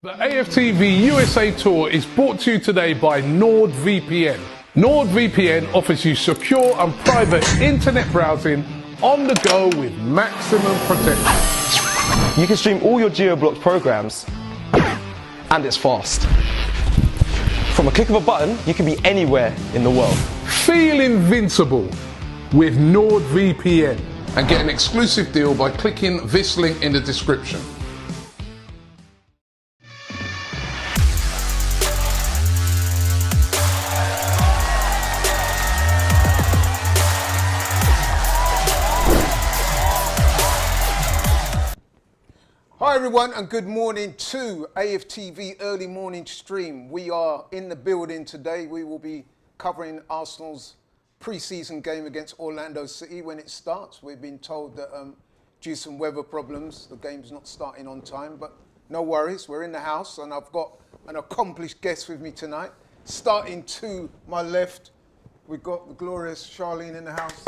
The AFTV USA Tour is brought to you today by NordVPN. NordVPN offers you secure and private internet browsing on the go with maximum protection. You can stream all your geo-blocked programs, and it's fast. From a click of a button, you can be anywhere in the world. Feel invincible with NordVPN and get an exclusive deal by clicking this link in the description. Hi everyone and good morning to AFTV early morning stream. We are in the building today. We will be covering Arsenal's pre-season game against Orlando City when it starts. We've been told that due to some weather problems, the game's not starting on time, but no worries, we're in the house and I've got an accomplished guest with me tonight. Starting to my left, we've got the glorious Charlene in the house.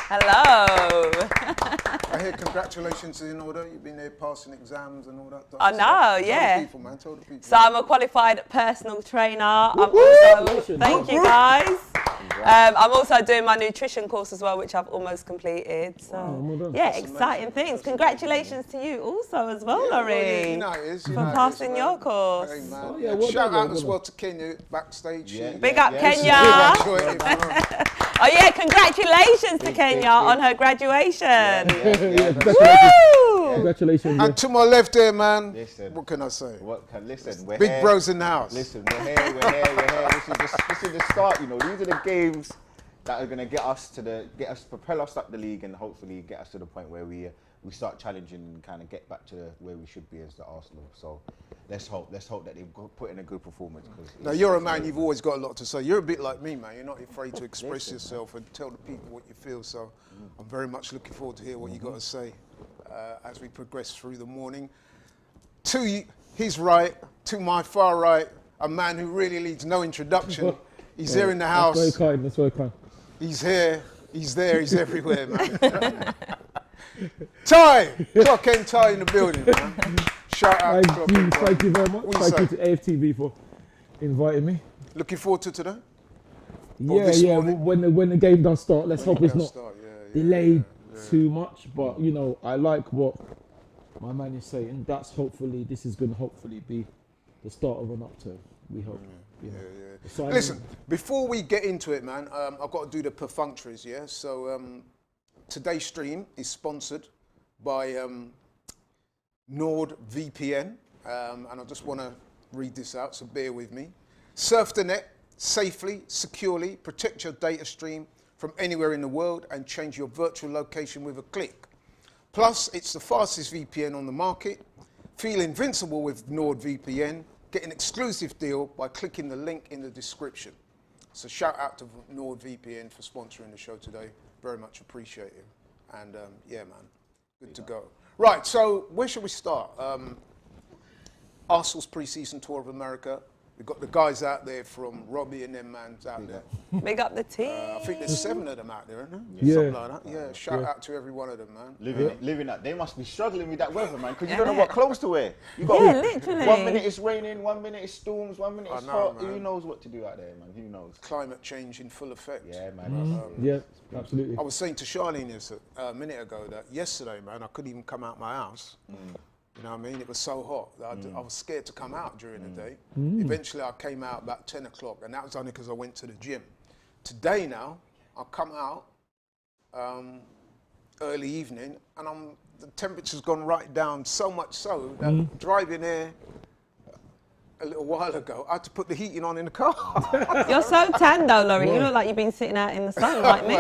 Hello. I hear congratulations in order. You've been there passing exams and all that. I know, yeah. Tell the people, man. Tell the people. So I'm a qualified personal trainer. I'm also, thank you guys. I'm also doing my nutrition course as well, which I've almost completed. So yeah, exciting things. Congratulations to you also as well, Laurie. You know it is. For passing your course. Hey, man. Shout out as well to Kenya backstage. Big up Kenya. Oh yeah, congratulations to Kenya on her graduation. Congratulations. And to my left there, man, listen, what can I say? Listen, we're Big here. bros in the house. Listen, we're here. This is the start, you know. These are the games that are going to propel us up the league and hopefully get us to the point where we start challenging and kind of get back to where we should be as the Arsenal. So let's hope that they put in a good performance. Now you're a man, you've always got a lot to say. You're a bit like me, man. You're not afraid to express yourself and tell the people what you feel. So I'm very much looking forward to hear what you got to say as we progress through the morning. To his right, to my far right, a man who really needs no introduction. He's here in the house. That's very kind. He's here, he's there, he's everywhere, man. Ty! Clock and Ty in the building, man. Shout out to Clock and Ty. Thank you very much. What Thank you to AFTV for inviting me. Looking forward to today? Yeah. When the game does start, let's hope it's not delayed too much. But you know, I like what my man is saying. This is going to hopefully be the start of an upturn. We hope. Listen, before we get into it, man, I've got to do the perfunctories, yeah? So today's stream is sponsored by NordVPN, and I just want to read this out, so bear with me. Surf the net safely, securely, protect your data stream from anywhere in the world and change your virtual location with a click. Plus, it's the fastest VPN on the market. Feel invincible with NordVPN. Get an exclusive deal by clicking the link in the description. So shout out to NordVPN for sponsoring the show today. Very much appreciate it. And yeah, man, good to go. Right, so where should we start? Arsenal's pre-season tour of America. We've got the guys out there from Robbie and them mans out there. Big up the team. I think there's 7 of them out there, isn't there? Yeah. Something like that. Yeah, shout out to every one of them, man. Living that. They must be struggling with that weather, man, because you don't know what clothes to wear. You got literally. 1 minute it's raining, 1 minute it's storms, 1 minute it's hot. Man. Who knows what to do out there, man? Who knows? Climate change in full effect. Yeah, man. Yeah, absolutely. I was saying to Charlene this a minute ago that yesterday, man, I couldn't even come out my house. You know what I mean? It was so hot that I was scared to come out during the day. Eventually, I came out about 10 o'clock, and that was only because I went to the gym. Today now, I come out early evening, and the temperature's gone right down, so much so that driving here a little while ago, I had to put the heating on in the car. You're so tan though, Laurie. You look like you've been sitting out in the sun like me.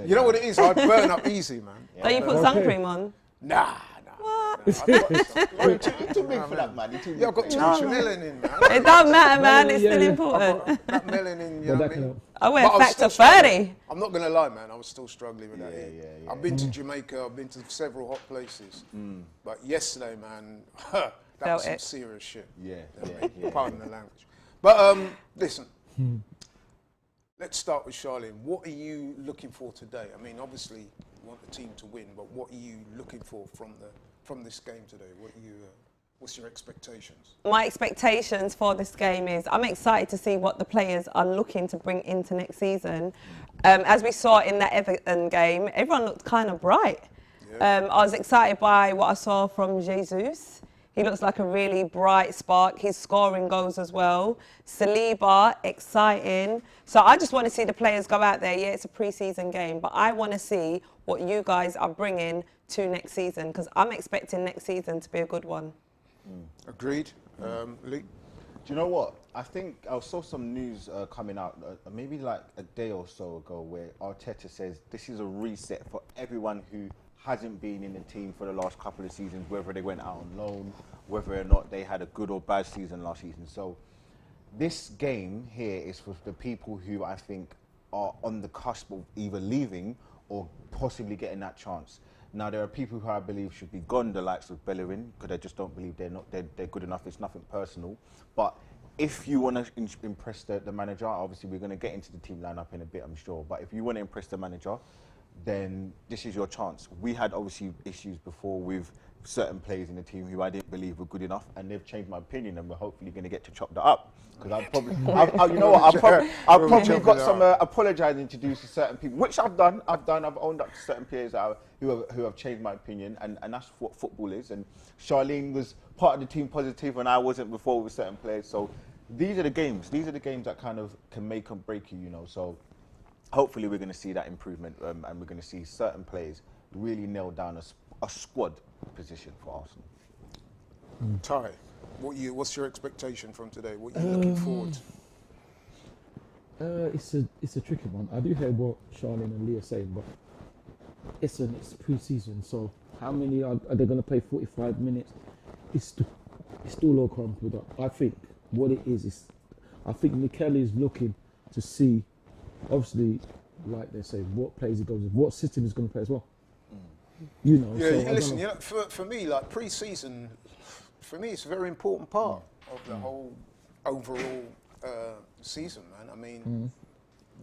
You know what it is? I burn up easy, man. Don't you put sun cream on? Nah. You're too big for that, man. Yeah, I've got too much melanin, man. It don't matter, man. It's still important. That melanin, you know what I mean? I wear factor 30. I'm not going to lie, man. I was still struggling with that. Yeah. I've been to Jamaica. I've been to several hot places. But yesterday, man, that was some serious shit. Yeah. Pardon the language. But listen, let's start with Charlene. What are you looking for today? I mean, obviously, you want the team to win, but what are you looking for from this game today? What are you What's your expectations? My expectations for this game is I'm excited to see what the players are looking to bring into next season. As we saw in that Everton game, everyone looked kind of bright. Yeah. I was excited by what I saw from Jesus. He looks like a really bright spark. He's scoring goals as well. Saliba, exciting. So I just want to see the players go out there. Yeah, it's a pre-season game, but I want to see what you guys are bringing to next season, because I'm expecting next season to be a good one. Agreed. Lee? Do you know what? I think I saw some news coming out maybe like a day or so ago where Arteta says this is a reset for everyone who hasn't been in the team for the last couple of seasons, whether they went out on loan, whether or not they had a good or bad season last season. So this game here is for the people who I think are on the cusp of either leaving or possibly getting that chance. Now, there are people who I believe should be gone, the likes of Bellerin, because I just don't believe they're good enough. It's nothing personal. But if you want to impress the manager, obviously we're going to get into the team lineup in a bit, I'm sure. But if you want to impress the manager, then this is your chance. We had obviously issues before with certain players in the team who I didn't believe were good enough, and they've changed my opinion, and we're hopefully going to get to chop that up. Because I've probably, you know what, I've probably got some apologising to do to certain people, which I've done. I've owned up to certain players who have changed my opinion, and that's what football is. And Charlene was part of the team positive, and I wasn't before with certain players. So these are the games. These are the games that kind of can make or break you, you know. So hopefully we're going to see that improvement, and we're going to see certain players really nail down a squad position for Arsenal. Ty, what's your expectation from today? What are you looking forward to? It's a tricky one. I do hear what Charlene and Lee are saying, but it's pre-season, so how many are they going to play 45 minutes? It's still all crumpled up. I think what it is I think Mikel is looking to see, obviously, like they say, what players he goes with, what system he's going to play as well. You know. Yeah, so listen. You know, for me, like pre-season, for me, it's a very important part of the whole overall season, man. I mean,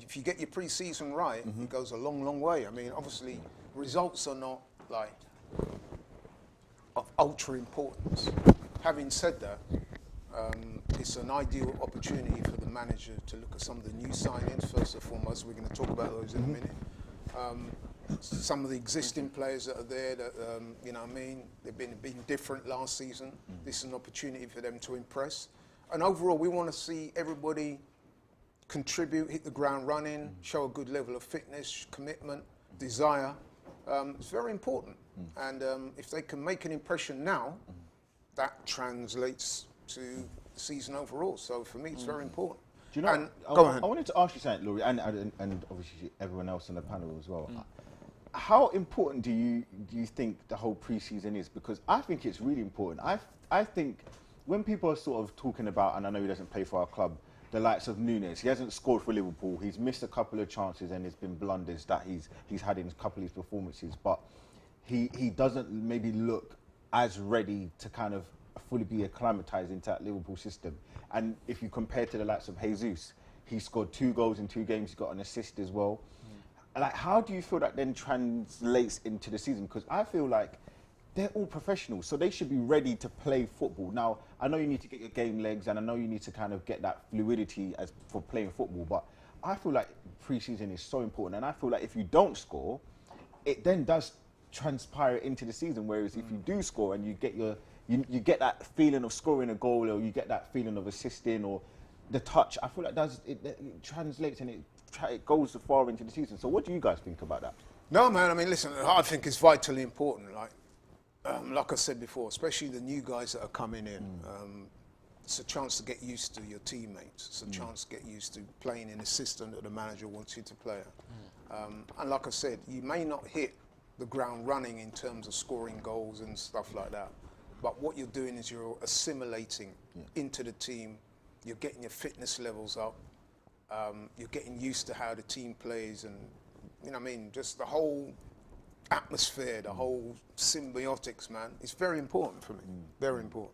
if you get your pre-season right, it goes a long, long way. I mean, obviously, results are not like of ultra importance. Having said that, it's an ideal opportunity for the manager to look at some of the new signings. First and foremost, we're going to talk about those in a minute. Some of the existing players that are there, that you know what I mean, they've been different last season. This is an opportunity for them to impress. And overall, we want to see everybody contribute, hit the ground running, show a good level of fitness, commitment, desire. It's very important. And if they can make an impression now, that translates to the season overall. So for me, it's very important. Do you know, I wanted to ask you something, Laurie, and obviously everyone else on the panel as well. How important do you think the whole pre-season is? Because I think it's really important. I think when people are sort of talking about, and I know he doesn't play for our club, the likes of Nunes, he hasn't scored for Liverpool. He's missed a couple of chances, and there's been blunders that he's had in a couple of his performances. But he doesn't maybe look as ready to kind of fully be acclimatised into that Liverpool system. And if you compare to the likes of Jesus, he scored 2 goals in 2 games. He's got an assist as well. Like, how do you feel that then translates into the season? Because I feel like they're all professionals, so they should be ready to play football. Now, I know you need to get your game legs, and I know you need to kind of get that fluidity as for playing football, but I feel like pre-season is so important, and I feel like if you don't score, it then does transpire into the season. Whereas if you do score and you get you get that feeling of scoring a goal, or you get that feeling of assisting, or the touch, I feel like it translates and it goes far into the season. So what do you guys think about that? No, man, I mean, listen, I think it's vitally important. Like I said before, especially the new guys that are coming in, it's a chance to get used to your teammates. It's a chance to get used to playing in a system that the manager wants you to play at. And like I said, you may not hit the ground running in terms of scoring goals and stuff like that. But what you're doing is you're assimilating into the team. You're getting your fitness levels up. You're getting used to how the team plays, and you know what I mean, just the whole atmosphere, the whole symbiotics, man. It's very important for me. Very important.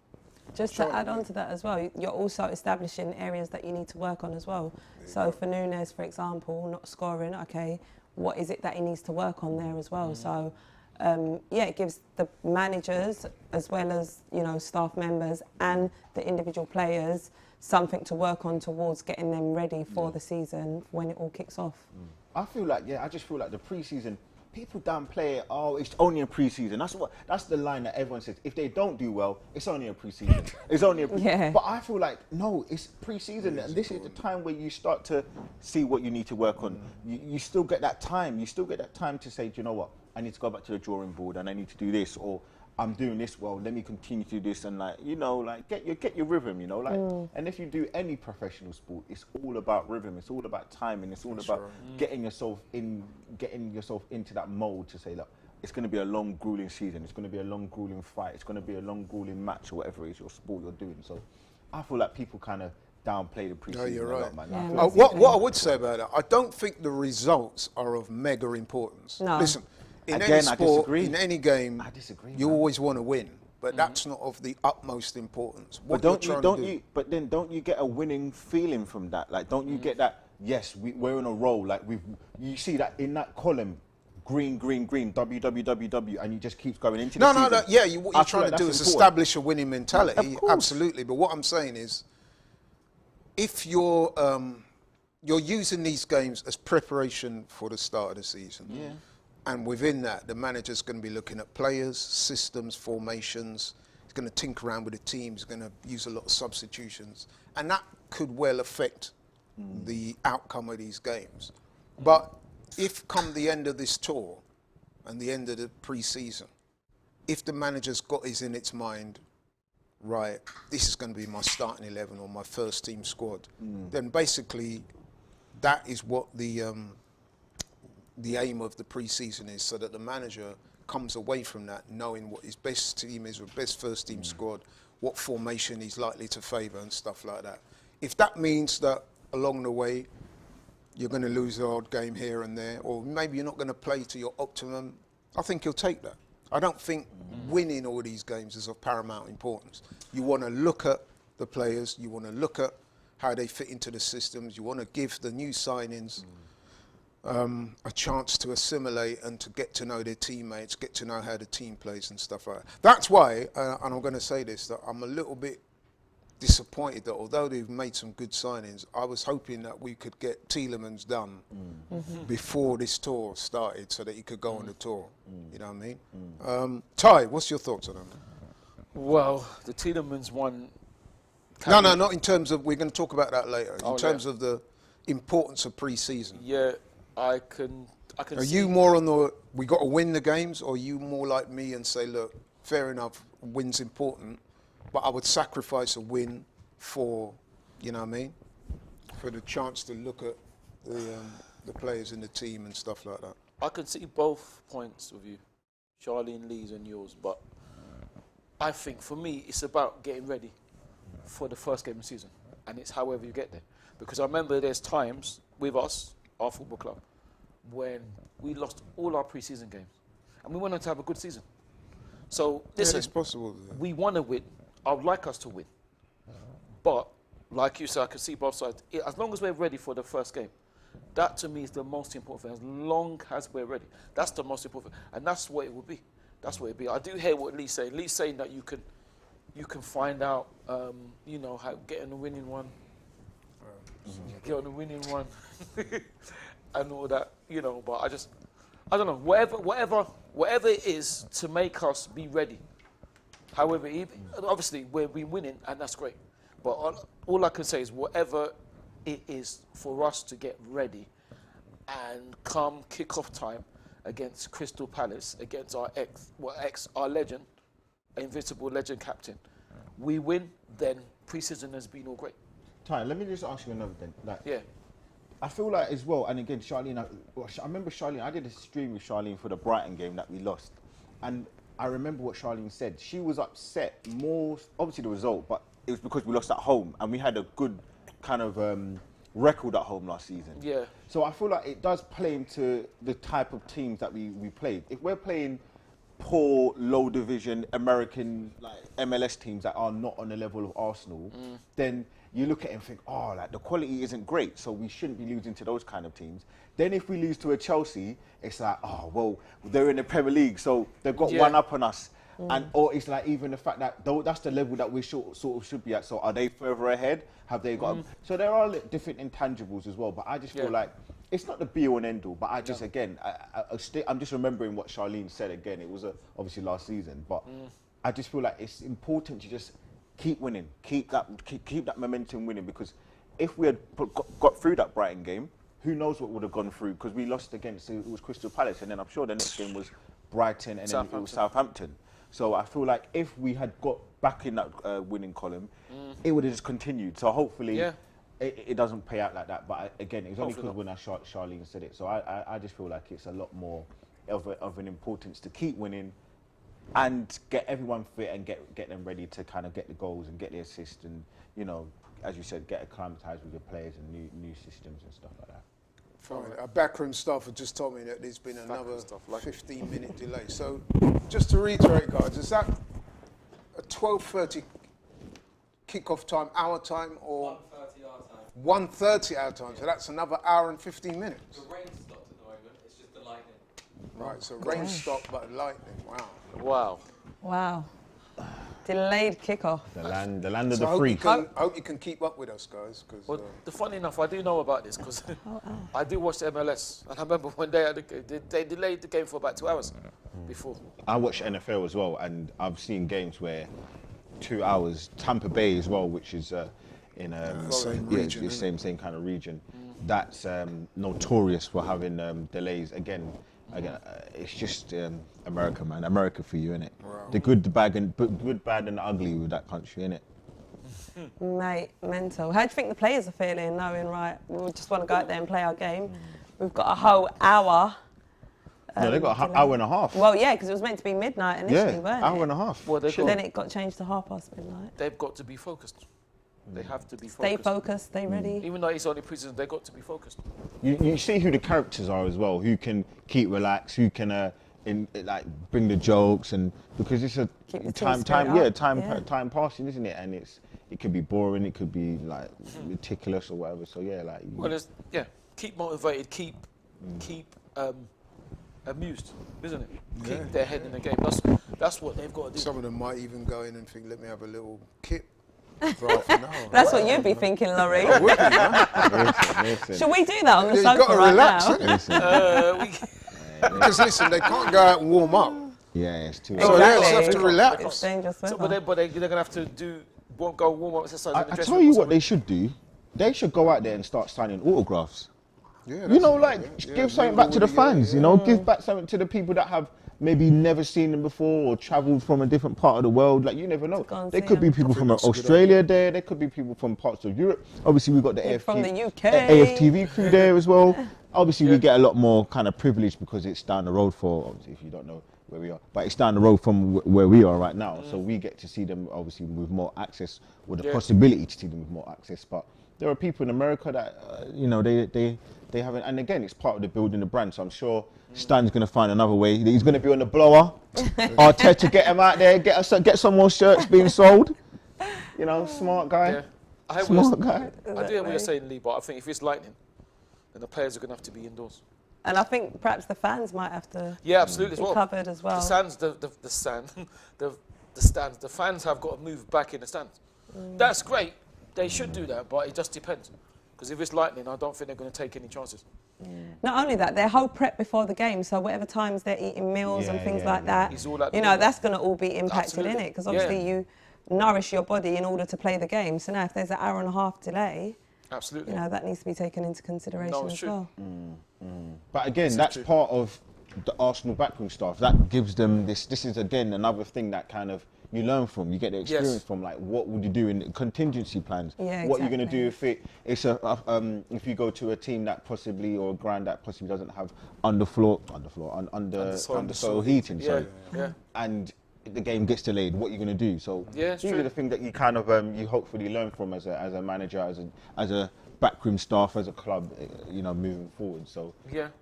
Just to add on to that as well, you're also establishing areas that you need to work on as well. So for Nunes, for example, not scoring, okay, what is it that he needs to work on there as well? So yeah, it gives the managers as well as, you know, staff members and the individual players something to work on towards getting them ready for the season when it all kicks off. I feel like, I just feel like the pre-season, people downplay it. Oh, it's only a pre-season. That's the line that everyone says. If they don't do well, it's only a pre-season. It's only a pre-season. But I feel like, no, it's pre-season, and this is the time where you start to see what you need to work on. You still get that time. You still get that time to say, do you know what? I need to go back to the drawing board, and I need to do this, or I'm doing this well, let me continue to do this, and like, you know, like get your rhythm, you know, like, and if you do any professional sport, it's all about rhythm, it's all about timing, it's all about getting yourself into that mode to say, look, it's going to be a long, grueling season, it's going to be a long, grueling fight, it's going to be a long, grueling match, or whatever it is your sport you're doing. So I feel like people kind of downplay the preseason. No, you're right. A lot, man. Yeah, what I would say about it, I don't think the results are of mega importance. No. Listen, in Again, any sport, I in any game, I disagree, you man. always want to win, but that's not of the utmost importance. What But you're trying to do. But then don't you get a winning feeling from that? Like, don't you get that? Yes, we're in a roll. Like you see that in that column, green, WWWW, and you just keeps going into the season. No. Yeah, what you're trying to do is important. establish a winning mentality. Of course. Absolutely. But what I'm saying is, if you're using these games as preparation for the start of the season. Yeah. And within that, the manager's going to be looking at players, systems, formations. He's going to tinker around with the team. He's going to use a lot of substitutions. And that could well affect the outcome of these games. But if come the end of this tour and the end of the pre-season, if the manager's got his in its mind, right, this is going to be my starting 11 or my first team squad, then basically that is what the aim of the pre-season is, so that the manager comes away from that knowing what his best team is, or best first team squad, what formation he's likely to favour and stuff like that. If that means that along the way you're going to lose the odd game here and there, or maybe you're not going to play to your optimum, I think he'll take that. I don't think winning all these games is of paramount importance. You want to look at the players, you want to look at how they fit into the systems, you want to give the new signings a chance to assimilate and to get to know their teammates, get to know how the team plays and stuff like that. That's why, and I'm going to say this, that I'm a little bit disappointed that although they've made some good signings, I was hoping that we could get Tielemans done before this tour started so that he could go on the tour. You know what I mean? Ty, what's your thoughts on that? Well, the Tielemans one... No, not in terms of, we're going to talk about that later, in terms of the importance of pre-season. Yeah, I can Are you more on the, we got to win the games, or are you more like me and say, look, fair enough, win's important, but I would sacrifice a win for, you know what I mean, for the chance to look at the players in the team and stuff like that? I can see both points of view, Charlene, Lee's and yours, but I think for me it's about getting ready for the first game of the season, and it's however you get there. Because I remember there's times with us, our football club, when we lost all our pre-season games, and we went on to have a good season. So listen, it's possible. We want to win. I would like us to win, but like you said, I can see both sides. As long as we're ready for the first game, that to me is the most important thing. As long as we're ready, that's the most important thing, and that's what it will be. That's what it will be. I do hear what Lee's saying. Lee's saying that you can find out, you know, how getting a winning one, get on a winning one, and all that, you know. But I don't know. Whatever it is to make us be ready. However, obviously we're winning, and that's great. But all I can say is whatever it is for us to get ready, and come kick-off time against Crystal Palace, against our legend, invincible legend captain, we win, then pre-season has been all great. Ty, let me just ask you another thing. Like, Yeah. I feel like as well, and again, Charlene, I remember Charlene, I did a stream with Charlene for the Brighton game that we lost. And I remember what Charlene said. She was upset more, obviously the result, but it was because we lost at home and we had a good kind of record at home last season. Yeah. So I feel like it does play into the type of teams that we played. If we're playing poor, low division American like MLS teams that are not on the level of Arsenal, then you look at it and think, oh, like the quality isn't great, so we shouldn't be losing to those kind of teams. Then if we lose to a Chelsea, it's like, oh, well, they're in the Premier League, so they've got one up on us. And or it's like even the fact that that's the level that we sort of should be at. So are they further ahead? Have they got? So there are different intangibles as well. But I just feel like it's not the be all and end all. But I just again, I'm just remembering what Charlene said again. It was obviously last season, but I just feel like it's important to just keep winning, keep that momentum winning. Because if we had got through that Brighton game, who knows what would have gone through? Because we lost against it was Crystal Palace, and then I'm sure the next game was Brighton, and then it was Southampton. So I feel like if we had got back in that winning column, it would have just continued. So hopefully it doesn't pay out like that. But again, it's only because when Charlene said it. So I just feel like it's a lot more of an importance to keep winning and get everyone fit and get them ready to kind of get the goals and get the assists and, you know, as you said, get acclimatized with your players and new systems and stuff like that. Fine. Our backroom staff have just told me that there's been another 15-minute delay. So, just to reiterate, guys, is that a 12:30 kickoff time, our time, or 1:30 our time? 1:30 our time. So that's another hour and 15 minutes. The rain stopped at the moment. It's just the lightning. Right. So rain stopped, but lightning. Wow. Wow. Wow. Delayed kickoff. The land of So the free. I hope you can keep up with us, guys. Cause, Well, the funny enough, I do know about this because I do watch the MLS, and I remember when they delayed the game for about 2 hours before. I watch NFL as well, and I've seen games where 2 hours. Tampa Bay as well, which is in same region, same kind of region. That's notorious for having delays. Again, it's just America, man. America for you, innit? Wow. The good, the bad, and the ugly with that country, innit? Mate, mental. How do you think the players are feeling, knowing, right, we just want to go out there and play our game? We've got a whole hour. No, they've got an hour and a half. Well, yeah, because it was meant to be midnight initially, weren't it? Hour and a half. Well, Then it got changed to midnight. They've got to be focused. They have to be focused. Stay focused, stay ready. Even though it's only prisons, they've got to be focused. You see who the characters are as well, who can keep relaxed, who can bring the jokes, and because it's a time passing, isn't it? And it could be boring, it could be like ridiculous or whatever. So keep motivated, keep amused, isn't it? Keep their head in the game. That's what they've got to do. some of them might even go in and think, let me have a little kip. For half an hour. That's what you'd be thinking, Laurie. I would be, man. Should we do that on the You've sofa got to right relax, now? Because listen, they can't go out and warm up. Yeah, it's too. So they also have to relax. It's dangerous weather. But they're going to have to go warm up exercise. I tell you what they should do. They should go out there and start signing autographs. Yeah, You know, give something back to the fans. You know, give back something to the people that have maybe never seen them before or travelled from a different part of the world. Like, you never know. There could be people from Australia there. There could be people from parts of Europe. Obviously, we've got the AFTV crew there as well. Obviously, we get a lot more kind of privilege because it's down the road obviously, if you don't know where we are. But it's down the road from where we are right now. So we get to see them, obviously, with more access, or the possibility to see them with more access. But there are people in America that, they haven't. And again, it's part of the building the brand. So I'm sure Stan's going to find another way. He's going to be on the blower. Arteta, get him out there. Get some more shirts being sold. You know, smart guy. Yeah. Smart guy. I do hear what you're saying, Lee, but I think if it's lightning, then the players are going to have to be indoors. And I think perhaps the fans might have to absolutely, be covered as well. The fans have got to move back in the stands. That's great. They should do that, but it just depends. Because if it's lightning, I don't think they're going to take any chances. Not only that, their whole prep before the game, so whatever times they're eating meals and things like that, that's going to all be impacted in it, because obviously you nourish your body in order to play the game. So now if there's an hour and a half delay, that needs to be taken into consideration as well. But again, that's part of the Arsenal backroom staff. That gives them this is again another thing that kind of you learn from, you get the experience from, like, what would you do in contingency plans? What you're going to do if if you go to a team that possibly, or a ground that possibly doesn't have undersoil heating, and the game gets delayed, what you're going to do? So these are the things that you kind of you hopefully learn from as a manager, as a backroom staff, as a club, moving forward. So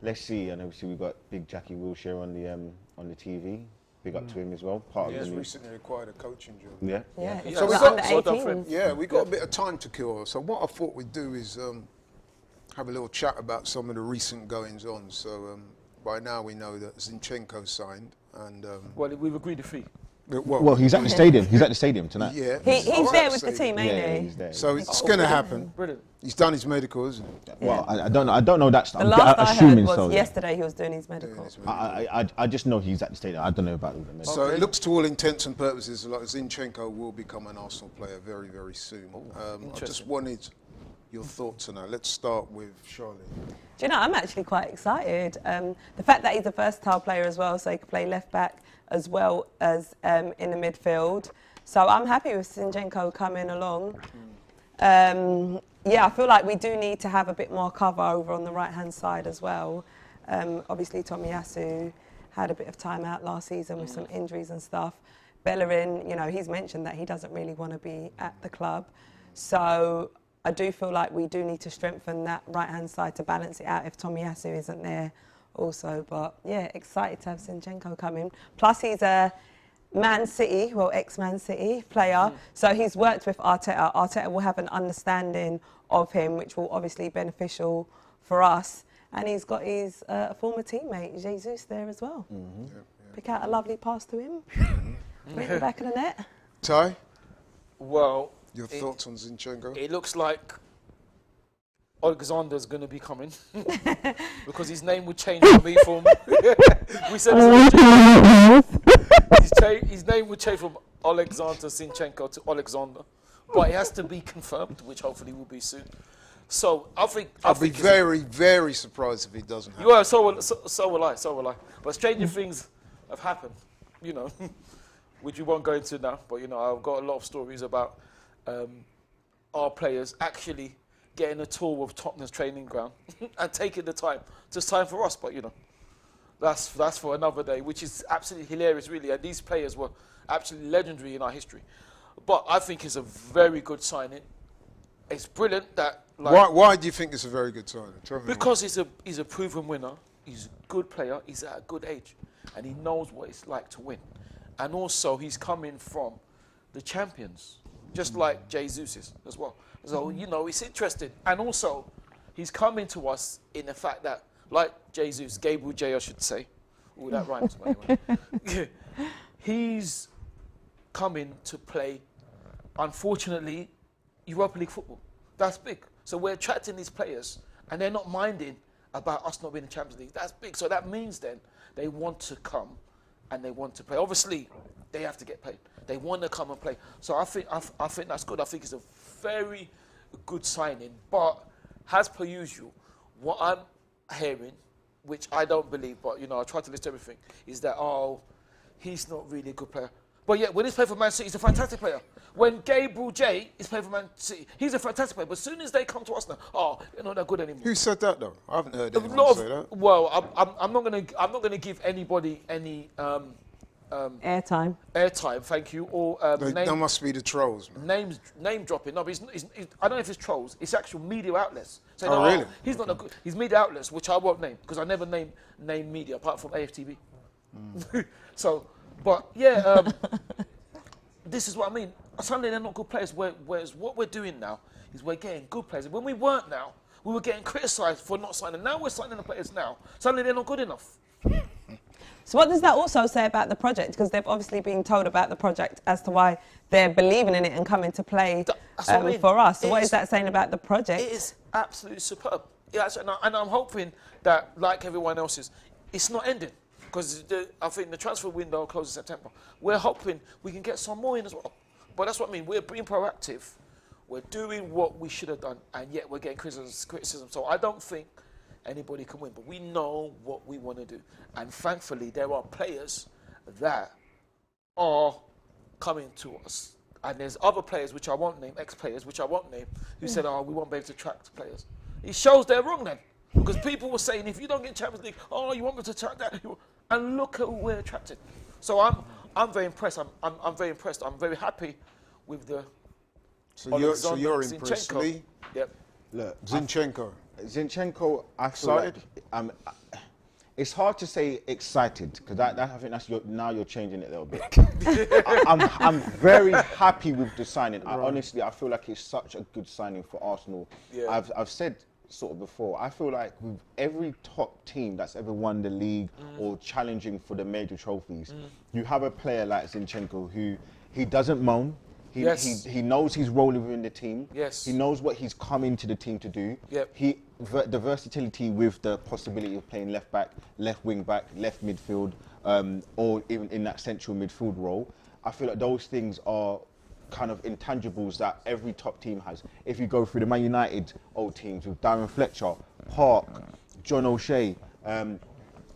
let's see. And obviously we've got big Jackie Wilshere on the TV. Big up to him as well. Part He of has the recently acquired a coaching job. yeah. Yeah, it's So we like got- under well done, 18s. Fred. Yeah, we got a bit of time to kill. So what I thought we'd do is have a little chat about some of the recent goings on. So by now we know that Zinchenko signed, and Well, we've agreed a fee. Well, he's at the stadium. He's at the stadium tonight. yeah, He's at there the with the stadium. team, Yeah, ain't he? he's there. So it's going to happen. Brilliant. He's done his medical, isn't he? Well, I don't know. I don't know that stuff. The I'm last I heard assuming was so. yeah. yesterday he was doing his Doing medical. his medical. I just know he's at the stadium. I don't know about all the medical. So it looks to all intents and purposes like Zinchenko will become an Arsenal player very, very soon. I just interesting. wanted your thoughts on that. Let's start with Charlie. Do you know, I'm actually quite excited. The fact that he's a versatile player as well, so he can play left back as well as in the midfield. So I'm happy with Zinchenko coming along. Yeah, I feel like we do need to have a bit more cover over on the right-hand side as well. Obviously, Tomiyasu had a bit of time out last season with some injuries and stuff. Bellerin, you know, he's mentioned that he doesn't really want to be at the club. So I do feel like we do need to strengthen that right-hand side to balance it out if Tomiyasu isn't there also. But, yeah, excited to have Zinchenko come in. Plus, he's a Man City, well, ex-Man City player. So he's worked with Arteta. Arteta will have an understanding of him, which will obviously be beneficial for us. And he's got his former teammate, Jesus, there as well. Pick out a lovely pass to him. Put it in the back of the net. Ty, Well, your thoughts on Zinchenko? it looks like Alexander's going to be coming because his name would change for me from. We said his name would change from Alexander Zinchenko to Alexander, but it has to be confirmed, which hopefully will be soon. So I think I'll be very, very surprised if he doesn't have Yeah, so will I. But stranger things have happened, you know, which we won't go into now. But you know, I've got a lot of stories about our players actually getting a tour of Tottenham's training ground and taking the time to sign for us. But you know, that's for another day, which is absolutely hilarious, really. And these players were absolutely legendary in our history. But I think it's a very good signing. It's brilliant that. Like, Why do you think it's a very good signing? because he's a proven winner. He's a good player. He's at a good age, and he knows what it's like to win. And also, he's coming from the champions, just like Jesus is as well. So you know, it's interesting. And also, he's coming to us in the fact that, like Jesus, Gabriel J, I should say. Oh, that rhymes. By the way. He's coming to play, unfortunately, Europa League football. That's big. So we're attracting these players, and they're not minding about us not being in the Champions League. That's big. So that means then they want to come and they want to play. Obviously, they have to get paid. They want to come and play. So I think that's good. I think it's a very good signing. But as per usual, what I'm hearing, which I don't believe, but you know, I try to list everything, is that he's not really a good player. But yeah, when he's playing for Man City, he's a fantastic player. When Gabriel J is playing for Man City, he's a fantastic player. But as soon as they come to us now, they're not that good anymore. Who said that though? I haven't heard A anyone lot say that. Well, I'm not gonna give anybody any Airtime. airtime. Thank you. Or That must be the trolls, man. name dropping. No, but I don't know if it's trolls. It's actual media outlets. So Oh, really? He's not a good. He's media outlets, which I won't name because I never name media apart from AFTV. So, but yeah, this is what I mean. Suddenly they're not good players. Whereas what we're doing now is we're getting good players. When we weren't now, we were getting criticised for not signing. Now we're signing the players now. Suddenly they're not good enough. So what does that also say about the project? Because they've obviously been told about the project as to why they're believing in it and coming to play That's what I mean. for us. So what It's- is that saying about the project? It is absolutely superb. Yes, and I'm hoping that, like everyone else's, it's not ending. Because I think the transfer window closes in September. We're hoping we can get some more in as well. But that's what I mean. We're being proactive. We're doing what we should have done, and yet we're getting criticism. So I don't think anybody can win. But we know what we want to do. And thankfully, there are players that are coming to us. And there's other players, which I won't name, ex-players, which I won't name, who said, we won't be able to attract players. It shows they're wrong then. Because people were saying, if you don't get Champions League, you want me to attract that? And look at who we're attracting. So I'm very impressed. I'm very impressed. I'm very happy with the So you're Alexander impressed, Zinchenko. Lee? Yep. Look, Zinchenko. Zinchenko, I feel like, It's hard to say excited because I think that's now you're changing it a little bit. I'm very happy with the signing. Honestly, I feel like it's such a good signing for Arsenal. Yeah. I've said sort of before, I feel like with every top team that's ever won the league or challenging for the major trophies, you have a player like Zinchenko who he doesn't moan. He knows he's rolling within the team. Yes. He knows what he's come into the team to do. Yep. The versatility with the possibility of playing left back, left wing back, left midfield, or even in that central midfield role. I feel like those things are kind of intangibles that every top team has. If you go through the Man United old teams with Darren Fletcher, Park, John O'Shea,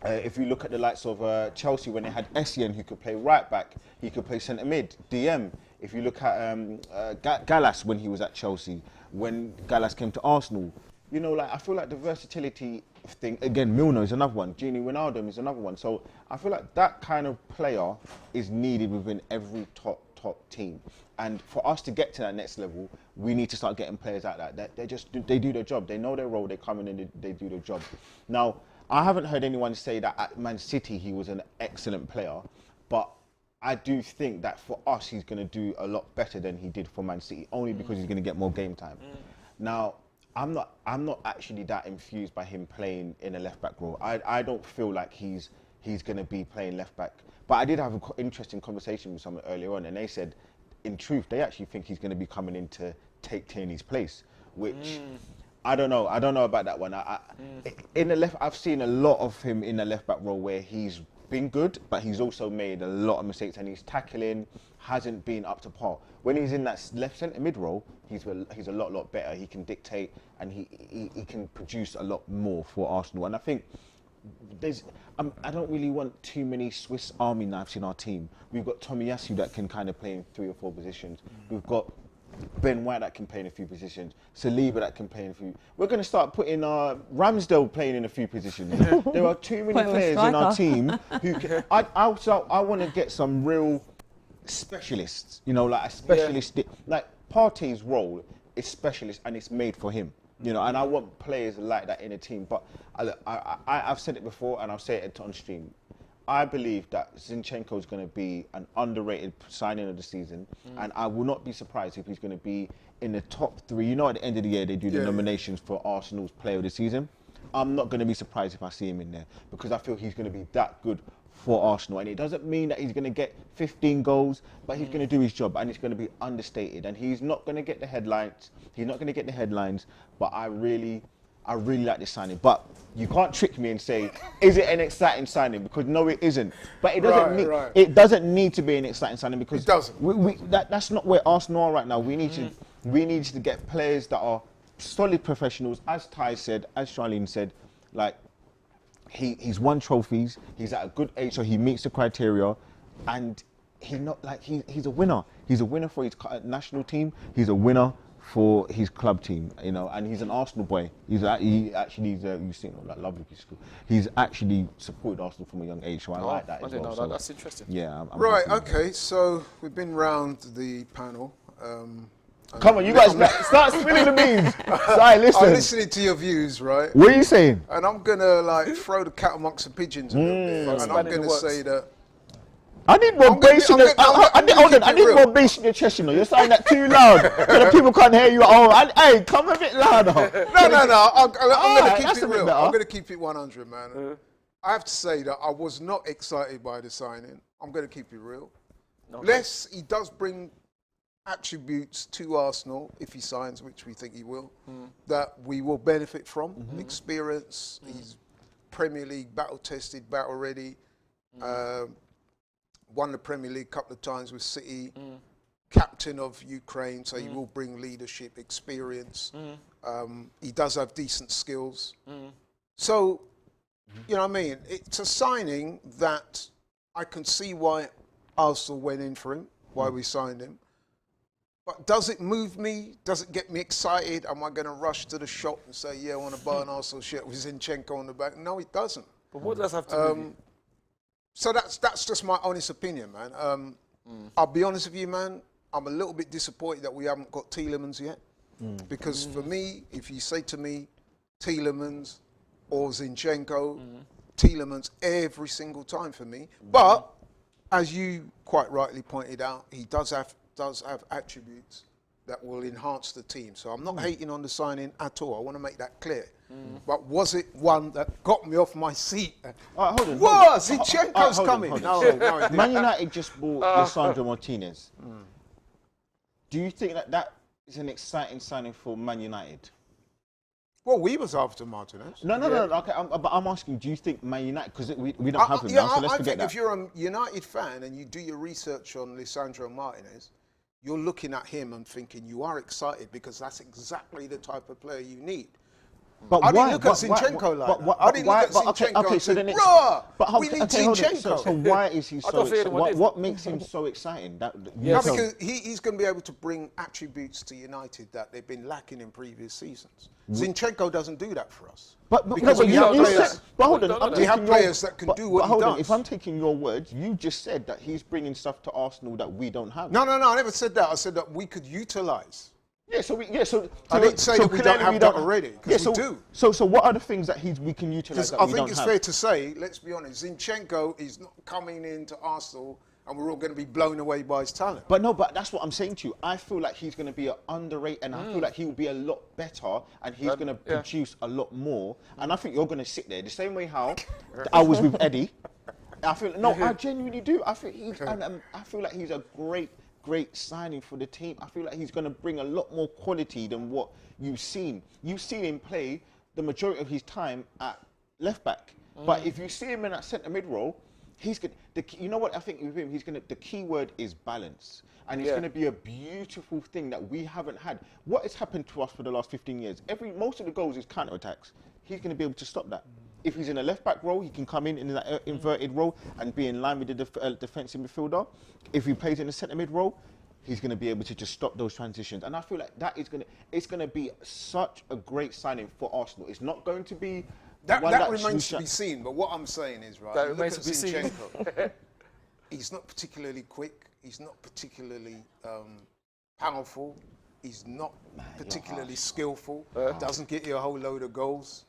if you look at the likes of Chelsea when they had Essien who could play right back, he could play centre mid, DM. If you look at Gallas when he was at Chelsea, when Gallas came to Arsenal, you know, like I feel like the versatility thing, again, Milner is another one, Gini Wijnaldum is another one. So I feel like that kind of player is needed within every top team. And for us to get to that next level, we need to start getting players like that. They do their job. They know their role. They come in and they do their job. Now, I haven't heard anyone say that at Man City he was an excellent player, but I do think that for us he's going to do a lot better than he did for Man City, only because he's going to get more game time. Now, I'm not actually that infused by him playing in a left back role. I don't feel like he's going to be playing left back. But I did have an interesting conversation with someone earlier on, and they said, in truth, they actually think he's going to be coming in to take Tierney's place, which I don't know. I don't know about that one. In the left, I've seen a lot of him in the left back role where he's been good, but he's also made a lot of mistakes, and his tackling hasn't been up to par. When he's in that left centre mid role, he's a lot better. He can dictate, and he can produce a lot more for Arsenal. And I think I don't really want too many Swiss Army knives in our team. We've got Tomiyasu that can kind of play in 3 or 4 positions. We've got Ben White that can play in a few positions. Saliba that can play in a few. We're going to start putting Ramsdale playing in a few positions. There are too many players in our team who can. I want to get some real specialists. You know, like a specialist. Like Partey's role is specialist and it's made for him. You know, and I want players like that in a team. But I've said it before, and I'll say it on stream. I believe that Zinchenko is going to be an underrated signing of the season, and I will not be surprised if he's going to be in the top 3. You know, at the end of the year, they do the nominations for Arsenal's Player of the Season. I'm not going to be surprised if I see him in there, because I feel he's going to be that good for Arsenal. And it doesn't mean that he's going to get 15 goals, but he's going to do his job, and it's going to be understated. And he's not going to get the headlines. He's not going to get the headlines, but I really like this signing. But you can't trick me and say, is it an exciting signing? Because no, it isn't. But it doesn't it doesn't need to be an exciting signing, because it doesn't. That's not where Arsenal are right now. We need to get players that are solid professionals, as Ty said, as Charlene said. Like, he's won trophies. He's at a good age, so he meets the criteria, and he's a winner. He's a winner for his national team. He's a winner for his club team, you know, and he's an Arsenal boy. You've seen that lovely piece of school. He's actually supported Arsenal from a young age, so I like that as well. I didn't know that. That's interesting. Yeah. I'm right. happy. Okay. So we've been round the panel. Come on, you guys, start spilling the beans. Sorry, listen. I'm listening to your views, right? What are you saying? And I'm gonna throw the cat amongst the pigeons a little bit, and I'm gonna say that. I need more bass in your I need more bass in your chest, you know. You're saying that too loud. So the people can't hear you at home. Hey, come a bit louder. No. I'm going to keep it real. I'm going to keep it 100, man. I have to say that I was not excited by the signing. I'm going to keep it real. Less he does bring attributes to Arsenal, if he signs, which we think he will, that we will benefit from. Experience. He's Premier League battle-tested, battle-ready. Won the Premier League a couple of times with City, captain of Ukraine, so he will bring leadership, experience. He does have decent skills. So, you know what I mean? It's a signing that I can see why Arsenal went in for him, why we signed him. But does it move me? Does it get me excited? Am I going to rush to the shop and say, yeah, I want to buy an Arsenal shirt with Zinchenko on the back? No, it doesn't. But what does have to move you? So that's just my honest opinion, man. I'll be honest with you, man. I'm a little bit disappointed that we haven't got Tielemans yet. Because for me, if you say to me, Tielemans or Zinchenko, Tielemans every single time for me. But as you quite rightly pointed out, he does have attributes that will enhance the team. So I'm not hating on the signing at all. I want to make that clear. But was it one that got me off my seat? Hold on. Whoa, Zinchenko's coming. No, it didn't. Man United just bought Lisandro Martinez. Do you think that is an exciting signing for Man United? Well, we was after Martinez. No. Okay, but I'm asking, do you think Man United, because we don't have him now, so let's I forget think that. if you're a United fan and you do your research on Lisandro Martinez, you're looking at him and thinking you are excited because that's exactly the type of player you need. But I why? didn't look at Zinchenko like that. I didn't look at Zinchenko and say, we need Zinchenko. So why is he so excited? What makes him so exciting? Because he's going to be able to bring attributes to United that they've been lacking in previous seasons. Zinchenko doesn't do that for us. Because we have players that can do what he does. If I'm taking your words, you just said that he's bringing stuff to Arsenal that we don't have. No, I never said that. I said that we could utilise. I didn't say that we don't have that already, because we do. So what are the things that we can utilise that we don't have? I think it's fair to say, let's be honest, Zinchenko is not coming into Arsenal and we're all going to be blown away by his talent. But that's what I'm saying to you. I feel like he's going to be underrated, and I feel like he will be a lot better, and he's going to produce a lot more. And I think you're going to sit there the same way how I was with Eddie. I genuinely do. I feel like he's a great signing for the team. I feel like he's going to bring a lot more quality than what you've seen. You've seen him play the majority of his time at left back, but if you see him in that centre mid role, he's going. You know what I think with him? The key word is balance, and it's going to be a beautiful thing that we haven't had. What has happened to us for the last 15 years? Most of the goals is counter attacks. He's going to be able to stop that. If he's in a left back role, he can come in that inverted role and be in line with the defensive midfielder. If he plays in the centre mid role, he's going to be able to just stop those transitions. And I feel like it's going to be such a great signing for Arsenal. It's not going to be that remains to be seen. But what I'm saying is, right, that remains to be seen. He's not particularly quick. He's not particularly powerful. He's not particularly skillful. Doesn't get you a whole load of goals.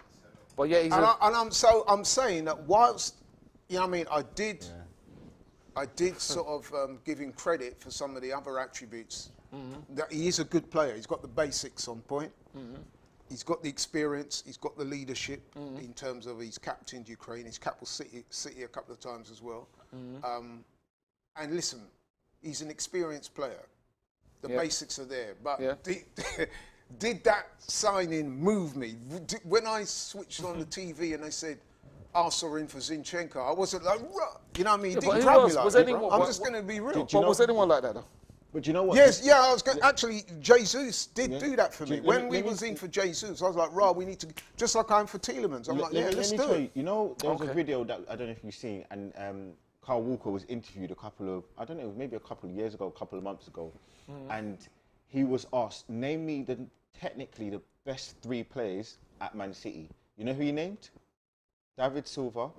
But yeah, I'm saying that whilst, you know what I mean, I did sort of give him credit for some of the other attributes. That he is a good player. He's got the basics on point. He's got the experience. He's got the leadership in terms of he's captained Ukraine. He's captained City a couple of times as well. And listen, he's an experienced player. The basics are there. But did that signing move me? When I switched on the TV and they said, Arsenal in for Zinchenko, I wasn't like, you know what I mean? It didn't grab me like that. I'm just going to be real. But was anyone like that though? But you know what? Yes, I was going. Actually, Jesus did do that for me. When we was in for Jesus, I was like, we need to, just like I'm for Tielemans. I'm like, let's do it. You know, there was a video that I don't know if you've seen, and Carl Walker was interviewed maybe a couple of years ago, a couple of months ago, and he was asked, name me technically the best 3 players at Man City. You know who he named? David Silva.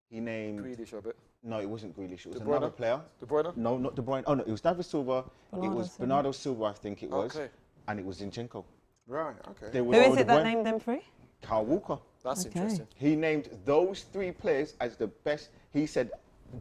He named... Grealish, I bet. No, it wasn't Grealish. It was another player. De Bruyne? No, not De Bruyne. Oh, no, it was David Silva. It was Bernardo Silva, I think it was. Okay. And it was Zinchenko. Right, okay. Who is it that named them 3? Carl Walker. That's interesting. He named those 3 players as the best. He said,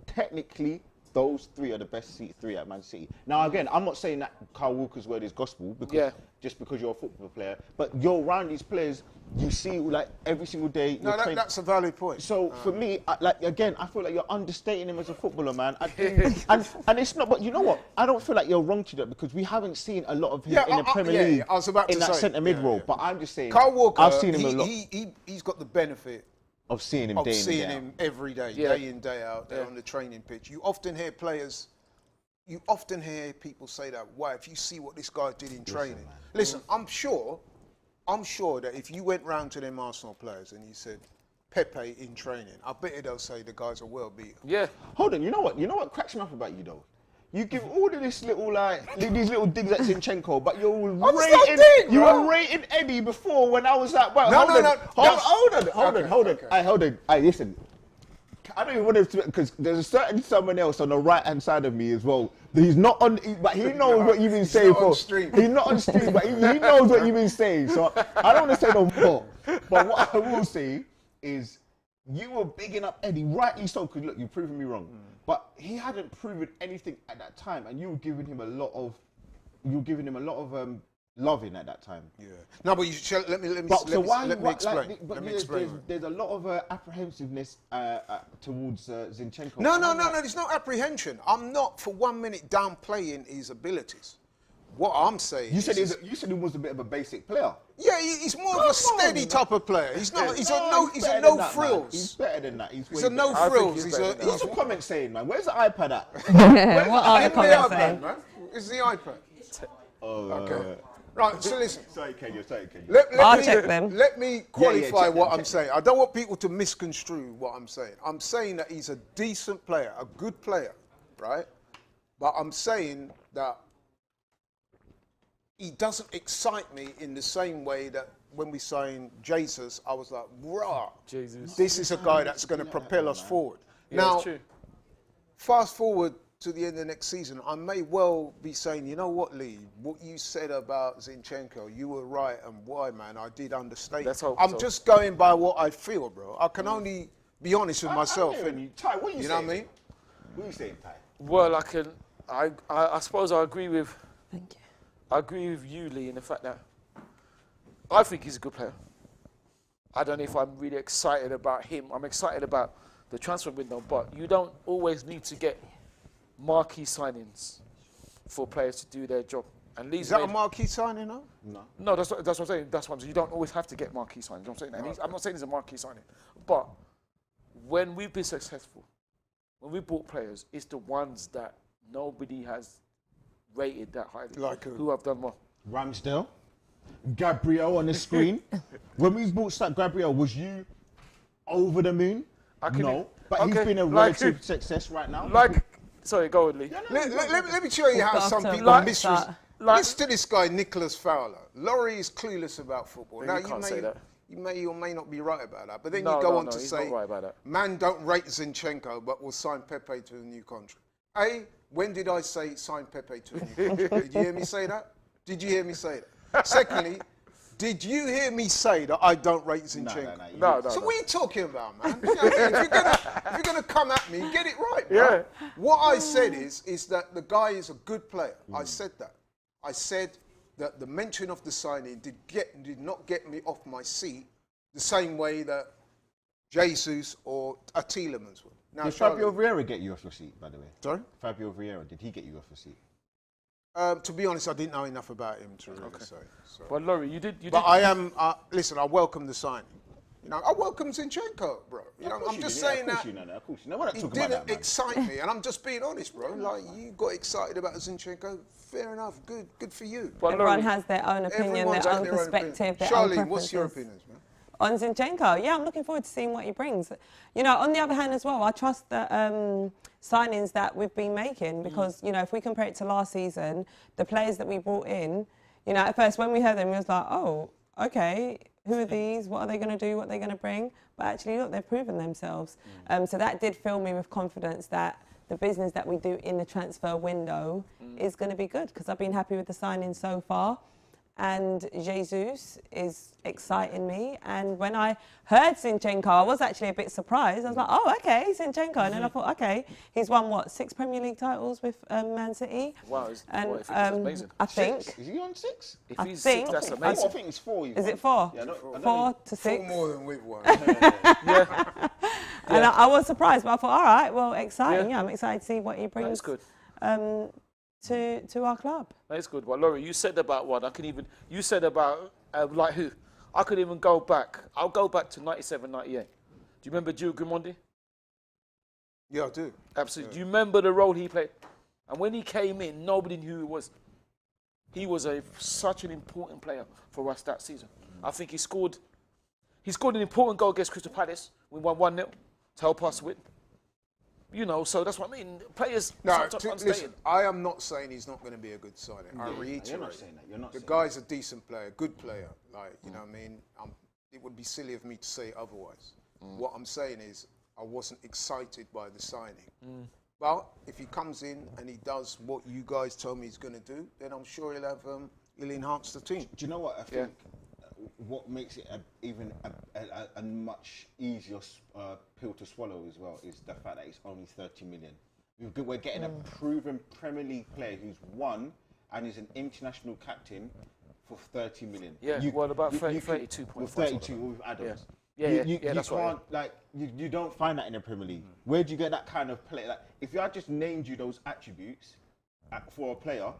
technically, those 3 are the best 3 at Man City. Now, again, I'm not saying that Carl Walker's word is gospel, because just because you're a football player, but you're around these players, you see, like, every single day. No, that's a valid point. So, for me, again, I feel like you're understating him as a footballer, man. And it's not, but you know what? I don't feel like you're wrong to that, because we haven't seen a lot of him in the Premier League I was about to in that centre mid role. But I'm just saying, Carl Walker, I've seen him a lot. He's got the benefit of seeing him every day, day in, day out, there on the training pitch. You often hear people say that, wow, if you see what this guy did in training. Listen, I'm sure that if you went round to them Arsenal players and you said, Pepe in training, I bet you they'll say the guy's a world beater. Yeah. Hold on, you know what cracks me up about you though? You give all of this little these little digs at Zinchenko, but you were rating Eddie before when I was like, well, hold on. Hey, listen. I don't even want to, because there's a certain someone else on the right hand side of me as well. He's not on, but he knows what you've been saying. He's not on stream, but he knows what you've been saying. So I don't want to say no more. But what I will say is, you were bigging up Eddie, rightly so, because look, you've proven me wrong. But he hadn't proven anything at that time, and you were giving him a lot of, loving at that time. Yeah. No, but you should, let me explain. There's a lot of apprehensiveness towards Zinchenko. No. There's no apprehension. I'm not for 1 minute downplaying his abilities. What I'm saying. You said he was a bit of a basic player. Yeah, he's more of a steady type of player. He's not. He's a no frills. He's better than that. He's a no frills. What's the comment saying, man? Where's the iPad at? What are the comments saying? Man? It's the iPad. Oh, okay. Right, so listen. Sorry, Kenya. I'll check them. Let me qualify check what them, I'm saying. I don't want people to misconstrue what I'm saying. I'm saying that he's a decent player, a good player, right? But I'm saying that he doesn't excite me in the same way that when we signed Jesus, I was like, rah, this is a guy that's going to propel us forward. Yeah, now, true. fast forward to the end of next season, I may well be saying, you know what, Lee, what you said about Zinchenko, you were right, and why, man, I did understate. I'm just going by what I feel, bro. I can only be honest with myself. Ty, what you know what I mean? What are you saying, Ty? Well, I suppose I agree with. Thank you. I agree with you, Lee, in the fact that I think he's a good player. I don't know if I'm really excited about him. I'm excited about the transfer window, but you don't always need to get marquee signings for players to do their job. And Lee's is that a marquee signing, though? No, that's what I'm saying. That's what you don't always have to get marquee signings. You know what I'm saying? And I'm not saying he's a marquee signing, but when we've been successful, when we bought players, it's the ones that nobody has rated that highly. Like who have done well? Ramsdale, Gabriel on the screen. When we bought Gabriel, was you over the moon? No, but he's been a relative success right now. Sorry, go on, Lee. Let me show you how some people listen to this guy, Nicholas Fowler. Laurie is clueless about football. Now, you may or may not be right about that, but then you go on to say, man, don't rate Zinchenko, but will sign Pepe to a new contract. When did I say sign Pepe to a new contract? Did you hear me say that? Did you hear me say that? Secondly, did you hear me say that I don't rate Zinchenko? No. So what are you talking about, man? You know, if you're gonna come at me, get it right, bro. Yeah. What I said is that the guy is a good player. I said that. I said that the mention of the signing did not get me off my seat the same way that Jesus or a Tielemans would. Now, did Fabio Vieira get you off your seat, by the way? Sorry? Fabio Vieira, did he get you off your seat? To be honest, I didn't know enough about him to really say. So. But Laurie, you did. But I am. Listen, I welcome the signing. You know, I welcome Zinchenko, bro. You know, I'm just saying that. Of course, we're not he talking about that, didn't excite me, and I'm just being honest, bro. Like, you got excited about Zinchenko. Fair enough. Good for you. But everyone has their own opinion, their own perspective, their own preferences. What's your opinions, man? On Zinchenko, yeah, I'm looking forward to seeing what he brings. You know, on the other hand as well, I trust the signings that we've been making because, you know, if we compare it to last season, the players that we brought in, you know, at first when we heard them, we was like, oh, okay, who are these? What are they going to do? What are they going to bring? But actually, look, they've proven themselves. So that did fill me with confidence that the business that we do in the transfer window is going to be good because I've been happy with the signing so far. And Jesus is exciting me. And when I heard Zinchenko, I was actually a bit surprised. I was like, oh, okay, Zinchenko. And then I thought, okay, he's won, 6 Premier League titles with Man City? Wow, and that's amazing. I think. 6? Is he on 6? If he's 6, that's amazing. I think it's 4. Is it 4? Yeah, 4 to 6? 4 more than we've won. And I was surprised, but I thought, all right, well, exciting. Yeah, I'm excited to see what he brings. That's good. To our club. That's good. Well, Laurie, you said about one. You said about, like who? I could even go back. I'll go back to 97, 98. Do you remember Gio Grimondi? Yeah, I do. Absolutely. Yeah. Do you remember the role he played? And when he came in, nobody knew who he was. He was such an important player for us that season. I think he scored an important goal against Crystal Palace. We won 1-0 to help us win. You know, so that's what I mean. Players sometimes listen, I am not saying he's not going to be a good signing. I reiterate. You're not saying that. You're not the guy's a decent player, good player. Like, you know what I mean? It would be silly of me to say otherwise. What I'm saying is I wasn't excited by the signing. But if he comes in and he does what you guys told me he's going to do, then I'm sure he'll enhance the team. Do you know what? I think what makes it even a much easier pill to swallow as well is the fact that it's only 30 million. We're getting a proven Premier League player who's won and is an international captain for 30 million. Yeah, about 32.5. With 32 with add-ons. Yeah, that's right. You don't find that in the Premier League. Where do you get that kind of play? Like, if I just named you those attributes for a player,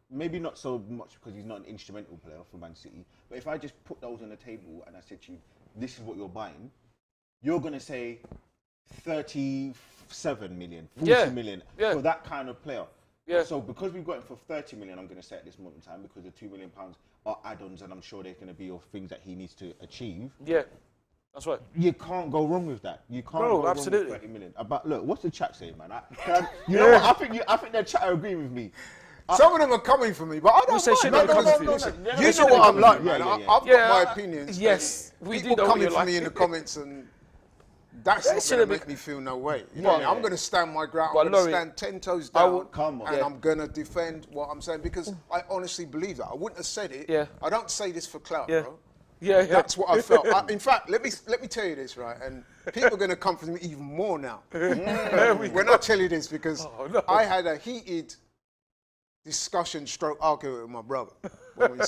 maybe not so much because he's not an instrumental player for Man City, but if I just put those on the table and I said to you, this is what you're buying, you're going to say 37 million, 40 million for that kind of player. Yeah. So because we've got him for 30 million, I'm going to say at this moment in time, because the £2 million are add-ons and I'm sure they're going to be of things that he needs to achieve. Yeah. That's right. You can't go wrong with that. You can't go wrong with 30 million. But look, what's the chat saying, man? You know what? I think the chat are agreeing with me. Some of them are coming for me, but I don't mind. No. You know what I'm like, man. I've got my opinions. Yes, we do know people coming for me in the comments, and that's not going to make me feel no way. You know what I mean? I'm going to stand my ground. I'm going to stand 10 toes down, and I'm going to defend what I'm saying because I honestly believe that. I wouldn't have said it. Yeah. I don't say this for clout, bro. Yeah. That's what I felt. In fact, let me tell you this, right? And people are going to come for me even more now when I tell you this because I had a heated discussion stroke argument with my brother when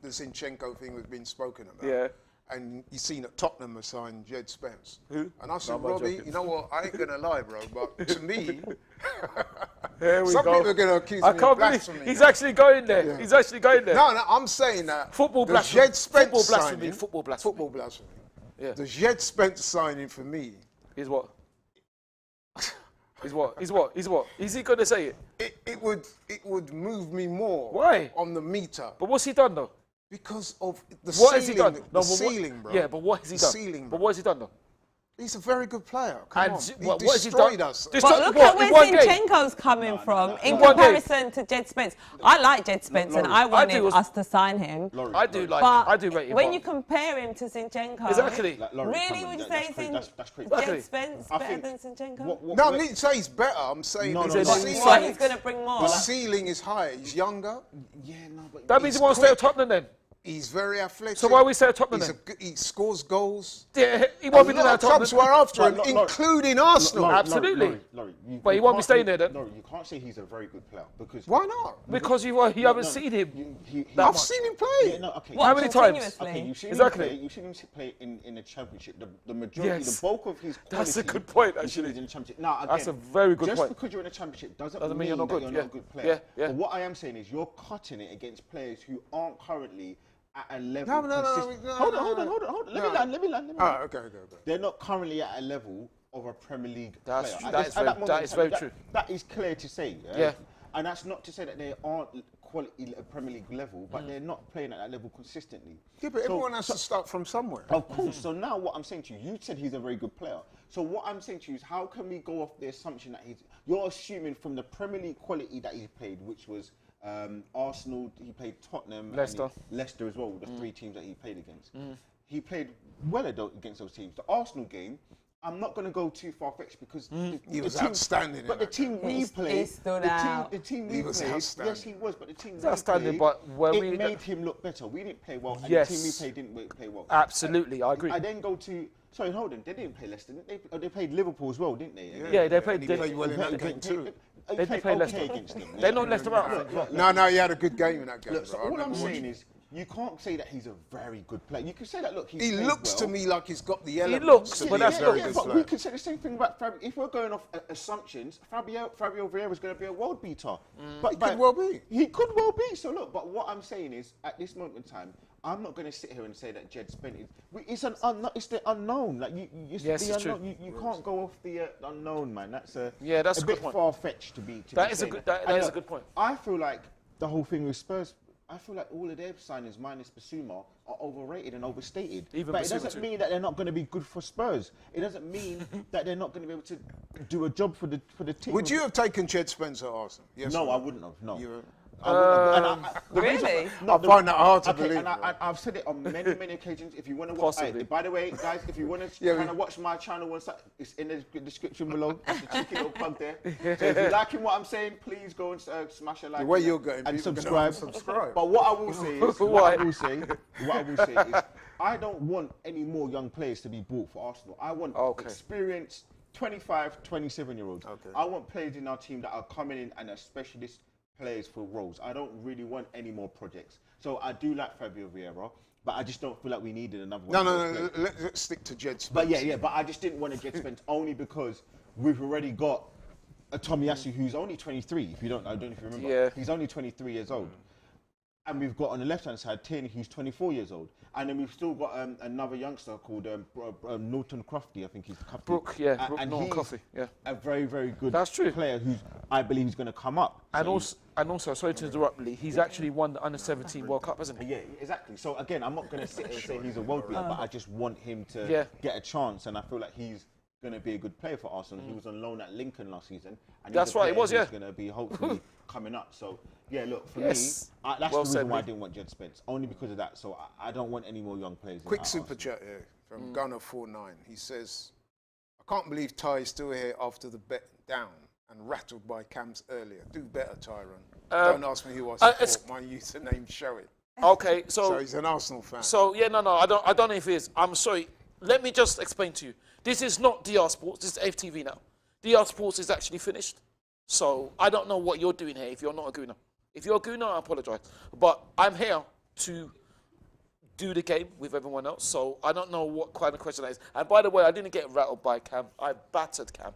the Zinchenko thing was being spoken about. Yeah. And you seen that Tottenham has signed Jed Spence. Who? And I said, Robbie, you know what? I ain't going to lie, bro, but to me, some people are going to accuse me of blasphemy. He's actually going there. Yeah. He's actually going there. No, I'm saying that football blasphemy. Jed Spence signing, football blasphemy. Football blasphemy. Yeah. The Jed Spence signing for me is what? Is what? Is he going to say it? It would move me more. Why? On the meter. But what's he done though? Because of the ceiling. What has he done? The ceiling, bro. Yeah, but what has he done? Ceiling, but what has he done though? He's a very good player. Come on. What has he destroyed done? us. But look at where Zinchenko's coming from in comparison to Jed Spence. I like Jed Spence and I wanted us to sign him. I do rate him. When you compare him to Zinchenko, exactly. Really, would you say Jed Spence better than Zinchenko? No, I didn't say he's better. I'm saying he's going to bring more. The ceiling is higher. He's younger. Yeah, no, but that means he wants to stay at Tottenham then. He's very athletic. So why we say Tottenham then? He scores goals. Yeah, he won't be doing that. Clubs were after him, including Arsenal. Absolutely. But he won't be staying there then. No, you can't say he's a very good player because. Why not? Because you haven't seen him. I've seen him play. Yeah, no, okay. How many times? Okay, you've seen him play. You've seen him play in the Championship. The majority, the bulk of his quality. That's a good point, actually. In the Championship. Now, again, that's a very good point. Just because you're in the Championship doesn't mean you're not a good player. But what I am saying is you're cutting it against players who aren't currently at a level. No. Hold on. Let me land. Okay. They're not currently at a level of a Premier League player. That is very true. That is clear to say. Yeah. And that's not to say that they aren't quality Premier League level, but they're not playing at that level consistently. Yeah, but everyone has to start from somewhere. Of course. So now what I'm saying to you, you said he's a very good player. So what I'm saying to you is how can we go off the assumption that you're assuming from the Premier League quality that he played, which was Arsenal, he played Tottenham, Leicester as well, the three teams that he played against. He played well against those teams. The Arsenal game, I'm not going to go too far-fetched because he was outstanding. But the team we played, he stood out. The team we played, yes, he was. But the team we outstanding, played, but it made him look better. We didn't play well, and the team we played didn't play well. Absolutely, I agree. I then go to. Sorry, hold on. They didn't play Leicester. They played Liverpool as well, didn't they? Yeah, they played. They played well in that game too. They played Leicester against them. They not Leicester out. No, he had a good game in that game. Look, so all I'm saying is, you can't say that he's a very good player. You can say that, look, he looks to me like he's got the elements. He looks, but that's very good. But we could say the same thing about Fabio. If we're going off assumptions, Fabio Vieira is going to be a world beater. But he could well be. He could well be. So look, but what I'm saying is, at this moment in time, I'm not going to sit here and say that Jed Spence it's the unknown. Like you can't go off the unknown, man. That's a bit far-fetched to be. That is a good point. I feel like the whole thing with Spurs. I feel like all of their signings, minus Basuma, are overrated and overstated. But it doesn't mean that they're not going to be good for Spurs. It doesn't mean that they're not going to be able to do a job for the team. Would you have taken Jed Spence at Arsenal? Yes. No, I wouldn't have. No. Really? I find that hard to believe. And I've said it on many, many occasions. If you want to watch, by the way, guys, if you want to kind of watch my channel, it's in the description below. There's a cheeky little plug there. So if you're liking what I'm saying, please go and smash a like. The way you're going, and subscribe. But what I will say is, I don't want any more young players to be bought for Arsenal. I want experienced 25, 27-year-olds. I want players in our team that are coming in and are specialist players for roles. I don't really want any more projects. So I do like Fabio Vieira, but I just don't feel like we needed another one. No. Let's stick to Jed Spence. But but I just didn't want to Jed Spence only because we've already got a Tomiyasu who's only 23. I don't know if you remember. Yeah. He's only 23 years old. And we've got on the left-hand side Tierney, who's 24 years old. And then we've still got another youngster called Norton Crofty, I think he's the captain. Brooke Norton Crofty, a very, very good player who I believe is going to come up. And also, sorry to interrupt, Lee, he's actually won the Under-17 World Cup, hasn't he? Yeah, exactly. So again, I'm not going to sit here and say he's a world beater, but I just want him to get a chance, and I feel like he's going to be a good player for Arsenal. He was on loan at Lincoln last season, and that's right, it was, He's going to be hopefully coming up. So yeah, look, for me, that's the reason why I didn't want Jed Spence, only because of that. So I don't want any more young players. Quick super chat here from Gunner49. He says, I can't believe Ty is still here after the bet down and rattled by Cam's earlier. Do better, Tyrone. Don't ask me who I support. My username show it. Okay, so he's an Arsenal fan. So yeah, no, I don't know if he is. I'm sorry. Let me just explain to you. This is not DR Sports. This is AFTV now. DR Sports is actually finished. So I don't know what you're doing here if you're not a gooner. If you're a gooner, I apologise. But I'm here to do the game with everyone else. So I don't know what kind of question that is. And by the way, I didn't get rattled by Cam. I battered Cam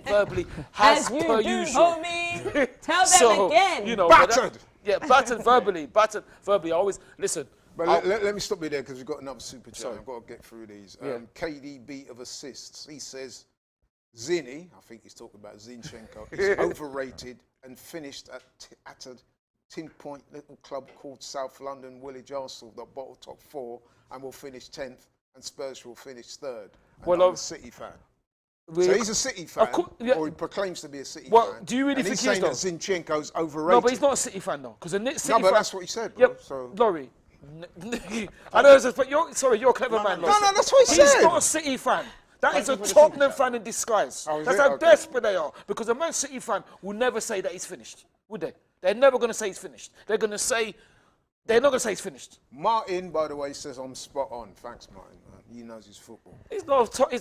verbally, as per usual. Homie. Tell them again. You know, battered. Battered verbally. Battered verbally. I always listen. But let me stop you there because we've got another super chat. I've got to get through these. KDB of assists. He says, Zini, I think he's talking about Zinchenko, is overrated and finished at a 10-point little club called South London Woolwich Arsenal that bottle top 4 and will finish 10th, and Spurs will finish 3rd. And I'm a City fan. So he's a City fan, or he proclaims to be a City fan. Do you really think he's saying that Zinchenko's overrated? No, but he's not a City fan though, because no, but that's what he said. Bro. Yep, so. Laurie. I know, but you're a clever man. No, that's what he said. He's not a City fan. That is a Tottenham fan in disguise. That's how desperate they are. Because a Man City fan will never say that he's finished, would they? They're never going to say he's finished. They're not going to say he's finished. Martin, by the way, says I'm spot on. Thanks, Martin. He knows his football. He's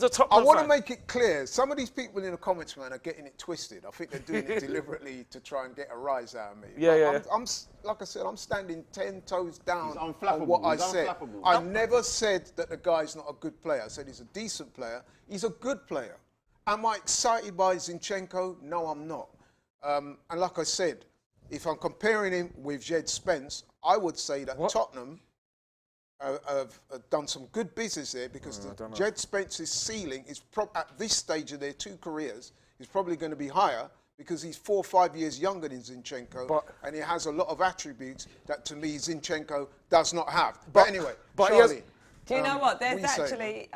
a top I want to make it clear. Some of these people in the comments, man, are getting it twisted. I think they're doing it deliberately to try and get a rise out of me. I'm like I said, I'm standing 10 toes down on what I said. I never said that the guy's not a good player. I said he's a decent player. He's a good player. Am I excited by Zinchenko? No, I'm not. And like I said, if I'm comparing him with Jed Spence, I would say that Tottenham have done some good business there because Jed Spence's ceiling is at this stage of their 2 careers is probably going to be higher because he's 4 or 5 years younger than Zinchenko, and he has a lot of attributes that to me Zinchenko does not have. But anyway, Charlie. Do you know what? There's actually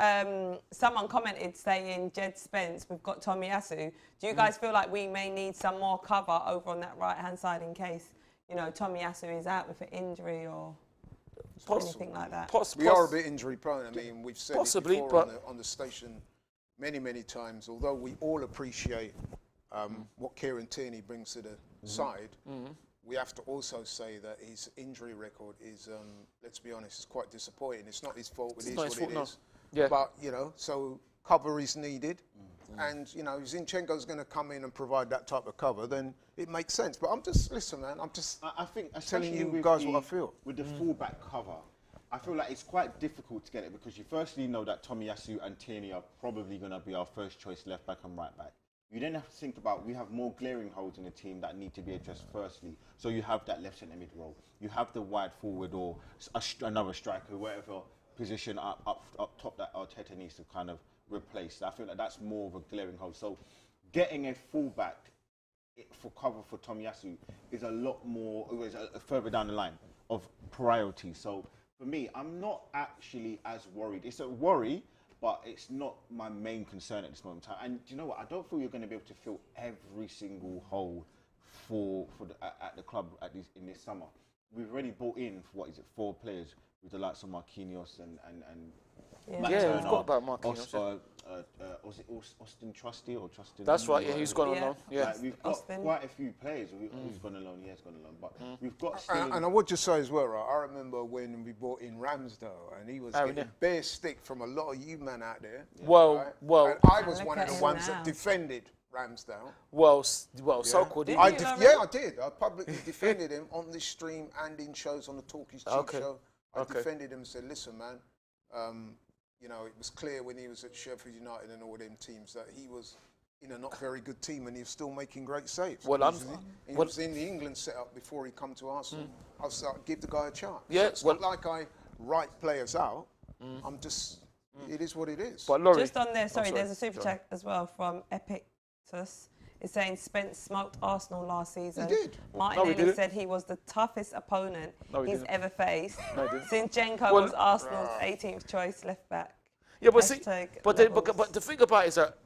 someone commented saying Jed Spence, we've got Tomiyasu. Do you guys feel like we may need some more cover over on that right-hand side in case, Tomiyasu is out with an injury or anything like that? We are a bit injury prone. I mean, we've said it before on the station many, many times, although we all appreciate what Kieran Tierney brings to the side, we have to also say that his injury record is, let's be honest, it's quite disappointing. It's not his fault, it is what it is. Yeah. But, so cover is needed. And, if Zinchenko's going to come in and provide that type of cover, then it makes sense. But listen, man, I think telling you guys what I feel. With the fullback cover, I feel like it's quite difficult to get it because you firstly know that Tomiyasu and Tierney are probably going to be our first choice left back and right back. You then have to think about, we have more glaring holes in the team that need to be addressed firstly. So you have that left centre mid role. You have the wide forward or another striker, whatever position up top that Arteta needs to kind of replace. I feel like that's more of a glaring hole. So getting a fullback for cover for Tomiyasu is a lot more, further down the line of priority. So for me, I'm not actually as worried. It's a worry, but it's not my main concern at this moment in time. And do you know what? I don't feel you're going to be able to fill every single hole at the club in this summer. We've already brought in, what is it, 4 players with the likes of Marquinhos and Matt Yeah, Turner, we've got about Marquinhos. Was it Austin Trusty or Trustin? That's right. Yeah, he's gone on loan. Yeah, like, we've got quite a few players who's gone on loan. He has gone on loan, but we've got. And I would just say as well, right? I remember when we brought in Ramsdale, and he was getting bare stick from a lot of you man out there. Well, right? well. And I was one of the ones that defended Ramsdale. Well, so called. Yeah, I did. I publicly defended him on this stream and in shows on the Talkies Cheap show. I defended him and said, listen, man, you know, it was clear when he was at Sheffield United and all them teams that he was in a not very good team and he was still making great saves. Well, he was in the England setup before he come to Arsenal. I was like, give the guy a chance. Yeah, it's not like I write players out. I'm just, it is what it is. But Laurie, just on there, sorry, there's a super chat as well from Epictus. It's saying Spence smoked Arsenal last season. He did. Martinelli said he was the toughest opponent he's ever faced. Zinchenko was Arsenal's 18th choice left back. Yeah, but see, but the thing about it is that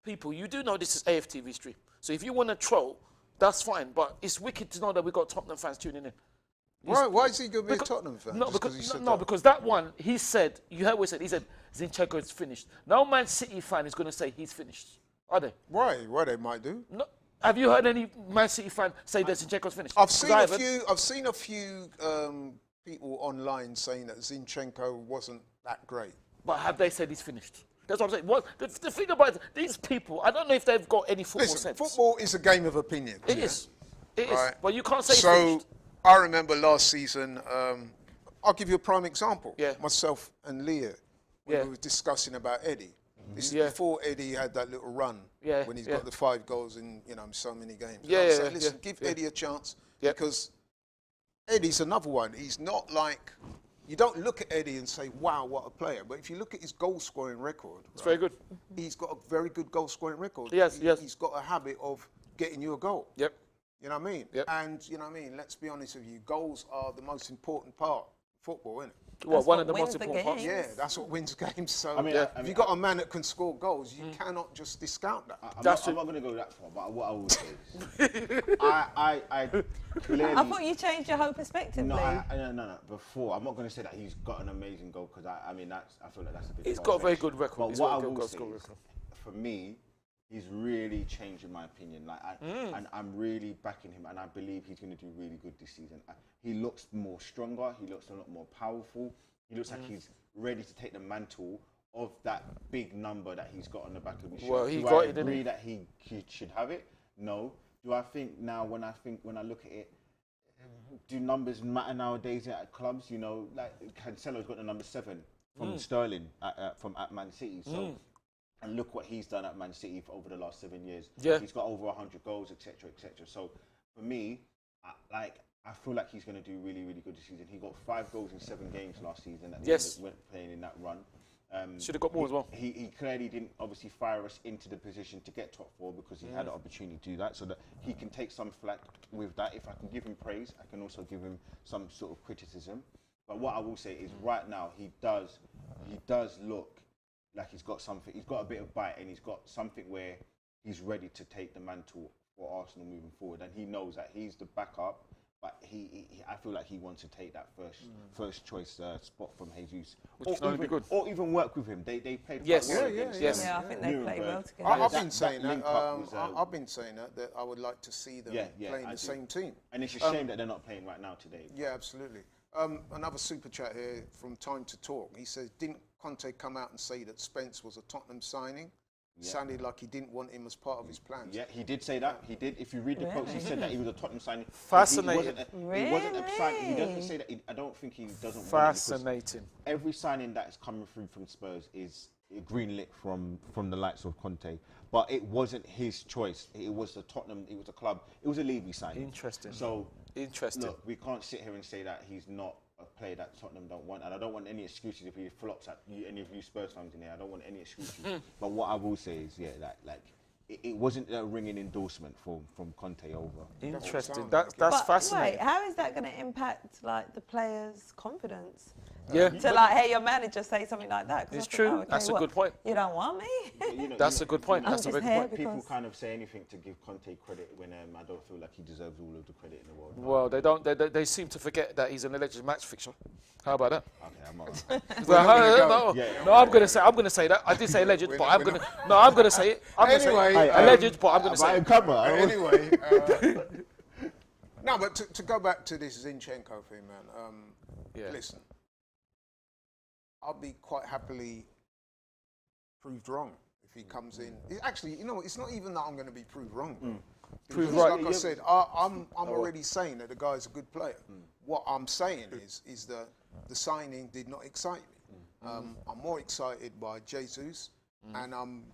people, you do know this is AFTV stream. So if you want to troll, that's fine. But it's wicked to know that we got Tottenham fans tuning in. Why is he going to be a Tottenham fan? No, because that one, he said, you heard what he said. He said Zinchenko is finished. No Man City fan is going to say he's finished. Are they? Why? Why they might do? No. Have you heard any Man City fan say that Zinchenko's finished? I've seen a few people online saying that Zinchenko wasn't that great. But have they said he's finished? That's what I'm saying. The thing about it, these people, I don't know if they've got any football sense. Football is a game of opinion. It is. It is. But you can't say finished. I remember last season, I'll give you a prime example. Yeah. Myself and Leah, when we were discussing about Eddie. This is before Eddie had that little run when he's got the 5 goals in so many games. So listen, give Eddie a chance because Eddie's another one. He's not like, you don't look at Eddie and say, wow, what a player. But if you look at his goal scoring record, it's very good. He's got a very good goal scoring record. Yes. He's got a habit of getting you a goal. Yep. You know what I mean? Yep. And you know what I mean? Let's be honest with you, goals are the most important part of football, isn't it? Well, one of the most important parts. Yeah, that's what wins games. So, I mean, if you've got a man that can score goals, you cannot just discount that. I'm not going to go that far, but what I will say is, I clearly... I thought you changed your whole perspective, No. Before, I'm not going to say that he's got an amazing goal, because I feel like that's a bit... He's got a very good record. But what I will say is, for me, he's really changed in my opinion. And I'm really backing him, and I believe he's going to do really good this season. He looks more stronger. He looks a lot more powerful. He looks like he's ready to take the mantle of that big number that he's got on the back of his shirt. Well, he do got I it, agree that he should have it? No. Do I think now, when I look at it, do numbers matter nowadays at clubs? You know, like Cancelo's got the number 7 from Sterling at Man City. So. And look what he's done at Man City over the last 7 years. Yeah. He's got over 100 goals, etc., etc. So for me, I feel like he's going to do really, really good this season. He got 5 goals in 7 games last season. Went playing in that run. Should have got more as well. He clearly didn't obviously fire us into the position to get top 4 because he had the opportunity to do that, so that he can take some flack with that. If I can give him praise, I can also give him some sort of criticism. But what I will say is, right now he does look like he's got something. He's got a bit of bite, and he's got something where he's ready to take the mantle for Arsenal moving forward. And he knows that he's the backup, but I feel like he wants to take that first choice spot from Jesus, or even work with him. They played yes, quite well yeah, I think they play well together. I've been saying that. I've been saying that I would like to see them playing the same team. And it's a shame that they're not playing right now today. Yeah, absolutely. Another super chat here from Time to Talk. He says, didn't Conte come out and say that Spence was a Tottenham signing? Yeah. Sounded like he didn't want him as part of his plans. Yeah, he did say that. He did. If you read the quotes, he said that he was a Tottenham signing. Fascinating. He wasn't a signing. He doesn't say that. I don't think he doesn't. Fascinating. Every signing that is coming through from Spurs is green lit from the likes of Conte. But it wasn't his choice. It was the Tottenham. It was a club. It was a Levy signing. Interesting. So interesting. Look, we can't sit here and say that he's not a player that Tottenham don't want, and I don't want any excuses if he flops at any of you Spurs fans in here. I don't want any excuses. But what I will say is, it wasn't a ringing endorsement from Conte over. Interesting. That's fascinating. Wait, how is that going to impact the players' confidence? Yeah. To like hear your manager say something like that. 'Cause It's I think, true. oh, okay, That's a what, good point. You don't want me? You know, That's a good point. I'm That's a just very good here point. People because- kind of say anything to give Conte credit when I don't feel like he deserves all of the credit in the world. Well, they don't. They seem to forget that he's an alleged match fixture. How about that? Okay, I'm all right. No, I'm gonna say that. I did say alleged, but I'm gonna say it. I'm gonna Anyway, say it. Alleged, but I'm gonna say it. Anyway, no, but to go back to this Zinchenko thing, man. Yeah. Listen, I'll be quite happily proved wrong if he comes in. Actually, you know, it's not even that I'm going to be proved wrong. Bro. Proved Because, right. like I said, I'm already saying that the guy's a good player. What I'm saying is that the signing did not excite me. I'm more excited by Jesus, and I'm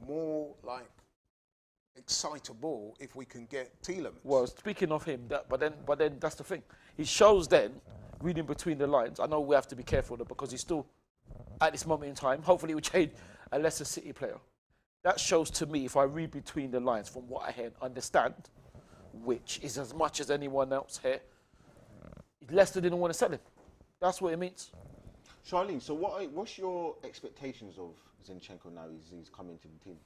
more like excitable if we can get Tielemans. Well, speaking of him, but then that's the thing. He shows then, reading between the lines. I know we have to be careful though, because he's still at this moment in time. Hopefully, he will change a Leicester City player. That shows to me, if I read between the lines from what I hear and understand, which is as much as anyone else here, Leicester didn't want to sell him. That's what it means. Charlene, so what's your expectations of Zinchenko now he's coming to the team?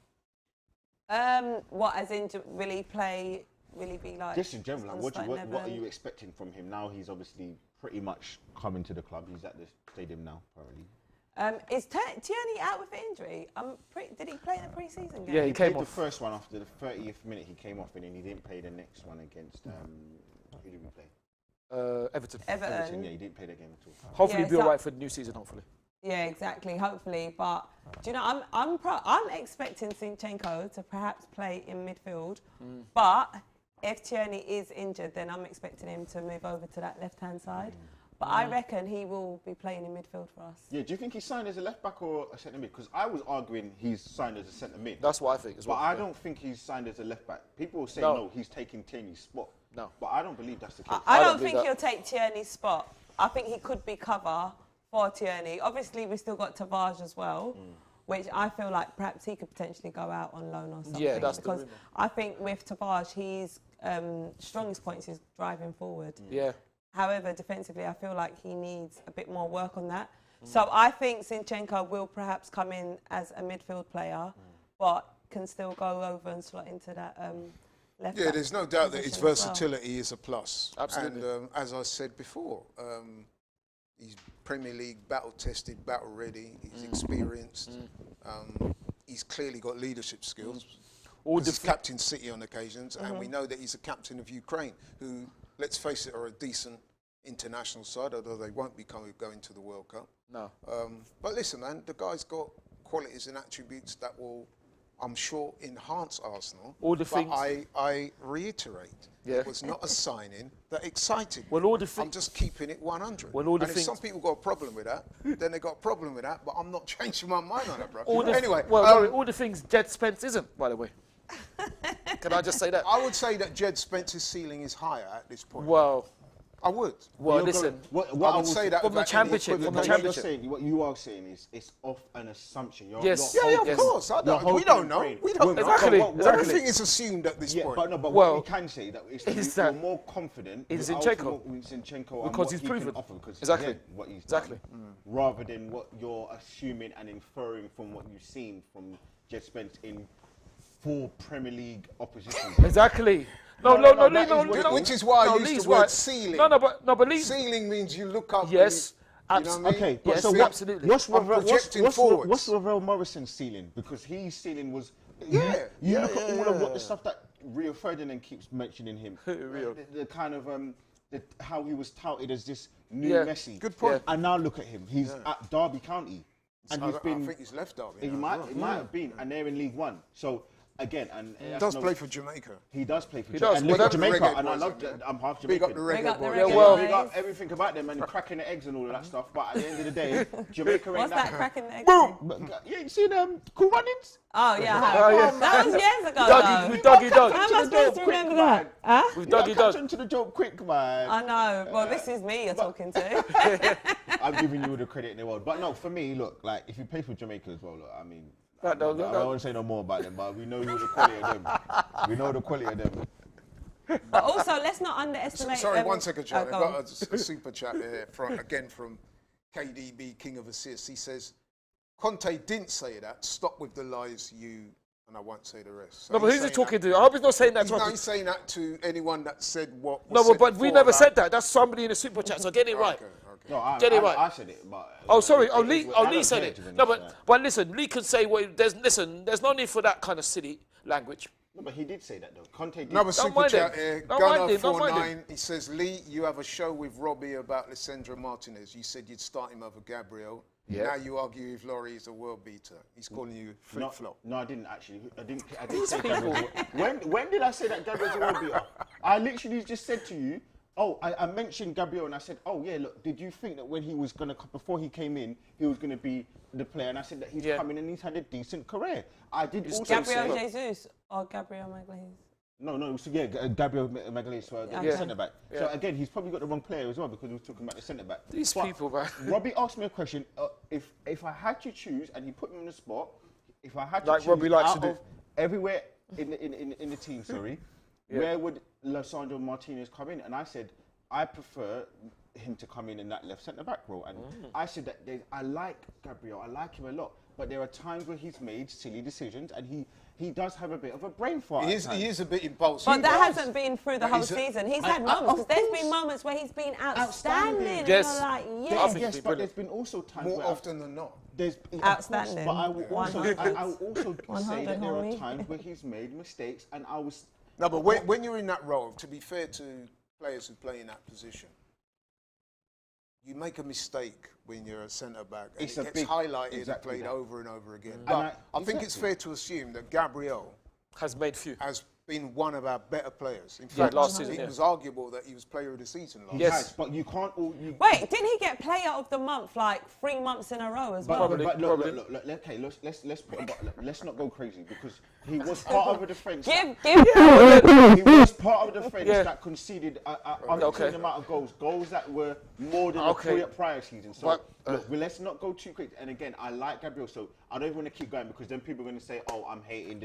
What, as in to really be like... Just in general, like, what are 11? you expecting from him? Now he's obviously pretty much coming to the club. He's at the stadium now, apparently. Is Tierney out with injury? Did he play in the pre-season game? Yeah, he came played off. the first one after the 30th minute. He came off, and then he didn't play the next one against who did we play? Everton. Everton. Yeah, he didn't play that game at all. Hopefully, Yeah, he'll be so- all right for the new season. Hopefully. Yeah, exactly. Hopefully, but do you know, I'm expecting Zinchenko to perhaps play in midfield, but if Tierney is injured, then I'm expecting him to move over to that left-hand side. But I reckon he will be playing in midfield for us. Yeah, do you think he's signed as a left back or a centre mid? Because I was arguing he's signed as a centre mid. That's what I think as well. But I don't think he's signed as a left back. People will say no, he's taking Tierney's spot. No. But I don't believe that's the case. I don't believe think that. he'll take Tierney's spot. I think he could be cover for Tierney. Obviously, we've still got Tavares as well, which I feel like perhaps he could potentially go out on loan or something. Yeah, that's the because rumour. I think with Tavares, his strongest points is driving forward. Yeah. However, defensively, I feel like he needs a bit more work on that. So I think Zinchenko will perhaps come in as a midfield player, but can still go over and slot into that left. Yeah, there's no doubt that his position as well. versatility is a plus. Absolutely. And as I said before, he's Premier League battle-tested, battle-ready. He's experienced. He's clearly got leadership skills. He's captained City on occasions, and we know that he's a captain of Ukraine, who, let's face it, are a decent international side, although they won't be going to the World Cup. No. But listen, man, the guy's got qualities and attributes that will, I'm sure, enhance Arsenal. All the but things. I reiterate, Yeah. it was not a signing that excited me. Well, all the I'm things. just keeping it 100. Well, all the and if things- some people got a problem with that, then they got a problem with that, but I'm not changing my mind on it, bro. All the, Anyway, well, Laurie, all the things Jed Spence isn't, by the way. Can I just say that? I would say that Jed Spence's ceiling is higher at this point. Well, I would. listen. I would say that from the without any championship, from the equivocation. What you are saying is it's off an assumption. Yes. Yeah, Yes. of course. I don't, You're we don't hoping know. and We praying. don't know. Exactly, But exactly. Everything is assumed at this Yeah, point. but Well, what we can say that is is you're that more confident in with Zinchenko. ultimate Zinchenko and Because what he's he proven. can offer, because Exactly. again, what he's Exactly. done, rather than what you're assuming and inferring from what you've seen from Jed Spence in 4 Premier League opposition. Exactly. No, Which is why I used Lee's the word right. ceiling. But Lee's. Ceiling means you look up. Yes. and you know what I mean? Okay, but Yes, so absolutely. What's I'm projecting forwards. what's Ravel Morrison's ceiling? Because his ceiling was. Yeah, You look at all of what the stuff that Rio Ferdinand keeps mentioning him. Rio. The kind of how he was touted as this new Yeah. Messi. Good point. And now look at him. He's at Derby County, and I he's been. think he's left Derby. He now as might, well. have been, and they're in League One. So again, and He that's does no- play for Jamaica. He does play for He Jamaica. does. And Well, look at that's Jamaica, reggae and I boys, love man. that. I'm half Big up Jamaican. the Big reggae up the boys. reggae Yeah, well- Big boys. up everything about them and cracking the eggs and all of that stuff. But at the end of the day, Jamaica ain't What's that cracking the egg? Yeah, you seen Cool Runnings? Oh, yeah. Oh, yeah. That was years ago, Dougie, though. with Dougie Dog. How am I supposed to remember that? Huh? With You gotta Dougie catch Dog. on to the joke quick, man. I know. Well, this is me you're talking to. I'm giving you all the credit in the world. But no, for me, look, like if you play for Jamaica as well, look, I mean, I don't want to say no more about them, but we know the quality of them. We know the quality of them. But also, let's not underestimate... Sorry, 1 second, Charlie. go I've on. got a super chat here from KDB, King of Assists. He says, Conte didn't say that. Stop with the lies, you, and I won't say the rest. So No, but who's he saying talking that- to? I hope he's not saying that to No, us. he's saying that to anyone that said what was No, said but we before never about- said that. That's somebody in the super chat, so get it right. Okay, okay. No, Get it right. I said it, but... Oh, sorry. Oh, it- Lee, it- oh, I Lee don't said care, it. to be No, honest, but listen, Lee can say what. There's no need for that kind of silly language. No, but he did say that, though. Conte did. Another super mind chat him. here. Don't mind him, don't mind him. Gunner49. He says, Lee, you have a show with Robbie about Lisandro Martinez. You said you'd start him over Gabriel. Yeah. Now you argue if Laurie is a world beater. He's calling you flip flop. No, I didn't actually. I didn't say Gabriel. When did I say that Gabriel's a world beater? I literally just said to you, I mentioned Gabriel and I said, oh yeah, look, did you think that when he was before he came in, he was gonna be the player? And I said that he's coming and he's had a decent career. I did also Gabriel say, Jesus or Gabriel Magalhaes? No, so yeah, Gabriel Magalhaes, the centre back. Yeah. So again, he's probably got the wrong player as well because we were talking about the centre back. These But people, man. Robbie asked me a question. If I had to choose, and he put me on the spot, if I had to Like choose Robbie likes out to do. of everywhere in the team, sorry, where would Lisandro Martinez come in? And I said I prefer him to come in that left centre back role. And I said that I like Gabriel, I like him a lot, but there are times where he's made silly decisions, and he does have a bit of a brain fart. He is a bit impulsive. But that hasn't been through the whole he's a- season. He's had moments, of because there's course. been moments where he's been outstanding. And Yes. you're like, I yes. think Yes, he's but brilliant. there's been also times More where often than not. there's of course, Outstanding. but I will also, 100. I will also say 100, that there are homie. times where he's made mistakes, and I was. No, but when you're in that role, to be fair to players who play in that position, you make a mistake when you're a centre back, and It's it a gets big- highlighted and exactly played that. over and over again. And But I think it's exactly. fair to assume that Gabriel Has made few. has been one of our better players. In Yeah, fact, last season, it yeah. was arguable that he was player of the season last He Yes. has, but you can't all. Wait, didn't he get player of the month like 3 months in a row as well? Probably. But look, okay, let's not go crazy because he was part of a defence. Give. He was part of the defence Yeah. that conceded an Okay. amount of goals that were more than Okay. the prior season. So But, look, well, let's not go too crazy. And again, I like Gabriel, so I don't want to keep going because then people are going to say, "Oh, I'm hating."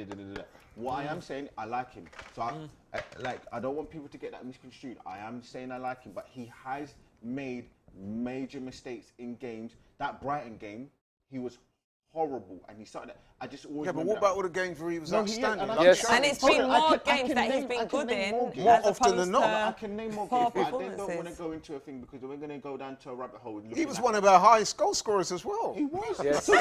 What I am saying, I like him. So I don't want people to get that misconstrued. I am saying I like him, but he has made major mistakes in games. That Brighton game, he was horrible, and he started. I just always. Yeah, but remember what that. about all the games where he was No, he is, outstanding? and I Like can Yes. show And you. it's been Hold on, more I games can that he's name- been I can good name in more games. More as often than opposed not. to I can name more poor games, but I then don't want to performances. go into a thing because we're going to go down to a rabbit hole. He was one of our highest goal scorers as well. He was. Yes. So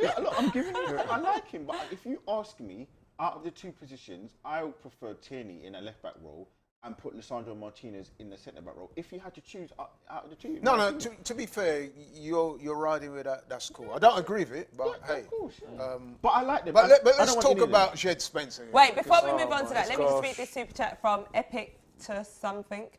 yeah, look, I'm giving you. I like him, but if you ask me, out of the two positions, I would prefer Tierney in a left back role and put Lisandro Martinez in the centre back role. If you had to choose out of the two. No, to be fair, you're riding with that. That's cool. I don't agree with it, but Yeah, hey. of course. But I like them. But I don't let's want talk any of them. about Jed Spencer. Wait, before we because- move on to that, let me just read gosh. this super chat from Epic to something.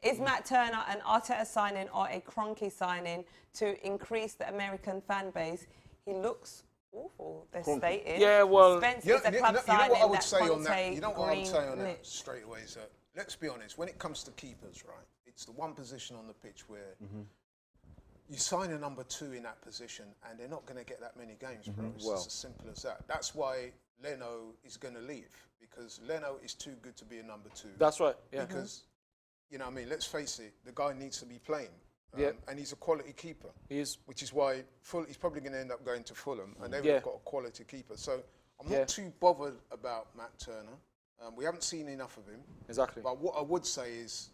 Is Matt Turner an Arteta signing or a Kroenke signing to increase the American fan base? He looks awful, they're stating. Yeah, well- Spence You is a know club what signing I would that say on Conte that? You know what I would say on green-lit. that straight away is that, let's be honest, when it comes to keepers, right, it's the one position on the pitch where you sign a number 2 in that position and they're not going to get that many games, bro. It's just as simple as that. That's why Leno is going to leave, because Leno is too good to be a number 2. That's right. Yeah. Because, you know what I mean, let's face it, the guy needs to be playing. Yeah. And he's a quality keeper. He is. Which is why he's probably going to end up going to Fulham, and they've Yeah. got a quality keeper. So I'm Yeah. not too bothered about Matt Turner. We haven't seen enough of him. Exactly. But what I would say is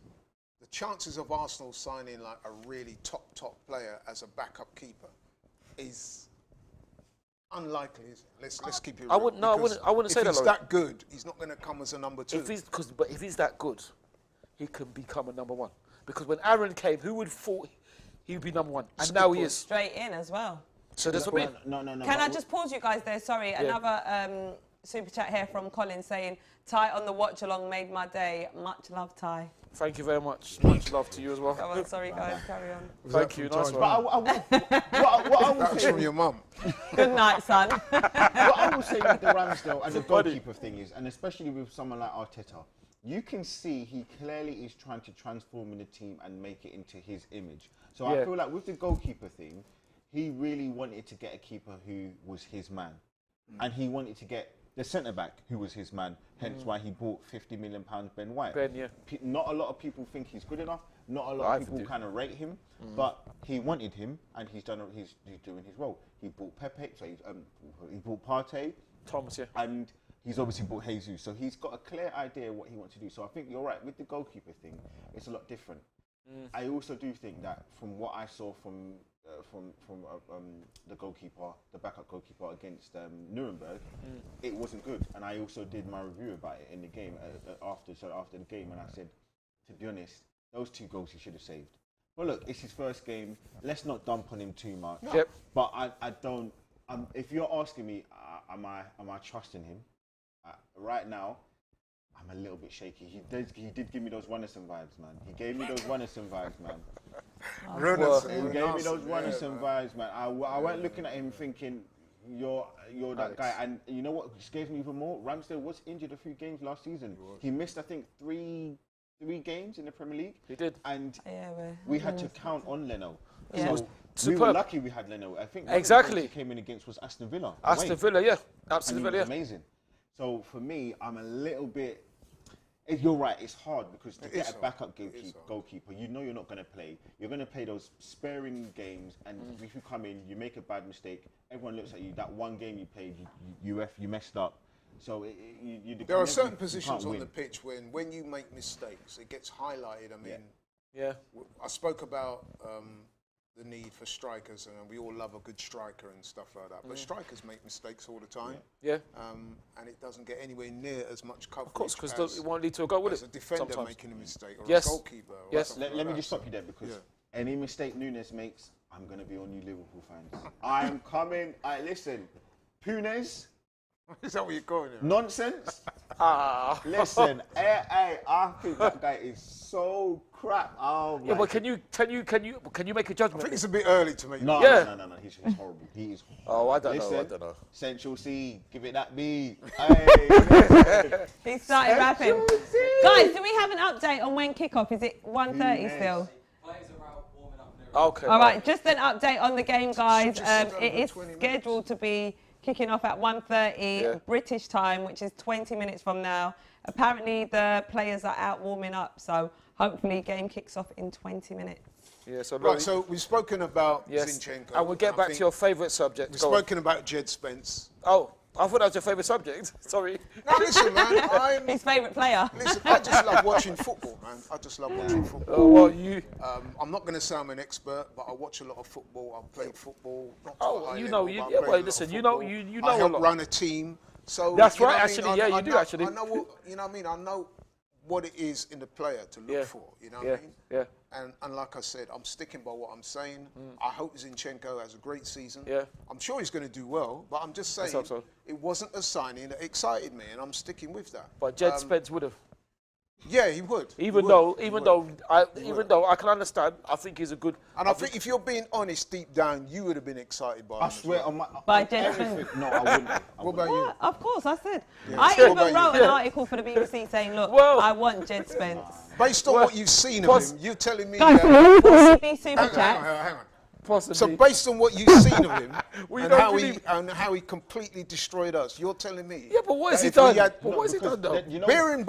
the chances of Arsenal signing like a really top player as a backup keeper is unlikely, isn't it? Let's keep it real. I wouldn't- no, I Because wouldn't say if that, he's Laurie. that good, he's not going to come as a number 2. But if he's that good, he can become a number 1. Because when Aaron came, who would thought he would be number 1? And now he is. Straight in as well. So there's a bit. No. Can I just pause you guys there? Sorry, another super chat here from Colin saying, Ty on the watch along made my day. Much love, Ty. Thank you very much. Much love to you as well. Come on, sorry guys, carry on. Thank you. Nice But one. what I will That's say. from your mum. Good night, son. What I will say with the Ramsdale and the goalkeeper thing is, and especially with someone like Arteta, you can see he clearly is trying to transform in the team and make it into his image. So I Yeah. feel like with the goalkeeper thing, he really wanted to get a keeper who was his man. And he wanted to get the centre-back who was his man, hence why he bought £50 million Ben White. Ben, yeah. Not a lot of people think he's good enough. Not a lot of people kind of rate him, but he wanted him, and he's doing his role. He bought Pepe, so he bought Partey, Thomas, yeah, and he's obviously bought Jesus. So he's got a clear idea what he wants to do. So I think you're right with the goalkeeper thing. It's a lot different. I also do think that from what I saw from the goalkeeper, the backup goalkeeper against Nuremberg, it wasn't good. And I also did my review about it in the game after the game, and I said, to be honest, those 2 goals he should have saved. But look, it's his first game. Let's not dump on him too much. Yep. But I don't. If you're asking me, am I trusting him? Right now, I'm a little bit shaky. He did give me those Runnison vibes, man. He gave me those Runnison vibes, man. He gave me those Runnison vibes, man. I went looking at him thinking, you're that guy. And you know what scares me even more? Ramsdale was injured a few games last season. He missed, I think, three games in the Premier League. He did. And we had to count on Leno. Yeah. So we were lucky we had Leno. I think exactly he came in against was Aston Villa. Aston Villa, yeah. Absolutely, yeah. Amazing. So for me, I'm a little bit. You're right. It's hard because to get a backup goalkeeper, you know you're not going to play. You're going to play those sparing games, and if you come in, you make a bad mistake. Everyone looks at you. That one game you played, you messed up. So there are certain positions on the pitch when you make mistakes, it gets highlighted. I mean, I spoke about the need for strikers, and we all love a good striker and stuff like that. But strikers make mistakes all the time. Yeah. And it doesn't get anywhere near as much coverage. Of course, because it won't lead to a goal, will it? As a defender sometimes making a mistake, or yes. a goalkeeper. Yes. Let me just stop you there, because any mistake Nunes makes, I'm going to be on you Liverpool fans. I'm coming. Listen, Punes. Is that what you're calling it? Nonsense. Listen, I think that guy is so crap. Oh, yeah, but can you make a judgment? I think it's a bit early to make. No, he's horrible. He is. Oh, I don't know. Central C, give it that B. He started rapping. Guys, do we have an update on when kickoff? Is it 1:30 still? Players are out warming up now. Okay. All right, just an update on the game, guys. It is scheduled to be kicking off at 1:30 British time, which is 20 minutes from now. Apparently, the players are out warming up, so hopefully game kicks off in 20 minutes. Yeah, so right, so we've spoken about Zinchenko. And we'll get back to your favourite subject. We've spoken about Jed Spence. Oh, I thought that was your favourite subject. Sorry. No, listen, man. I'm his favourite player. Listen, I just love watching football, man. I just love watching football. Oh, well, you. I'm not going to say I'm an expert, but I watch a lot of football. I've played football. Not you know, well, listen, you know I help run a team. So that's right, actually. Yeah, you do actually. I know what, you know what I mean. I know what it is in the player to look for. You know what I mean? Yeah. And like I said, I'm sticking by what I'm saying. I hope Zinchenko has a great season. Yeah. I'm sure he's going to do well, but I'm just saying it wasn't a signing that excited me, and I'm sticking with that. But Jed Spence would have. Yeah, he would. Even though I can understand, I think he's a good. And I think if you're being honest, deep down, you would have been excited by him. I swear on my. By Jed Spence. No, I wouldn't. What about you? Of course, I said. I even wrote an article for the BBC saying, look, I want Jed Spence. Based on what you've seen of him, you're telling me that... Hang on. Possibly. So based on what you've seen of him and how he completely destroyed us, you're telling me... Yeah, but what has he done? What has he done, though? Bear in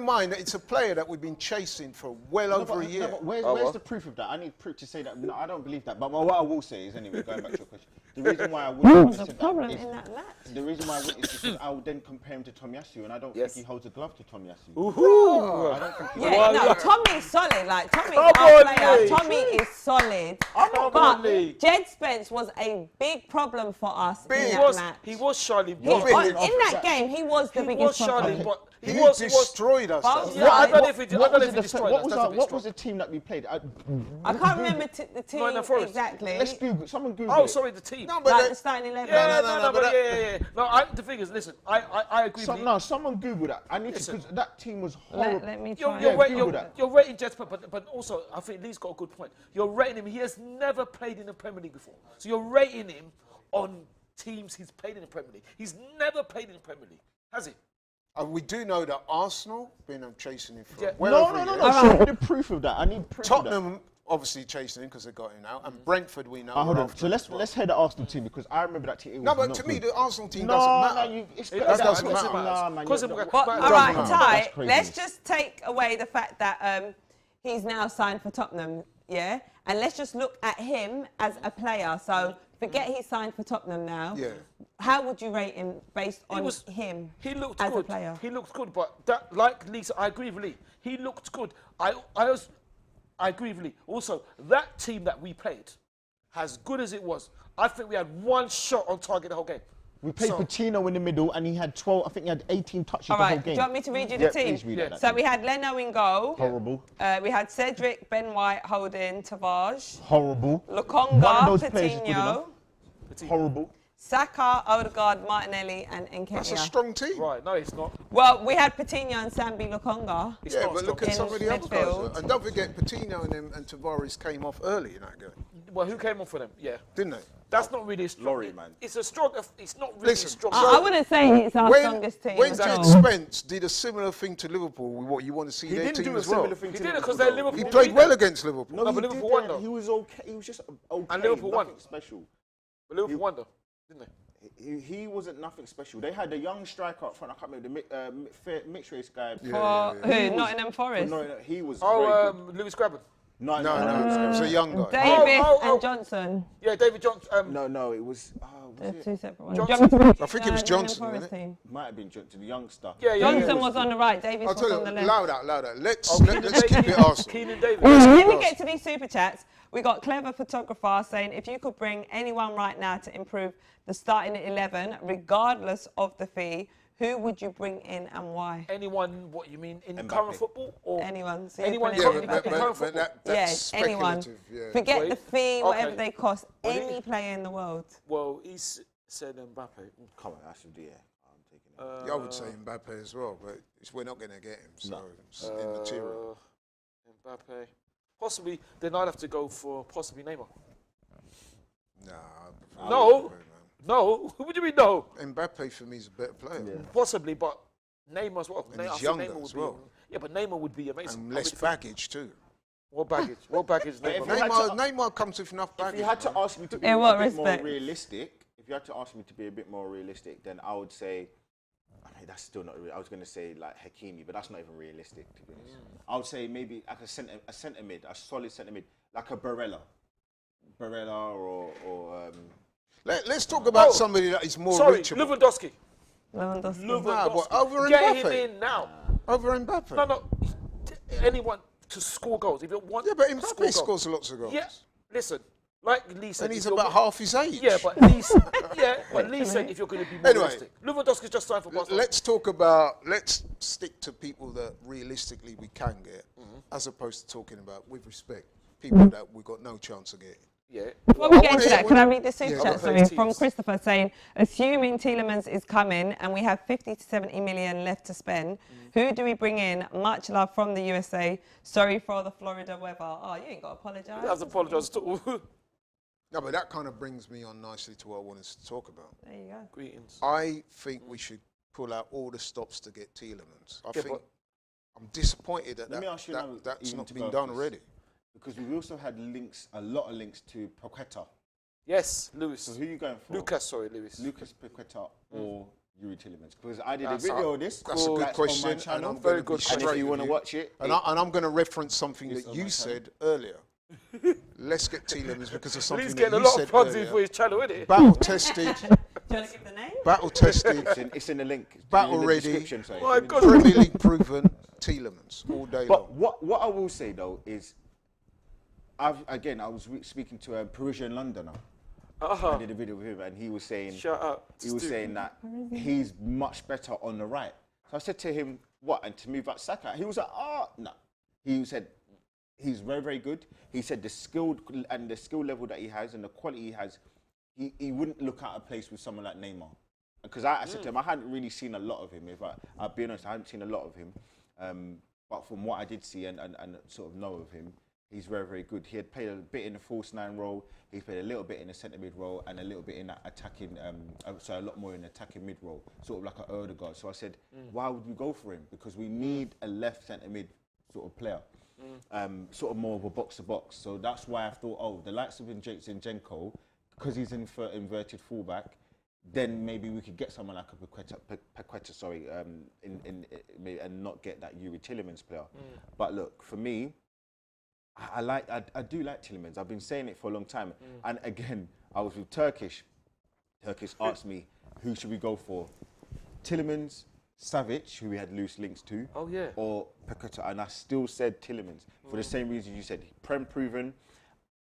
mind that it's a player that we've been chasing for over a year. Where's the proof of that? I need proof to say that. No, I don't believe that. But what I will say is, anyway, going back to your question, the reason why I wouldn't have problem in that match. The reason why I wouldn't is because I would then compare him to Tomiyasu, and I don't think he holds a glove to Tomiyasu. Ooh. I don't think he no, Tommy's solid. Like, Tommy's our player. Tommy is solid. But Jed Spence was a big problem for us in that match. He was shining. In that game, he was the biggest problem. He destroyed us. I don't know if he destroyed us. What was the team that we played? I can't remember the team exactly. Let's Google. Someone Google. Oh, sorry, the team. No, but like the starting 11. No, the thing is, listen, I agree with you. No, someone Google that. I need to, because that team was horrible. Let me try. You're rating Jed Spence, but also, I think Lee's got a good point. You're rating him. He has never played in the Premier League before. So you're rating him on teams he's played in the Premier League. He's never played in the Premier League, has he? We do know that Arsenal been chasing him for No. Show me the proof of that. I need proof. Tottenham obviously chasing him because they got him out, and Brentford we know. Hold on. So let's head the Arsenal team, because I remember that team. No, but to me the Arsenal team doesn't matter. It doesn't matter. All right, Ty, let's just take away the fact that he's now signed for Tottenham, yeah? And let's just look at him as a player. So forget he's signed for Tottenham now. Yeah. How would you rate him based on him He looked as good. a player? He looked good, but that, like Lisa, I agree with Lee. He looked good. I agree with Lee. Also, that team that we played, as good as it was, I think we had one shot on target the whole game. We played Patino in the middle, and he had 12. I think he had 18 touches All the right, whole do game. you want me to read you the team? Please read out that So team. we had Leno in goal. Horrible. We had Cedric, Ben White, Holding, Tavares. Horrible. Lokonga, One of those players is good Coutinho, Horrible. Saka, Odegaard, Martinelli, and Nketiah. That's a strong team. Right, no, it's not. Well, we had Coutinho and Sambi Lokonga. It's Yeah, not but look strong. at some of the other midfield. guys. And don't forget, Patino and Tavares came off early in that game, Well, who came on for them? Yeah. didn't they? That's not really a strong. Laurie, man. It's a strong. It's not really Listen, a strong. I wouldn't say it's our When, strongest team. when at Jed all. Spence did a similar thing to Liverpool, with what you want to see He their didn't team do a as well. similar thing He to did it Liverpool, because they're though. Liverpool. He We played beat well them. against Liverpool. No, No, he but Liverpool didn't. won, though. He was okay. He was just okay. And Liverpool won. nothing special. But Liverpool won though, didn't they? He wasn't nothing special. They had a young striker up front. I can't remember the mixed race guy. For He who? was- Nottingham Forest. No, he was Oh, very good. Lewis Graben. No, No, it was a young guy. Davis Oh, oh. and Johnson. Yeah, David Johnson. No, it was. Was They're it? two separate ones. Johnson. Do you want me to read I think it was Nottingham Johnson, Forest wasn't it? team? Might have been Johnson, the youngster. Yeah, Johnson yeah. was on the right. Davis I'll was tell on you, the left. louder. Let's Keenan keep it Davis. Arsenal. Keenan Davis. Let me get to these super chats. We got Clever Photographer saying, if you could bring anyone right now to improve the starting 11, regardless of the fee, who would you bring in and why? Anyone? What you mean in Mbappe. current football or Anyone. So anyone? you're Yeah, putting but, in but, Mbappe. but, but that's Yes, anyone. speculative. Yeah. Forget Wait. the fee, whatever Okay. they cost. Well, Any player in the world. Well, he said Mbappe. Come on, I should do it. I'm taking it. Yeah, I would say Mbappe as well, but we're not going to get him, so it's immaterial. Mbappe. Possibly. Then I'd have to go for possibly Neymar. Nah, I prefer No. Mbappe, man. No. What do you mean no? Mbappe for me is a better player. Possibly, but Neymar as well. And I he's think younger Neymar would as be- well. Yeah, but Neymar would be amazing. And I less would think- baggage too. What baggage? What baggage? But if Neymar? you had to- Neymar comes with enough If baggage. you had to man. ask me to be In a what bit more respect? realistic, if you had to ask me to be a bit more realistic, then I would say, I mean, that's still not real. I was going to say like Hakimi, but that's not even realistic, to be honest. I would say maybe like a centre mid, a solid centre mid, like a Barella or Let's talk about somebody that is more Sorry, reachable. Lewandowski. Lewandowski. Nah, but over Get Mbappe. him in now. Over Mbappe. No. Anyone to score goals. If you want Yeah, but to Mbappe score goals. scores lots of goals. Yeah, listen. Like Lee said, And he's if you're about go- half his age. Yeah, but Lee said if you're going to be more Anyway, realistic. Lewandowski's just signed for Barcelona. Let's stick to people that realistically we can get, as opposed to talking about, with respect, people that we've got no chance of getting. Yeah. Before we I get wanna into hear that, what- can I read the super Yeah, chat? go Sorry, ahead. from Teams. Christopher saying, assuming Tielemans is coming and we have 50 to 70 million left to spend, who do we bring in? Much love from the USA. Sorry for the Florida weather. Oh, you ain't got to apologise. I have to apologise to all. No, but that kind of brings me on nicely to what I wanted to talk about. There you go. Greetings. I think we should pull out all the stops to get Tielemans. I Yeah, think but- I'm disappointed that, Let me ask you now, that's even not to been go done off this. already. because we've also had a lot of links to Paqueta. Yes, Lewis. So who are you going for? Lewis. Lucas Paqueta or Yuri Tillemans? Because I did That's a video of this. That's a good question, on my and channel. I'm Very going to good be question. And straight if you with want to watch it, And I'm going to reference something It's that on you my said earlier. Let's get Tielemans because of something Lee's that getting a you lot of said plugs in for earlier. his channel, isn't it? Battle tested, Do you want to give the name? battle tested, it's in the link. It's Battle in the ready. description, sorry. My God. Premier League proven Tielemans all day But long. what I will say though is, I was speaking to a Parisian Londoner. I did a video with him, and he was saying, Shout out. he was saying that he's much better on the right. So I said to him, what? And to move out Saka? He was like, no. He said he's very, very good. He said the skill level that he has and the quality he has, he wouldn't look out of place with someone like Neymar. Because I said to him, I hadn't really seen a lot of him. If I'll be honest, I hadn't seen a lot of him. But from what I did see and sort of know of him, he's very, very good. He had played a bit in the false nine role. He played a little bit in the centre mid role and a little bit in that attacking, so a lot more in the attacking mid role, sort of like an Odegaard. So I said, why would we go for him? Because we need a left centre mid sort of player, sort of more of a box to box. So that's why I thought, the likes of Zinchenko, because he's in for inverted fullback, then maybe we could get someone like a Paqueta, and not get that Yuri Tillemans player. But look, for me, I do like Tielemans. I've been saying it for a long time. And again, I was with Turkish. Turkish asked me, who should we go for? Tielemans, Savic, who we had loose links to, or Paqueta, and I still said Tielemans for the same reason you said. Prem proven.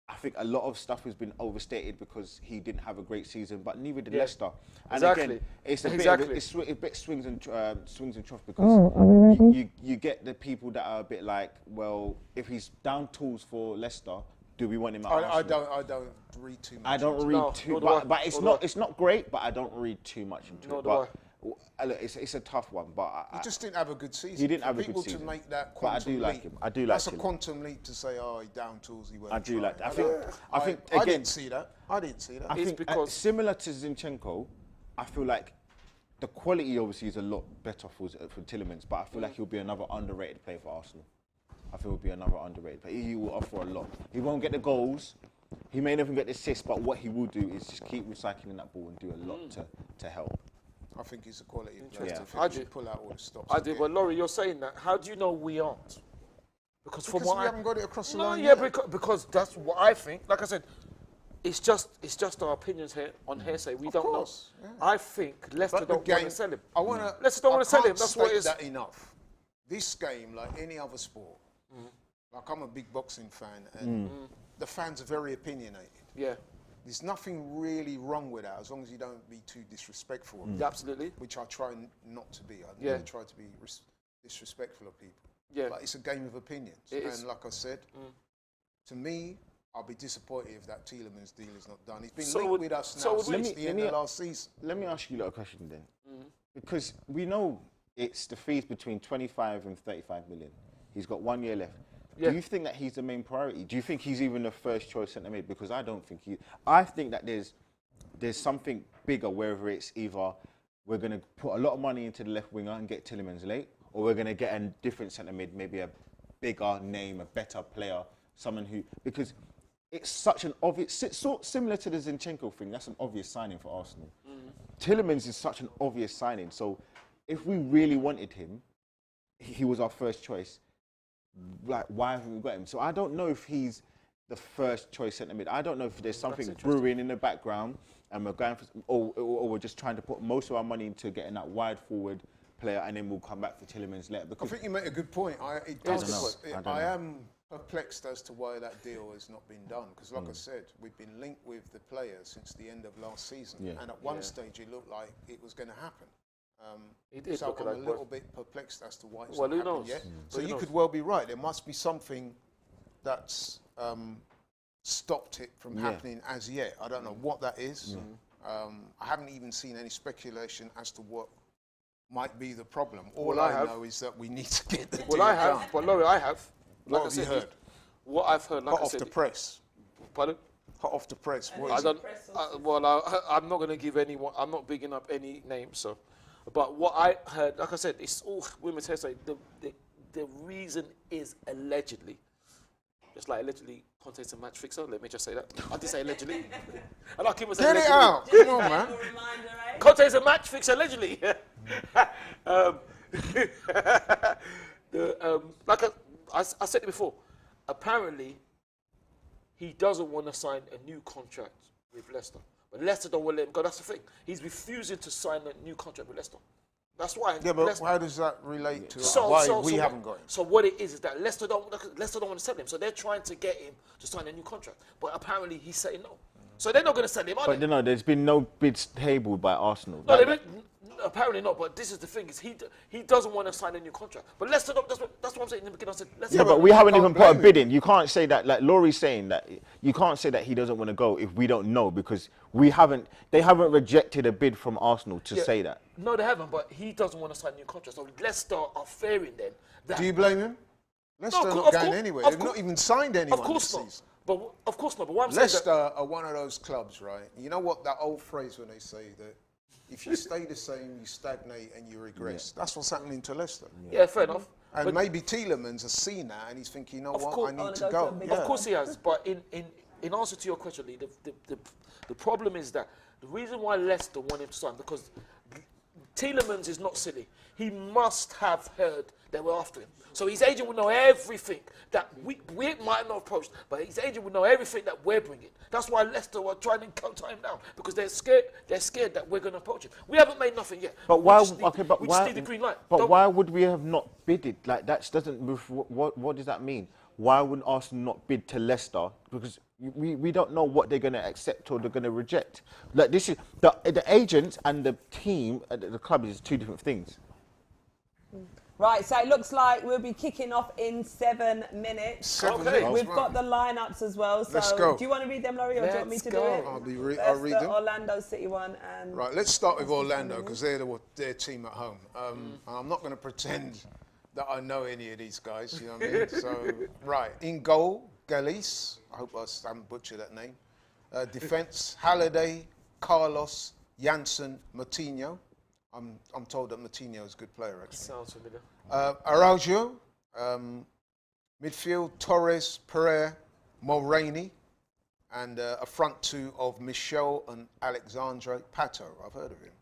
I think a lot of stuff has been overstated because he didn't have a great season, but neither did Leicester. And again, it's a bit swings and troughs because you get the people that are a bit like, well, if he's down tools for Leicester, do we want him at Arsenal? I don't read too much. I don't read too much, but it's not great. But I don't read too much into it. But look, it's a tough one. But he just didn't have a good season. He didn't have a good season. People to make that quantum leap. But I do like him. I do like. That's a quantum leap to say, oh, he down tools. He went. I do like that. I think I again, didn't see that. I think because similar to Zinchenko, I feel like the quality obviously is a lot better for Tielemans, but I feel like he'll be another underrated player for Arsenal. I feel he'll be another underrated player. He will offer a lot. He won't get the goals. He may never get the assists, but what he will do is just keep recycling that ball and do a lot to help. I think he's a quality player. I do. Pull out all the stops. I do, but Laurie, you're saying that. How do you know we aren't? Because we haven't got it across the line. Yeah, because that's what I think. Like I said, it's just our opinions here on hearsay. We don't know. Yeah. I think Leicester don't want to sell him. Leicester don't want to sell him. That's what it is. That enough. This game, like any other sport, like I'm a big boxing fan, and the fans are very opinionated. Yeah. There's nothing really wrong with that, as long as you don't be too disrespectful. Absolutely. Which I try not to be. I never try to be disrespectful of people. Yeah. But it's a game of opinions. And like I said, to me, I'll be disappointed if that Tielemans deal is not done. He's been linked with us now since the end of last season. Let me ask you a question then. Because we know it's the fees between 25 and 35 million. He's got 1 year left. Yeah. Do you think that he's the main priority? Do you think he's even the first choice centre mid? Because I don't think he. I think that there's something bigger. Whether it's either we're going to put a lot of money into the left winger and get Tielemans late, or we're going to get a different centre mid, maybe a bigger name, a better player, someone who, because it's such an obvious, it's sort of similar to the Zinchenko thing. That's an obvious signing for Arsenal. Tielemans is such an obvious signing. So if we really wanted him, he was our first choice. Like, why haven't we got him? So I don't know if he's the first choice centre mid. I don't know if there's something brewing in the background and we're going for, or we're just trying to put most of our money into getting that wide forward player, and then we'll come back for Tielemans later. I think you make a good point. I am perplexed as to why that deal has not been done, because like I said, we've been linked with the player since the end of last season, and at one stage it looked like it was going to happen. So I'm a little bit perplexed as to why it's not happened yet. So you could well be right. There must be something that's stopped it from happening as yet. I don't know what that is. I haven't even seen any speculation as to what might be the problem. All I know is that we need to get the deal done. But Laurie, I have. What have you heard? What I've heard, like Hot off the press. Pardon? Hot off the press. I'm not going to give anyone. I'm not bigging up any names. So, but what I heard, like I said, it's all women's hearsay. The reason is allegedly, just like allegedly, Conte's a match fixer. Let me just say that. I did say allegedly. I like him saying allegedly. Get it out. Come on, man. Conte's a match fixer allegedly. Like I said it before, apparently he doesn't want to sign a new contract with Leicester. But Leicester don't want to let him go. That's the thing. He's refusing to sign a new contract with Leicester. That's why. Yeah, but how does that relate to why we haven't got him? So what it is that Leicester don't want to sell him. So they're trying to get him to sign a new contract. But apparently he's saying no. So they're not going to sell him, are they? But no, there's been no bids tabled by Arsenal. No, apparently not, but this is the thing: is he doesn't want to sign a new contract. But Leicester, that's what I'm saying in the beginning. I said, Leicester, but we haven't even put a bid in. You can't say that. Like Laurie's saying that you can't say that he doesn't want to go if we don't know, because we haven't. They haven't rejected a bid from Arsenal to say that. No, they haven't. But he doesn't want to sign a new contract. So Leicester are fearing then. Do you blame him? Leicester are not going anywhere. They've not even signed anyone. Of course not. But of course not. But what I'm Leicester saying are one of those clubs, right? You know what that old phrase when they say that if you stay the same, you stagnate and you regress. That's what's happening to Leicester. Yeah, fair enough. And but maybe Tielemans has seen that and he's thinking, you know what, I need to go. Of course he has. But in answer to your question, Lee, the problem is that the reason why Leicester want him to sign, because Tielemans is not silly. He must have heard they were after him. So his agent would know everything that we might not approach, but his agent would know everything that we're bringing. That's why Leicester were trying to counter him down, because they're scared. They're scared that we're going to approach him. We haven't made nothing yet. But why? We just need the green light. But why would we have not bidded? Like that doesn't move. What does that mean? Why wouldn't Arsenal not bid to Leicester? Because we don't know what they're going to accept or they're going to reject. Like this is the agent and the team at the club is two different things. Right, so it looks like we'll be kicking off in 7 minutes. 7 minutes. We've got the lineups as well. So Let's go. Do you want to read them, Laurie, or do you want me to do it? I'll read them. Orlando City one and... Right, let's start with Orlando because they're their team at home. And I'm not going to pretend that I know any of these guys, you know what I mean? So, right, in goal, Galice. I hope I haven't butchered that name. Defence, Halliday, Carlos, Janssen, Moutinho. I'm told that Moutinho is a good player, actually. Sounds familiar. Araujo, midfield, Torres, Pereira, Mulroney, and a front two of Michel and Alexandre Pato. I've heard of him.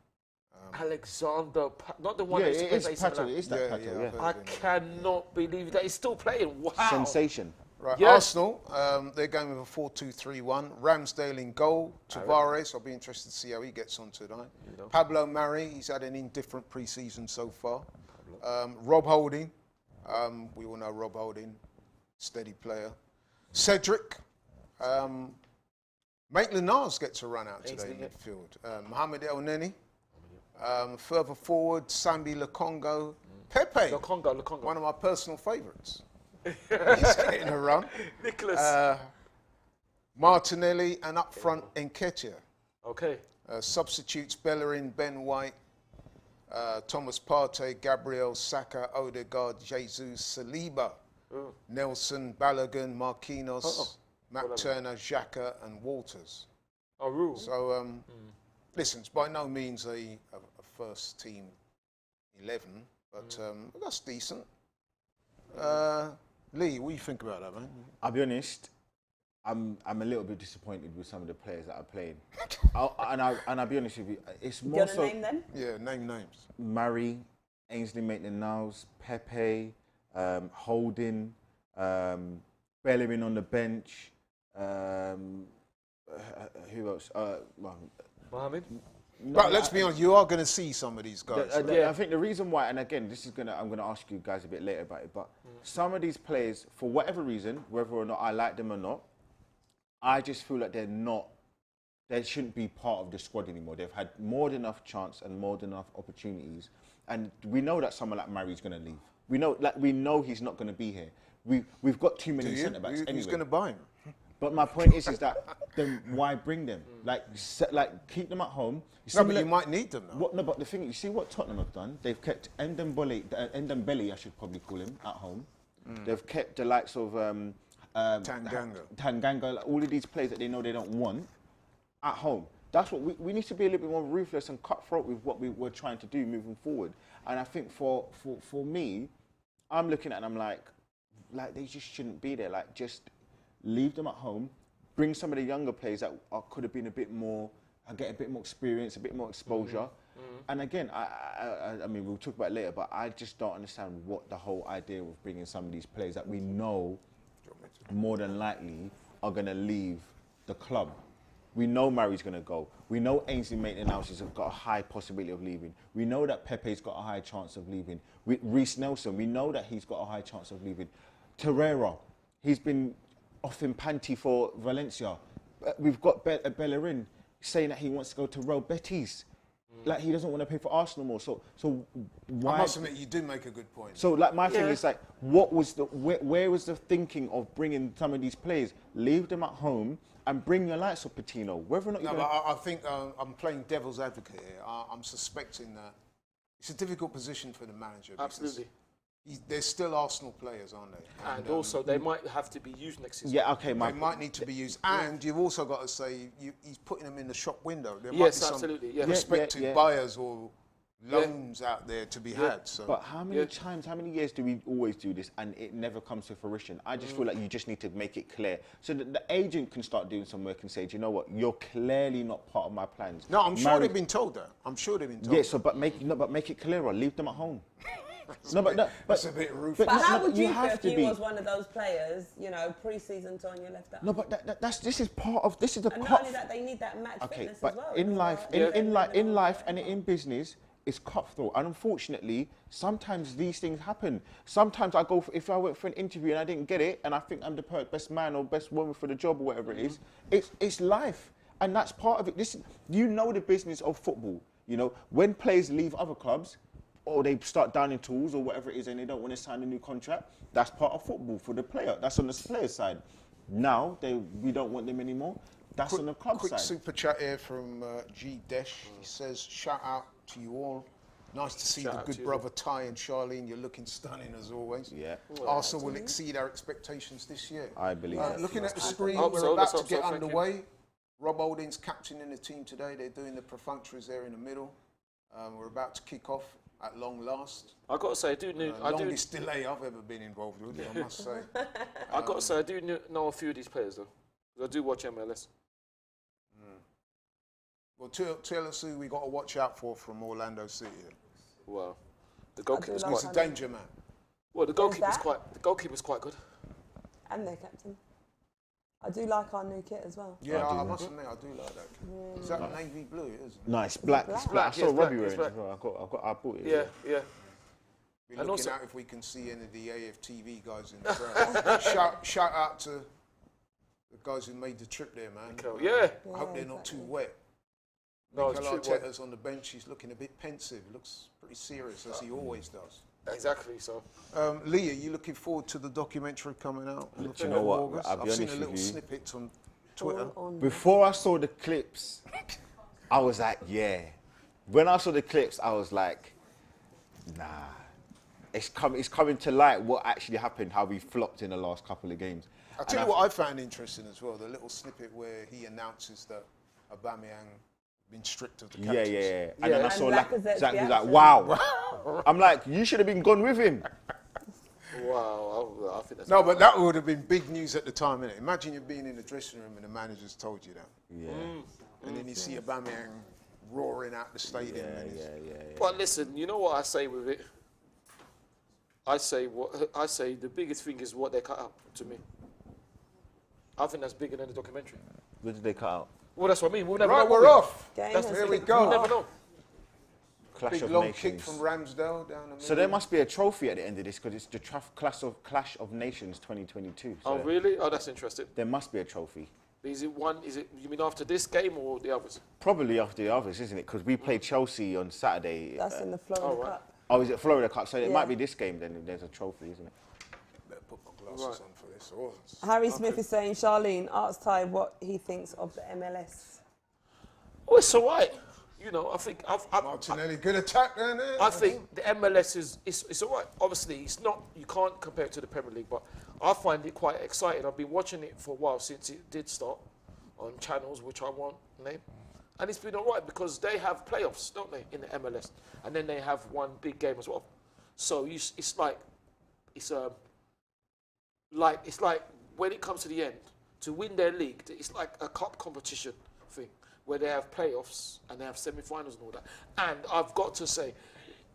Alexander, not the one Yeah, that's it is based in Pato. It is that Pato. I've Yeah. heard I of him. cannot believe that he's still playing. Wow. Sensation. Right, Yes. Arsenal, they're going with a 4-2-3-1. Ramsdale in goal. Tavares, I'll be interested to see how he gets on tonight. Pablo Mari, he's had an indifferent pre-season so far. Rob Holding, we all know Rob Holding, steady player. Cedric, Maitland-Niles gets a run out today in midfield. Mohamed El Neni, further forward, Sambi Lokongo, Pepe, Lokonga. one of my personal favourites. He's getting a run. Nicholas. Martinelli and up front Nketiah. Okay. Substitutes Bellerin, Ben White, Thomas Partey, Gabriel, Saka, Odegaard, Jesus, Saliba, Nelson, Balogun, Marquinhos, Matt Turner, Xhaka and Walters. Rule. So, listen, it's by no means a first team 11, but that's decent. Lee, what do you think about that, man? I'll be honest. I'm a little bit disappointed with some of the players that are playing. I'll be honest with you. It's more Do you so. want to name them? Yeah, name names. Murray, Ainsley Maitland-Niles, Pepe, Holding, Bellerin on the bench. Who else? Mohamed? But let's be honest, you are going to see some of these guys. I think the reason why, and again, I'm gonna ask you guys a bit later about it, but some of these players, for whatever reason, whether or not I like them or not, I just feel like they shouldn't be part of the squad anymore. They've had more than enough chance and more than enough opportunities, and we know that someone like Murray's going to leave. We know he's not going to be here. We've got too many centre backs anyway. Who's going to buy him? But my point is that then why bring them? Like keep them at home. No, but you might need them now. No, but the thing, you see what Tottenham have done? They've kept Ndembele, I should probably call him, at home. They've kept the likes of Tanganga, like all of these players that they know they don't want, at home. That's what we need to be a little bit more ruthless and cutthroat with what we're trying to do moving forward. And I think for me, I'm looking at it and I'm like they just shouldn't be there. Like, just leave them at home, bring some of the younger players that could have been a bit more, get a bit more experience, a bit more exposure. And again, I mean, we'll talk about it later, but I just don't understand what the whole idea of bringing some of these players that we know more than likely are going to leave the club. We know Murray's going to go. We know Ainsley Maitland-Niles has got a high possibility of leaving. We know that Pepe's got a high chance of leaving. Reece Nelson, we know that he's got a high chance of leaving. Torreira, he's been off in panty for Valencia. We've got Bellerin saying that he wants to go to Real Betis. Like, he doesn't want to pay for Arsenal more. So why? I must admit, you do make a good point. So, like, my thing is, like, where was the thinking of bringing some of these players? Leave them at home and bring your likes of Patino. Whether or not you're but I think I'm playing devil's advocate here. I'm suspecting that it's a difficult position for the manager. Absolutely. They're still Arsenal players, aren't they? And also, they might have to be used next season. Yeah, okay. They might need to be used. And you've also got to say, he's putting them in the shop window. There Yes, might be absolutely. some prospective buyers or loans out there to be had. So. But how many times, how many years do we always do this and it never comes to fruition? I just feel like you just need to make it clear so that the agent can start doing some work and say, do you know what, you're clearly not part of my plans. No, I'm sure they've been told that. I'm sure they've been told. Yeah, so but make it clearer. Leave them at home. That's a bit rude. But how would you feel if you was one of those players, you know, pre-season on your left out? No, but this is part of this is the. And not only that, they need that match fitness but as well. in life, in life, and in business, it's cutthroat. And unfortunately, sometimes these things happen. Sometimes if I went for an interview and I didn't get it, and I think I'm the best man or best woman for the job or whatever it is, it's life, and that's part of it. You know the business of football. You know when players leave other clubs, or they start downing tools or whatever it is and they don't want to sign a new contract, that's part of football for the player. That's on the player's side. Now, we don't want them anymore. That's on the club side. Quick super chat here from G Desh. He says, shout out to you all. Nice to see the good brother Ty and Charlene. You're looking stunning as always. Yeah. Arsenal will exceed our expectations this year. I believe looking at the screen, we're about to get underway. Rob Holding's captaining the team today. They're doing the perfunctories there in the middle. We're about to kick off. At long last. I got to say, longest delay I've ever been involved with, I must say. I got to say, I do know a few of these players though. I do watch MLS. Well, tell us who we got to watch out for from Orlando City. Well, the goalkeeper's He's a danger man. Well, the goalkeeper's quite good. And their captain. I do like our new kit as well. Yeah, I must admit, I do like that kit. Is that navy blue, isn't it? No, it's black. It's black. I saw Robbie wearing it as well. I bought it. Yeah. We're looking out if we can see any of the AFTV guys in the crowd. shout out to the guys who made the trip there, man. I hope they're not too wet. No, Mikel Arteta's on the bench. He's looking a bit pensive. Looks pretty serious, as he always does. Exactly, so. Lee, are you looking forward to the documentary coming out? Do you know what? I've seen a little snippet on Twitter. Before I saw the clips, I was like, yeah. When I saw the clips, I was like, nah. It's coming to light what actually happened, how we flopped in the last couple of games. I'll tell you what I found interesting as well, the little snippet where he announces that Aubameyang been stripped of the captaincy. Yeah. And then I saw Zach was like, wow. I'm like, you should have been gone with him. Wow, I think that's... No, but that would have been big news at the time, innit? Imagine you being in the dressing room and the manager's told you that. Yeah. And then you see Aubameyang roaring out the stadium. Yeah. But listen, you know what I say with it? I say the biggest thing is what they cut out to me. I think that's bigger than the documentary. What did they cut out? Well, that's what I mean. We'll never Right, know. we're off. Here we go. We'll never know. Clash Big of long Nations. kick from Ramsdale down the middle. So there must be a trophy at the end of this because it's the Clash of Nations 2022. So Oh, really? Oh, that's interesting. there must be a trophy. Is it you mean after this game or the others? Probably after the others, isn't it? Because we played Chelsea on Saturday. That's in the Florida Cup. Oh, is it Florida Cup? So it might be this game then. There's a trophy, isn't it? Better put my glasses on for this. Harry Smith is saying, Charlene, ask Ty what he thinks of the MLS. Oh, it's all right. You know, I think Martinelli, good attack there. I think the MLS is all right. Obviously, it's not. You can't compare it to the Premier League, but I find it quite exciting. I've been watching it for a while since it did start on channels which I won't name, and it's been all right because they have playoffs, don't they, in the MLS, and then they have one big game as well. So it's like when it comes to the end to win their league, it's like a cup competition thing, where they have playoffs and they have semi-finals and all that. And I've got to say,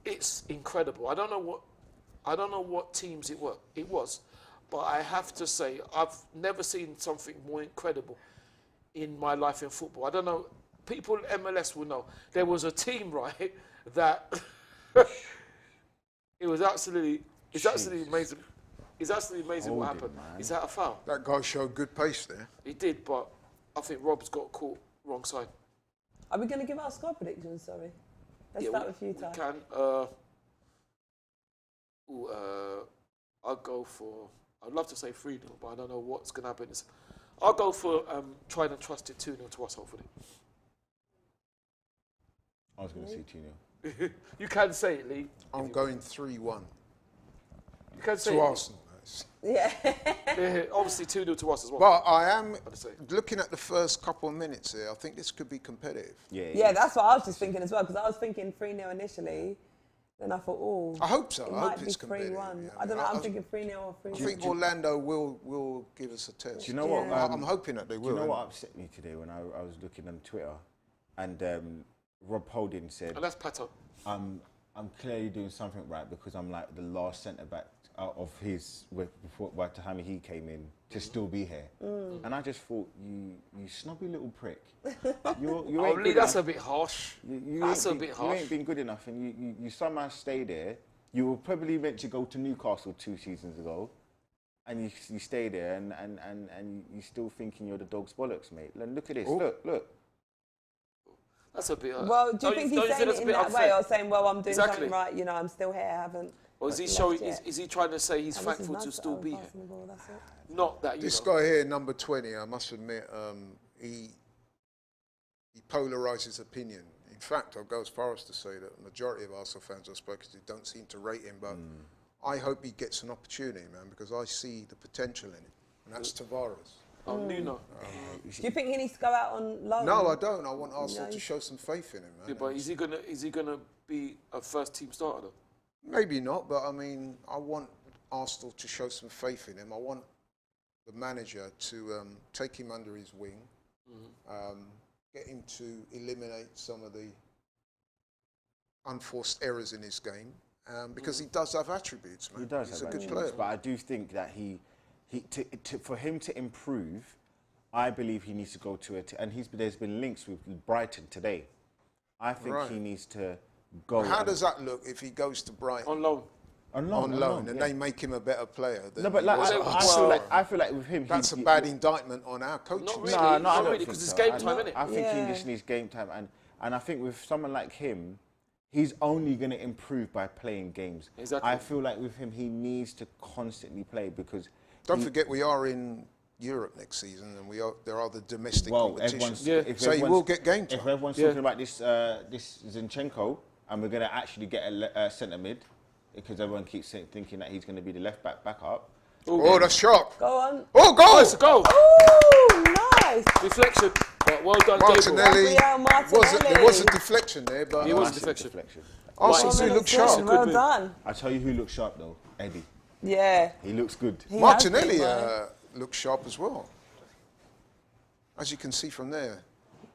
it's incredible. I don't know what teams it was, but I have to say, I've never seen something more incredible in my life in football. I don't know, people in MLS will know. There was a team, right, that it's absolutely amazing. It's absolutely amazing what happened. Is that a foul? That guy showed good pace there. He did, but I think Rob's got caught wrong side. Are we going to give our score predictions, sorry? Let's start with you, Ty. We can. I'll go for... I'd love to say 3-0, but I don't know what's going to happen. I'll go for trying to trust it 2-0 to us, hopefully. I was going to say 2-0. You can say it, Lee. I'm going 3-1. You can say to it, Arsenal. nice. Yeah. Yeah, obviously 2-0 to us as well. But I am I'd say. looking at the first couple of minutes here. I think this could be competitive. Yeah, that's what I was just thinking as well, because I was thinking 3-0 initially. Then I thought, oh, I hope so. it I might hope be it's competitive. 3-1. Yeah, I don't know. I'm thinking 3-0 or 3-1. I think Orlando will give us a test. Do you know what? I'm hoping that they will. Do you know what upset me today when I was looking on Twitter, and Rob Holding said, And that's Pato. I'm clearly doing something right because I'm like the last centre back out of his before by the time he came in to still be here, and I just thought you snobby little prick. You ain't good That's enough. a bit harsh. You That's a ain't bit You harsh. ain't been good enough, and you somehow stay there. You were probably meant to go to Newcastle 2 seasons ago, and you stay there, and you still thinking you're the dog's bollocks, mate. And look at this. Ooh. Look. That's a bit. Well, do you think he's saying it in that way, or saying, well, I'm doing Exactly. something right, you know, I'm still here, I haven't. Or is he left showing? yet. Is he trying to say he's And this is thankful to nice, still though, be here? passing the ball, that's it. Not that you This know. guy here, number 20, I must admit, he polarises opinion. In fact, I'll go as far as to say that the majority of Arsenal fans I've spoken to don't seem to rate him, but I hope he gets an opportunity, man, because I see the potential in it, and that's Tavares. Oh, Nuno. Do you think he needs to go out on loan? No, I don't. I want Arsenal No. to show some faith in him, man. Yeah, but is he gonna be a first team starter though? Maybe not, but I mean, I want Arsenal to show some faith in him. I want the manager to take him under his wing, get him to eliminate some of the unforced errors in his game, because he does have attributes, man. He does He's have a good attributes, player. but I do think that for him to improve, I believe he needs to go to it. And there's been links with Brighton today. I think he needs to go. How does that look if he goes to Brighton? On loan. On loan, and they make him a better player. Than No, but he like, was. I feel like with him, That's a bad indictment on our coaching. Not really. No, I not don't really, think because it's so. game time, isn't it? I think he just needs game time, and I think with someone like him, he's only going to improve by playing games. Exactly. I feel like with him, he needs to constantly play because. Don't forget, we are in Europe next season, and there are the domestic competitions. So he will get game time. If everyone's talking about this Zinchenko, and we're going to actually get a centre mid, because everyone keeps thinking that he's going to be the left back up. Oh, that's sharp. Go on. Oh, goal! It's a goal. Oh, nice. Deflection. But well done, Martinelli. Martinelli. There was a deflection there, but It was a Massive deflection. Arsenal do look sharp. Well done. I tell you who looks sharp though, Eddie. Yeah. He looks good. He Martinelli has been, man. looks sharp as well, as you can see from there.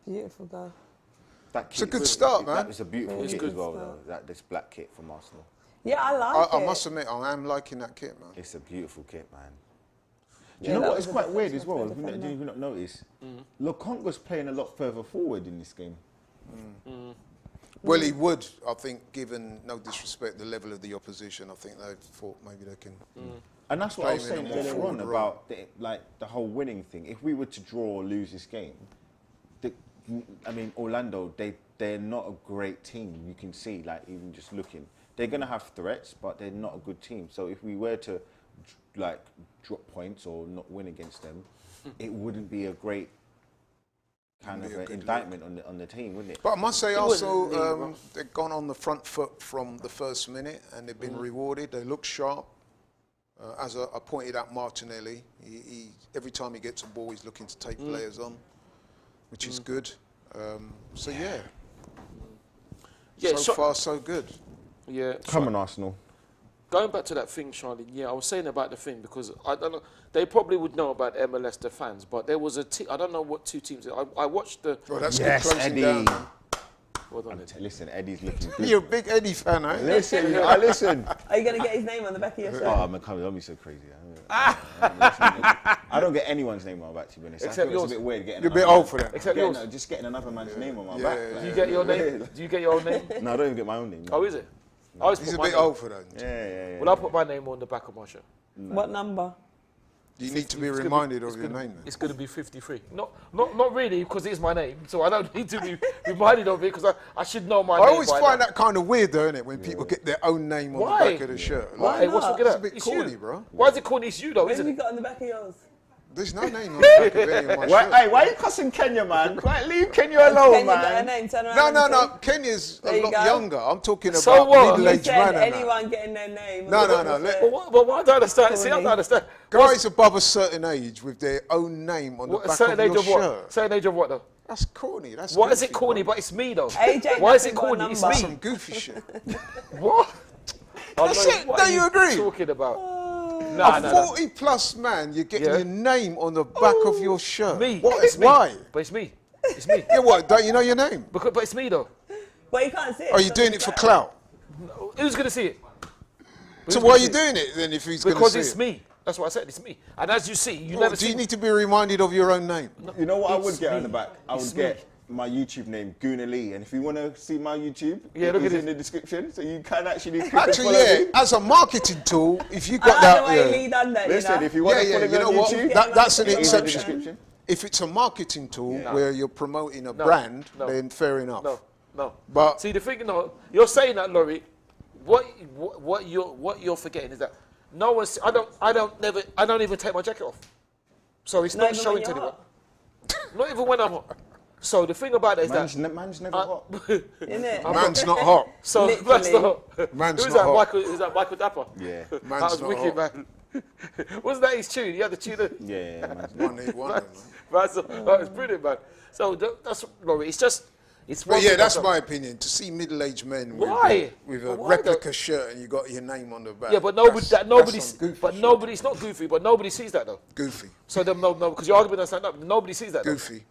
Beautiful goal. It's a good start, man. It's a beautiful It's kit good as well, though. This black kit from Arsenal. Yeah, I like it. I must admit, I am liking that kit, man. It's a beautiful kit, man. Do Yeah, you know that what? was It's a quite weird deflection as well. for a Did you not notice? Lokonga's playing a lot further forward in this game. Well, he would, I think, given, no disrespect, the level of the opposition. I think they thought maybe they can. And that's what I was Playing in saying a more earlier on forward about the whole winning thing. If we were to draw or lose this game, Orlando, they're not a great team. You can see, like, even just looking. They're going to have threats, but they're not a good team. So if we were to, like, drop points or not win against them, it wouldn't be a great kind of indictment on the team, wouldn't it? But I must say also, they've gone on the front foot from the first minute, and they've been rewarded. They look sharp. As I pointed out, Martinelli, he every time he gets a ball, he's looking to take players on, which is good. So so far so good. Yeah. Come on, Arsenal. Going back to that thing, Charlie, I was saying about the thing because I don't know, they probably would know about MLS, the fans, but there was I don't know what two teams, I watched the... Oh, that's good closing Eddie. down. Man. Well done, Listen, Eddie's looking good. You're a big Eddie fan, aren't you? Listen, listen. Are you going to get his name on the back of your shirt? Oh, man, don't be so crazy. I don't get anyone's name on my back, to be honest. Except I feel yours. it's a bit weird getting You're a bit old for that. Except yours. just getting another man's name on my back. Do you get your name? Do you get your own name? No, I don't even get my own name. No. Oh, is it? I always He's put a my bit name. old for that. Yeah. Well, I'll put my name on the back of my shirt. What number? You need to be It's gonna reminded it's of your gonna- name then. It's going to be 53. Not really, because it's my name, so I don't need to be reminded of it, because I should know my name. I always by find now. that kind of weird, though, isn't it, when people get their own name on Why? the back of the shirt. Why? Like, What's not? wrong with it's that? a bit It's corny, you. bro. Why is it corny? It's you, though, What have isn't you it? got on the back of yours? There's no name on the back of any of my shirts. Hey, why are you cussing Kenya, man? Leave Kenya alone, Kenya got a man. name, turn around No, and no, say- no. Kenya's There a you lot go. younger. I'm talking So about what? You middle-aged said man and that. anyone getting their name. No, no, What no, was let- it? But what I don't understand, see, I don't understand. Guys above a certain age with their own name on the What, a back certain of age your of what? shirt. Certain age of what, though? That's corny. That's Why is it goofy, corny? bro. But it's me, though. AJ Why is it Knapp's got a corny? It's number. me. Some goofy shit. What? That's it. What Don't are you agree? talking about? A Nah, 40-plus man, you're getting Yeah. your name on the back of your shirt. Me. What? It's me. Why? But it's me. It's me. Yeah, what? Don't you know your name? But it's me, though. But you can't see it. Are you doing it for clout? Who's going to see it? So why are you doing it then if he's going to Because see it's it? me. That's what I said. It's me. And as you see, you Well, never do see you need to be reminded of your own name? You know what I would It's get on me. the back? I It's would me. get my YouTube name, Gooner Lee. And if you want to see my YouTube, Yeah, look it's at in this. the description. So you can actually click and Actually, follow yeah, me. as a marketing tool, if you I got like that, the way yeah. Lee done that, Listen, you know. if you want Yeah, to yeah, follow you me know on what? YouTube, That's an it's in the exception. description. If it's a marketing tool where you're promoting a brand, No. then fair enough. No. But See, the thing, no, you're saying that, Laurie. What you're forgetting is that no one's. I don't even take my jacket off. So it's not even showing when to you're anyone. Not even when I'm hot. So the thing about it is Man's never hot. Innit? man's not hot. So Literally. that's not. Man's Who's not that? hot. Michael? Is that Michael Dapper? Yeah. That Man's was not wicked, hot. man. Wasn't that his tune? He had the tune. Yeah, man's One hit wonder, man. That was brilliant, man. So that's Laurie. It's just. It's one But yeah, thing that's I've my done. opinion. To see middle-aged men Why? with a But why replica though? shirt and you got your name on the back. Yeah, but nobody. that's Nobody. some goofy But shit. nobody. It's not goofy. But nobody sees that though. Goofy. So them no, because your argument doesn't stand up. Nobody sees that. Though. Goofy.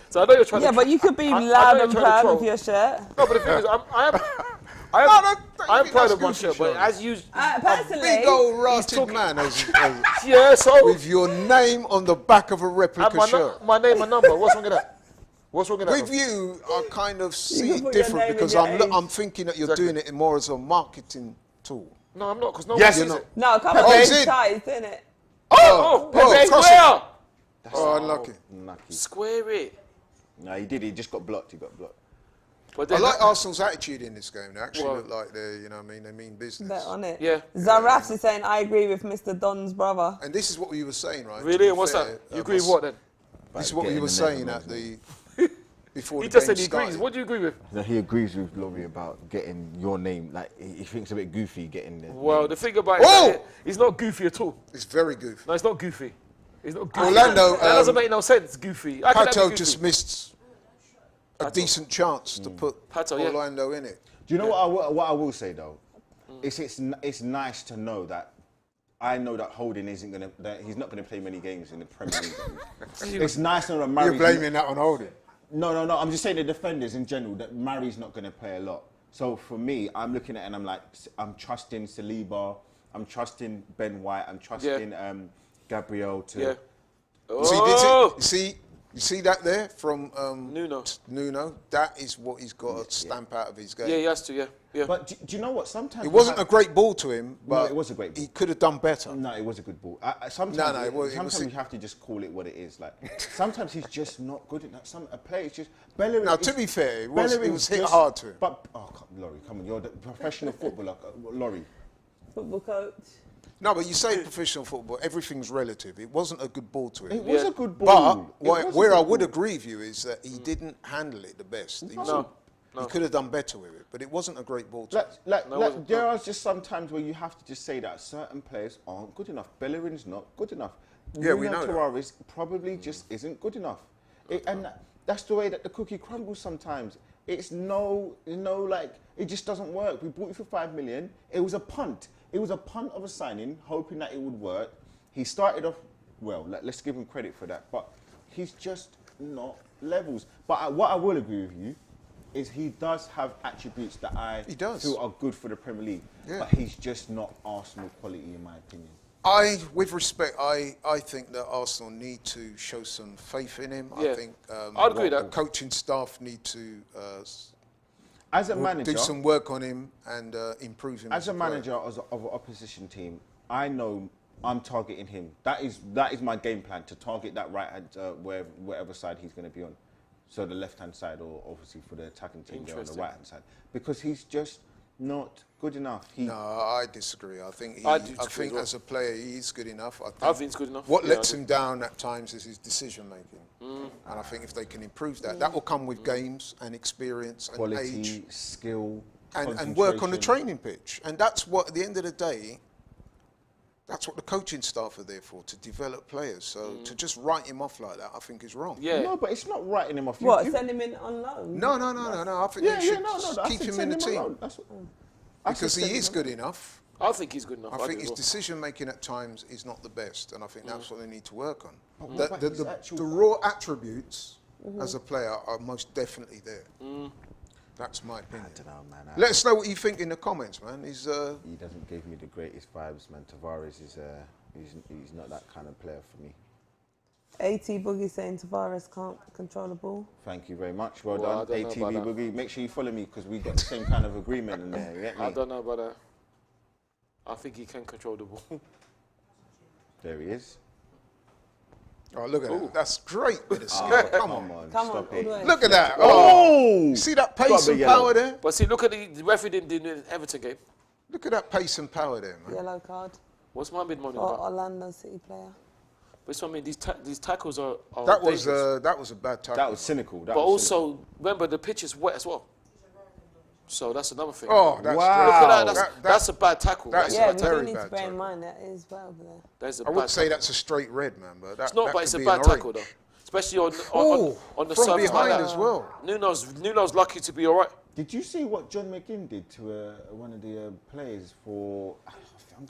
So I know you're trying Yeah, to. but you could be I know loud you're and trying to proud troll. with your shirt. No, but the thing is, I'm think proud that's of my goofy, shirt, but Sean. as you. Personally, Big old He's rotted talking- man Yeah, so. with your name on the back of a and replica shirt. my name and number. What's wrong with that? What's wrong with that? With though? you, I kind of see can it put your different name because and your age. I'm thinking that you're Exactly. doing it more as a marketing tool. No, I'm not, because no Yes, one you're sees it. no, come on, Oh, it's is it? tight, isn't it? Oh, Pepe cross Square! Oh, unlucky. Lucky. Square it. No, he did. He just got blocked. He got blocked. But I then like Arsenal's attitude in this game. They actually Well- look like they mean business. Bet on it. Yeah. Zarafs is saying, I agree with Mr. Don's brother. And this is what we were saying, right? to Really? be And what's fair, that? You agree with what then? This is what we Getting were the saying Netherlands, at the before He the just game said he started. agrees. What do you agree with? No, he agrees with Laurie about getting your name. Like he thinks a bit goofy getting the. Well, the thing about it, Oh! is that it's not goofy at all. It's very goofy. No, it's not goofy. It's not goofy. Orlando, that doesn't make no sense. Goofy. How can that be Pato goofy? just missed a decent chance to put Pato, yeah. Orlando in it. Do you know what I will say though? It's nice to know that. I know that Holding isn't gonna. That he's not gonna play many games in the Premier League. It's nice to know that You're Murray's. blaming that on Holding. No. I'm just saying the defenders in general that Murray's not going to play a lot. So for me, I'm looking at it and I'm like, I'm trusting Saliba, I'm trusting Ben White, I'm trusting Gabriel to. Yeah. See, you see that there from Nuno. Nuno? That is what he's got to stamp out of his game. Yeah, he has to, yeah. But do you know what? Sometimes It wasn't a great ball to him, but it was a great ball. he could have done better. No, it was a good ball. Sometimes, No, it was- sometimes you have to just call it what it is. Like sometimes he's just not good enough. A player is just Bellerin. Now, is- to be fair, it was Bellerin's hit just- hard to him. But Laurie, come on, you're the professional footballer, Laurie. Football coach. No, but you say professional football, everything's relative. It wasn't a good ball to him. It was a good ball. But where I would agree with you is that he didn't handle it the best. He, No. he could have done better with it, but it wasn't a great ball to him. Like there are just sometimes where you have to just say that certain players aren't good enough. Bellerin's not good enough. Yeah, we know that. Torres probably just isn't good enough. That's the way that the cookie crumbles sometimes. It's like, it just doesn't work. We bought you for 5 million. It was a punt. It was a punt of a signing, hoping that it would work. He started off well. Let's give him credit for that. But he's just not levels. But what I will agree with you is he does have attributes that I feel are good for the Premier League. Yeah. But he's just not Arsenal quality, in my opinion. With respect, I think that Arsenal need to show some faith in him. Yeah. I think I'd agree with the that. coaching staff need to As a manager, do some work on him and improve him. as a player. manager of an opposition team, I know I'm targeting him. That is my game plan, to target that right hand, wherever side he's going to be on. So the left hand side, or obviously for the attacking team, they're on the right hand side, because he's just not good enough. No, I disagree. I think as a player, he's good enough. I think he's good enough. What lets him down at times is his decision making. And I think if they can improve that, that will come with games and experience and Quality, age. skill, And work on the training pitch. And that's what, at the end of the day, that's what the coaching staff are there for, to develop players. So to just write him off like that, I think is wrong. Yeah. No, but it's not writing him off. What, send him in on loan? No. I think they should keep him in the team. Because he is good enough. I think he's good enough. I think his decision making at times is not the best, and I think that's what they need to work on. The raw attributes as a player are most definitely there. That's my opinion. I don't know, man. Let us know what you think in the comments, man. He doesn't give me the greatest vibes, man. Tavares is he's not that kind of player for me. AT Boogie saying Tavares can't control the ball. Thank you very much. Well done, ATV Boogie. Make sure you follow me because we got the same kind of agreement in there. You get me? I don't know about that. I think he can control the ball. There he is. Oh, look at that. That's great with the skill. Come on. Stop it. Look at that. Oh! You see that pace and power there? But see, look at the referee didn't do the Everton game. Look at that pace and power there, man. Yellow card. What's my mid-morning For about? Orlando City player. But it's what I mean, these tackles are That was dangerous. a bad tackle. That was cynical. But also, remember, the pitch is wet as well. So that's another thing. Oh, that's Look at that. That's a bad tackle. That's Yeah, a we very do need bad to bear in tackle. mind that is well over there. There's a I bad wouldn't say tackle. that's a straight red, man, but that, It's not, that but it's could a be an bad tackle, orange. though. Especially on the from surface like behind that. as well. Nuno's lucky to be all right. Did you see what John McGinn did to one of the players for...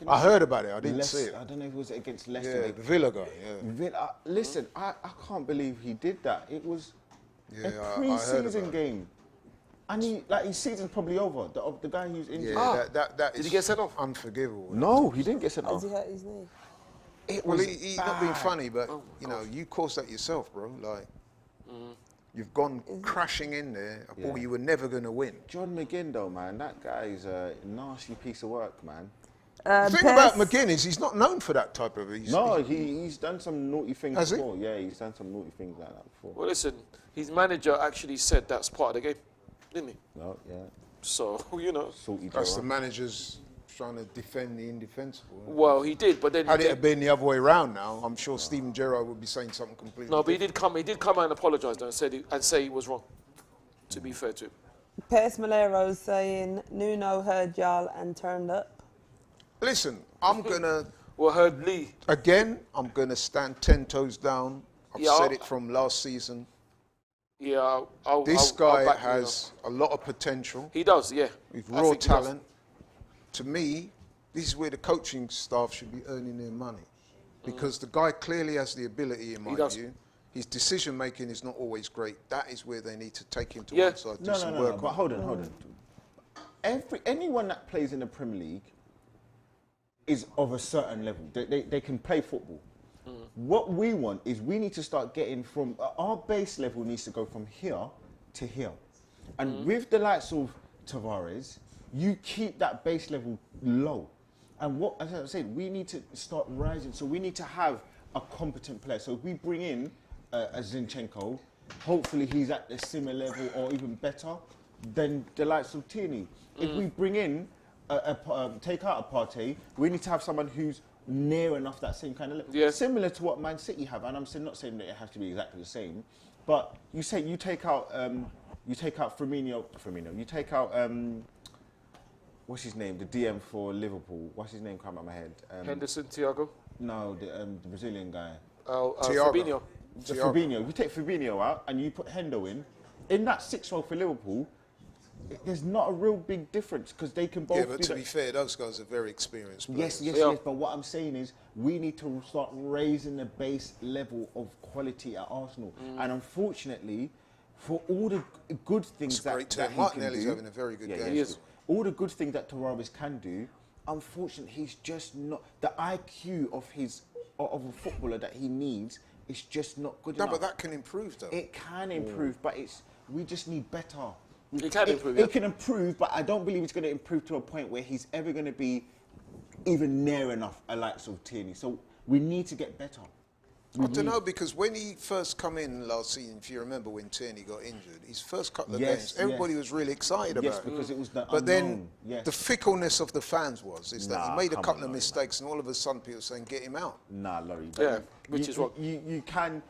I heard about it. I didn't see it. I don't know if it was against Leicester. Yeah, the Villa guy, Listen, I can't believe he did that. It was a I heard about pre-season it. game. And his season's probably over. The guy who's injured. Yeah, that Did he get sent off? Unforgivable. No, he didn't get sent Has off. he hurt his knee? Well, he's not being funny, but you know, you caused that yourself, bro. Like, you've gone crashing in there, a ball you were never going to win. John McGinn, though, man, that guy is a nasty piece of work, man. The thing about McGinn is he's not known for that type of... He's done some naughty things Has he? before. Yeah, he's done some naughty things like that before. Well, listen, his manager actually said that's part of the game, didn't he? No, yeah. So, you know. Salty That's Joe. the manager's trying to defend the indefensible. Well, he did, but then... Had it have been the other way around now, I'm sure Steven Gerrard would be saying something completely No, but different. he did come out and apologise though, and say he was wrong, to be fair to him. Pes Malero's saying Nuno heard y'all and turned up. Listen, I'm going to... Well, heard Lee. Again, I'm going to stand 10 toes down. I've said it from last season. Yeah, This I'll guy back has a lot of potential. He does, yeah. With I raw think he does. talent. To me, this is where the coaching staff should be earning their money. Because the guy clearly has the ability, in my view. His decision making is not always great. That is where they need to take him to one side, do some work on. But hold on. Anyone that plays in the Premier League is of a certain level. They can play football. What we want is we need to start getting from... Our base level needs to go from here to here. And with the likes of Tavares, you keep that base level low. And as I said, we need to start rising. So we need to have a competent player. So if we bring in a Zinchenko, hopefully he's at the similar level or even better than the likes of Tierney. If we bring in, take out a Partey, we need to have someone who's near enough that same kind of level. Yeah. Similar to what Man City have. And I'm not saying that it has to be exactly the same, but you take out Firmino, you take out what's his name? The DM for Liverpool. What's his name? Come out of my head. Henderson, Thiago. No, the Brazilian guy. Fabinho. Fabinho. You take Fabinho out and you put Hendo in that 6 role for Liverpool, there's not a real big difference because they can both. Yeah, but to be fair, those guys are very experienced players. Yes. But what I'm saying is, we need to start raising the base level of quality at Arsenal. And unfortunately, for all the good things that he can Martinelli's do, having a very good game. He is. all the good things that Tavares can do, unfortunately, he's just not the IQ of a footballer that he needs. Is just not good enough. No, but that can improve, though. It can improve, but we just need better. It can improve. It can improve, but I don't believe it's going to improve to a point where he's ever going to be even near enough a likes of Tierney. So we need to get better. I don't know, because when he first come in last season, if you remember when Tierney got injured, his first couple of games, everybody was really excited about it. because it was the But unknown. then the fickleness of the fans is that he made a couple of mistakes, and all of a sudden people saying, get him out. Nah, Laurie. Yeah, which is what you can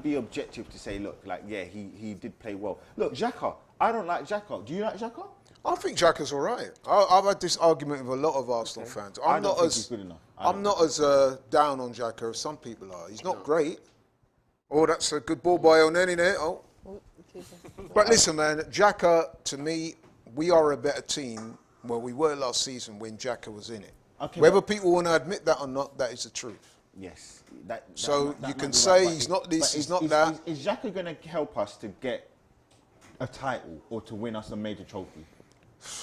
be objective to say, look, like, yeah, he did play well. Look, Xhaka, I don't like Xhaka. Do you like Xhaka? I think Xhaka's all right. I've had this argument with a lot of Arsenal fans. I don't think he's good enough. I'm not as down on Xhaka as some people are. He's not great. Oh, that's a good ball by Oneni there. Oh. But listen, man, Xhaka, to me, we are a better team where we were last season when Xhaka was in it. Okay, Whether people want to admit that or not, that is the truth. Yes. So you can say he's not this, he's not that. Is Xhaka going to help us to get a title or to win us a major trophy?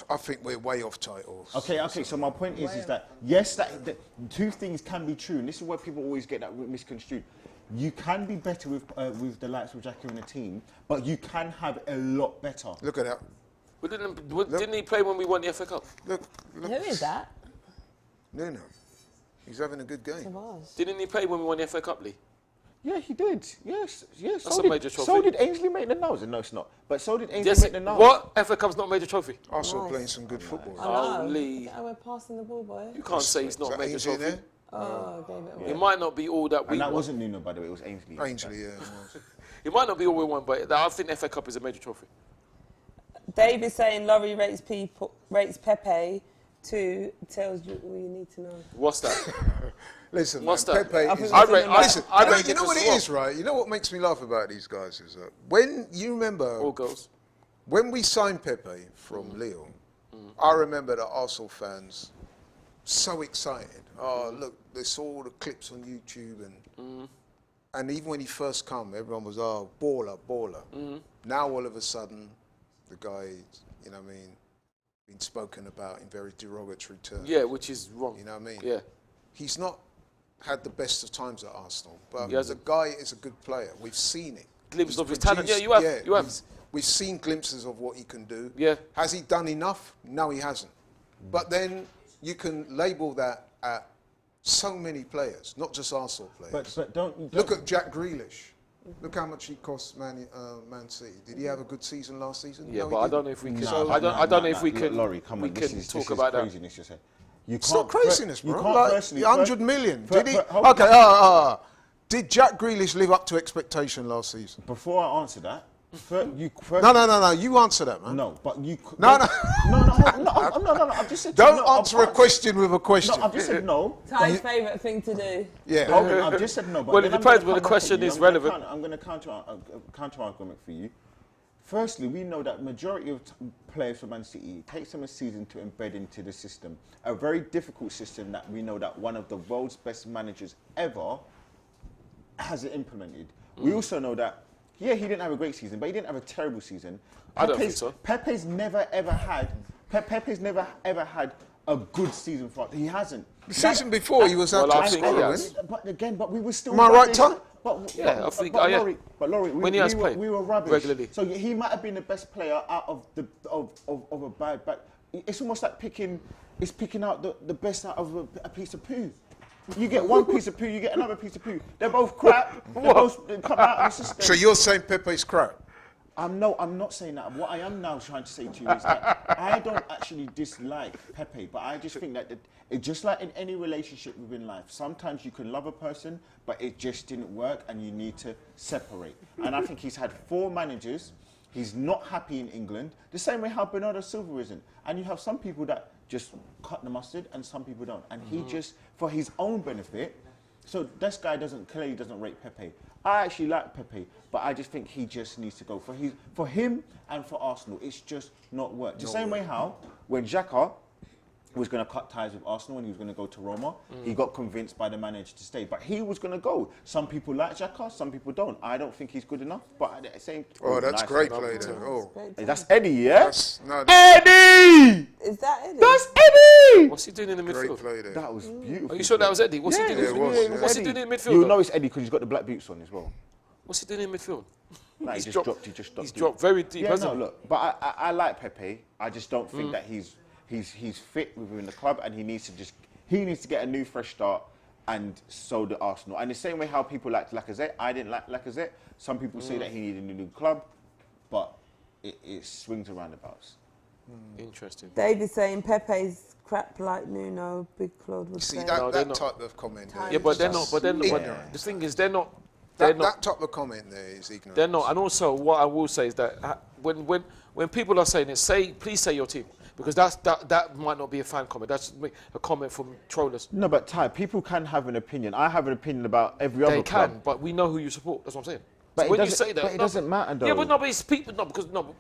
I think we're way off titles. Okay. So my point is that yes, that two things can be true, and this is where people always get that misconstrued. You can be better with the likes of Xhaka in the team, but you can have a lot better. Look at that. But didn't he play when we won the FA Cup? Look. Who is that? Nuno. He's having a good game. Didn't he play when we won the FA Cup, Lee? Yeah, he did. Yes. That's a major trophy. So did Ainsley Maitland-Niles. No, it's not. But so did Ainsley Maitland-Niles. What? FA Cup's not a major trophy? Arsenal playing some good football. I know. Lee. We're passing the ball, boy. You can't say he's not a major trophy. There? Oh, I gave it away. It might not be all that we And that won. wasn't Nuno, by the way. It was Ainsley. Ainsley, yeah. It was. It might not be all we won, but I think the FA Cup is a major trophy. Dave is saying Laurie rates Pepe to tells you all you need to know. What's that? Listen, What's man, that? Pepe is... Listen, you know what it is, right? You know what makes me laugh about these guys is that when you remember... All girls. When we signed Pepe from Lille, I remember the Arsenal fans so excited. Oh, look, they saw all the clips on YouTube and even when he first come, everyone was, oh, baller. Now all of a sudden, the guy, you know what I mean, been spoken about in very derogatory terms. Yeah, which is wrong. You know what I mean? Yeah. He's not had the best of times at Arsenal, but He the guy is a good player. We've seen it. Glimpses of his talent. Yeah, you have. We've seen glimpses of what he can do. Yeah. Has he done enough? No, he hasn't. But then you can label that at so many players, not just Arsenal players. But don't look at Jack Grealish. Look how much he cost Man City. Did he have a good season last season? Yeah, no, but I don't know if we can. So I don't know if we can. Laurie, come on, we can talk about that. It's not craziness, bro. You can't like, personally... 100 million. Did he? Okay, did Jack Grealish live up to expectation last season? Before I answer that, no. You answer that, man. No, but you... No. I've just said... Don't answer a question with a question. No, I've just said no. Ty's favourite thing to do. Yeah. Okay, I've just said no. But well, it depends when the question is relevant. I'm going to counter argument for you. Firstly, we know that majority of players for Man City, it takes them a season to embed into the system. A very difficult system that we know that one of the world's best managers ever has it implemented. We also know that, yeah, he didn't have a great season, but he didn't have a terrible season. I don't think so. Pepe's never ever had a good season for us. He hasn't. The season before he was out top scorer. But we were still... Am I right, Tom? I think. But Laurie, we were rubbish regularly. So he might have been the best player out of a bad. But it's almost like picking out the best out of a piece of poo. You get one piece of poo, you get another piece of poo. They're both crap. They come out of the system. So you're saying Pepe's crap? I'm not saying that. What I am now trying to say to you is that I don't actually dislike Pepe, but I just think that it just like in any relationship within life, sometimes you can love a person, but it just didn't work and you need to separate. And I think he's had 4 managers. He's not happy in England, the same way how Bernardo Silva isn't. And you have some people that just cut the mustard and some people don't. And he just, for his own benefit, so this guy clearly doesn't rate Pepe. I actually like Pepe, but I just think he just needs to go. For him and for Arsenal, it's just not worked. The same way how, when Xhaka was going to cut ties with Arsenal and he was going to go to Roma, he got convinced by the manager to stay. But he was going to go. Some people like Xhaka, some people don't. I don't think he's good enough, but at the same time... Oh, that's nice great play there. Oh. That's Eddie, yeah? Eddie! Is that Eddie? That's Eddie! What's he doing in the midfield? Play there. That was beautiful. Are you sure that was Eddie? What's he doing? What's he doing in midfield? You know it's Eddie because he's got the black boots on as well. What's he doing in midfield? Nah, he just dropped. He's dropped very deep. Yeah, no, look, but I like Pepe. I just don't think that he's fit within the club, and he needs to get a new fresh start. and so did Arsenal. And the same way how people liked Lacazette, I didn't like Lacazette. Some people say that he needed a new club, but it swings around about. Interesting. David's saying Pepe's crap like Nuno, Big Claude would say. See, No, that type of comment there. Yeah, but they're not. But the thing is, they're not. That type of comment there is ignorant. They're not. And also, what I will say is that when people are saying it, please say your team. Because that might not be a fan comment. That's a comment from trollers. No, but Ty, people can have an opinion. I have an opinion about every other club. They can, but we know who you support. That's what I'm saying. But so when you say that, it doesn't matter, though. Yeah, but it's people.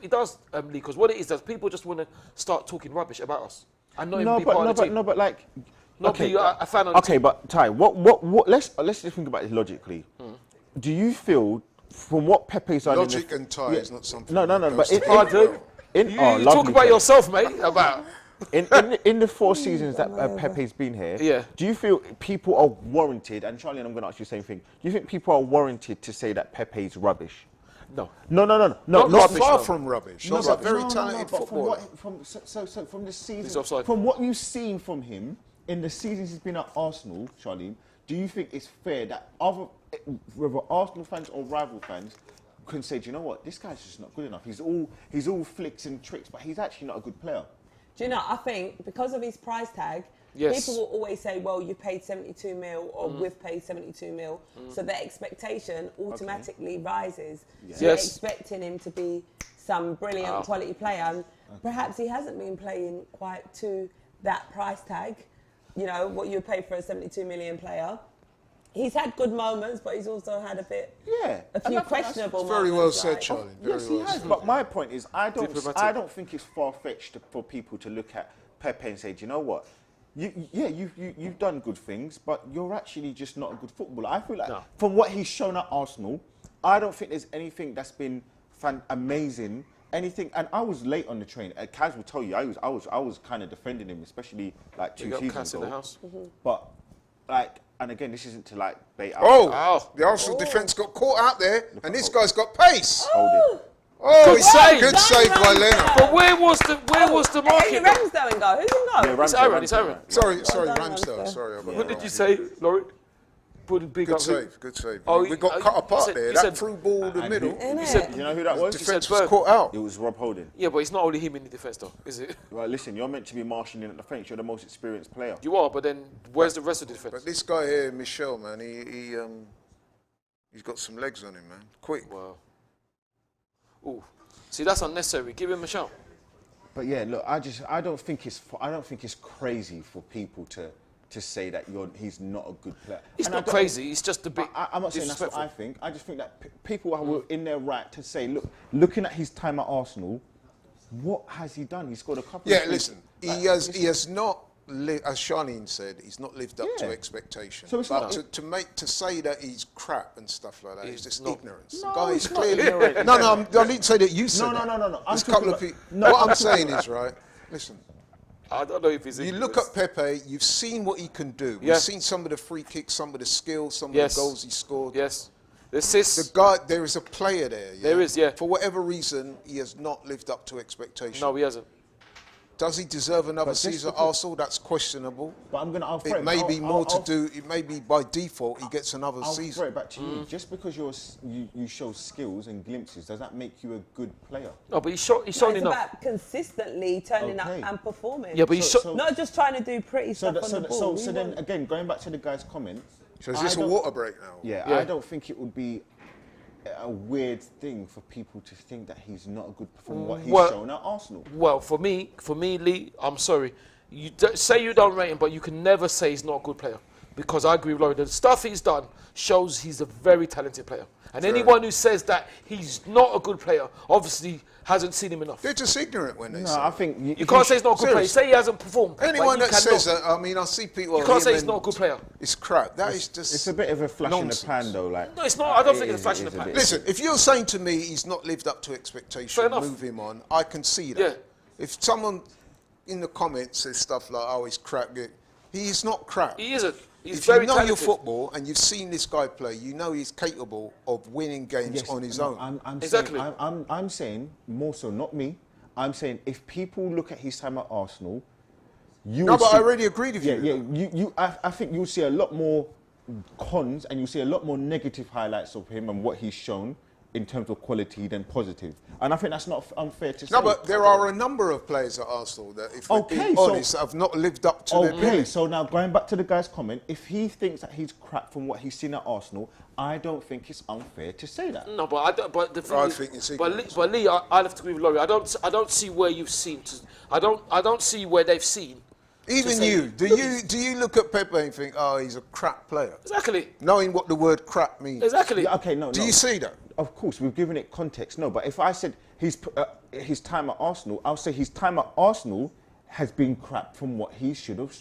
It does, Lee. Because what it is, people just want to start talking rubbish about us. And not even be part of the team. Not be a fan of the team. Okay, but Ty, what? Let's just think about this logically. Do you feel, from what Pepe's done, logic and Ty is not something. No. But you talk about yourself, mate. About. In the 4 seasons that Pepe's been here, do you feel people are warranted, and Charlie, and I'm going to ask you the same thing, do you think people are warranted to say that Pepe's rubbish? No. Not far from rubbish. He's a very talented footballer. From the season, from what you've seen from him in the seasons he's been at Arsenal, Charlie, do you think it's fair that whether Arsenal fans or rival fans can say, do you know what, this guy's just not good enough. He's all flicks and tricks, but he's actually not a good player. Do you know, I think because of his price tag, people will always say, well, you paid 72 mil or we've paid 72 mil. So their expectation automatically rises. So they're expecting him to be some brilliant quality player. And perhaps he hasn't been playing quite to that price tag, you know, what you pay for a 72 million player. He's had good moments, but he's also had a few questionable moments. Very well said, Charlie. Yes, he has. But my point is, I don't think it's far-fetched for people to look at Pepe and say, do you know what? You've done good things, but you're actually just not a good footballer. I feel like from what he's shown at Arsenal, I don't think there's anything that's been amazing. Anything, and I was late on the train. Kaz will tell you, I was kind of defending him, especially like 2 seasons ago. In the house. But like. And again, this isn't to like bait out. The Arsenal defence got caught out there, and this guy's got pace. Good save. Good save by Leonard. But where was the market? Hey, Ramsdale in goal. Who's in goal? It's Aaron. Sorry, Ramsdale. Sorry. What did you say, Laurie? Good save. We got cut apart there. That through ball in the middle. You know who that was? Defence was caught out. It was Rob Holding. Yeah, but it's not only him in the defence, though, is it? Right, listen, you're meant to be marshalling at the defence. You're the most experienced player. You are, but then where's the rest of the defence? But this guy here, Michel, man, he's got some legs on him, man. Quick. Wow. Ooh, see, that's unnecessary. Give him a shout. But yeah, look, I don't think it's crazy for people to say that he's not a good player. It's not crazy. It's just a bit. I'm not saying that's what I think. I just think that people are in their right to say, look, looking at his time at Arsenal, what has he done? He's scored a couple. Yeah, listen, he has not. As Charlene said, he's not lived up to expectation. So it's to say that he's crap and stuff like that is just ignorance. No, the guy is clearly. ignorant. I didn't say that you said. No. There's a couple of people. What I'm saying is, right. Listen. I don't know if he's. You look at Pepe. You've seen what he can do. You've seen some of the free kicks, some of the skills, some of the goals he scored. Yes. The assists. The guy. There is a player there. Yeah? There is. Yeah. For whatever reason, he has not lived up to expectation. No, he hasn't. Does he deserve another season at Arsenal? That's questionable. But I'm gonna. It may be more to do. It may be by default he gets another season. I'll throw it back to you. Just because you show skills and glimpses, does that make you a good player? No, but he's shown It's enough. about consistently turning up and performing. Yeah, but he's not just trying to do pretty stuff on the ball. So then again, going back to the guy's comment. So is this a water break now? Yeah, I don't think it would be a weird thing for people to think that he's not a good performer. What he's shown at Arsenal. Well, for me, Lee, I'm sorry. You say you don't rate him, but you can never say he's not a good player. Because I agree with Laurie. The stuff he's done shows he's a very talented player. And anyone who says that he's not a good player obviously hasn't seen him enough. They're just ignorant when they say. No, I think you can't say he's not a good player. Say he hasn't performed. Anyone that says that, I mean, I see people. You can't say he's not a good player. It's crap. That is just. It's a bit of a flash in the pan, though. Like no, it's not. I don't think it's a flash in the pan. Listen, if you're saying to me he's not lived up to expectation, move him on. I can see that. Yeah. If someone in the comments says stuff like, "Oh, he's crap," he is not crap. He isn't. He's if very you know talented. your football and you've seen this guy play, you know he's capable of winning games on his own. Exactly. I'm saying more so, not me. I'm saying if people look at his time at Arsenal, I already agreed with you. I think you'll see a lot more cons and you see a lot more negative highlights of him and what he's shown in terms of quality than positive. And I think that's not unfair to say. No, but there are a number of players at Arsenal that, if we're being honest, have not lived up to their billing. So now going back to the guy's comment, if he thinks that he's crap from what he's seen at Arsenal, I don't think it's unfair to say that. No, but I don't. But the thing I is, think it's but Lee, I'll have to agree with Laurie. I don't see where you've seen. I don't see where they've seen. Even you, do you look at Pepe and think, oh, he's a crap player? Exactly. Knowing what the word crap means. Exactly. Yeah, okay, no. Do you see that? Of course, we've given it context. No, but if I said his time at Arsenal, I'll say his time at Arsenal has been crap from what he should have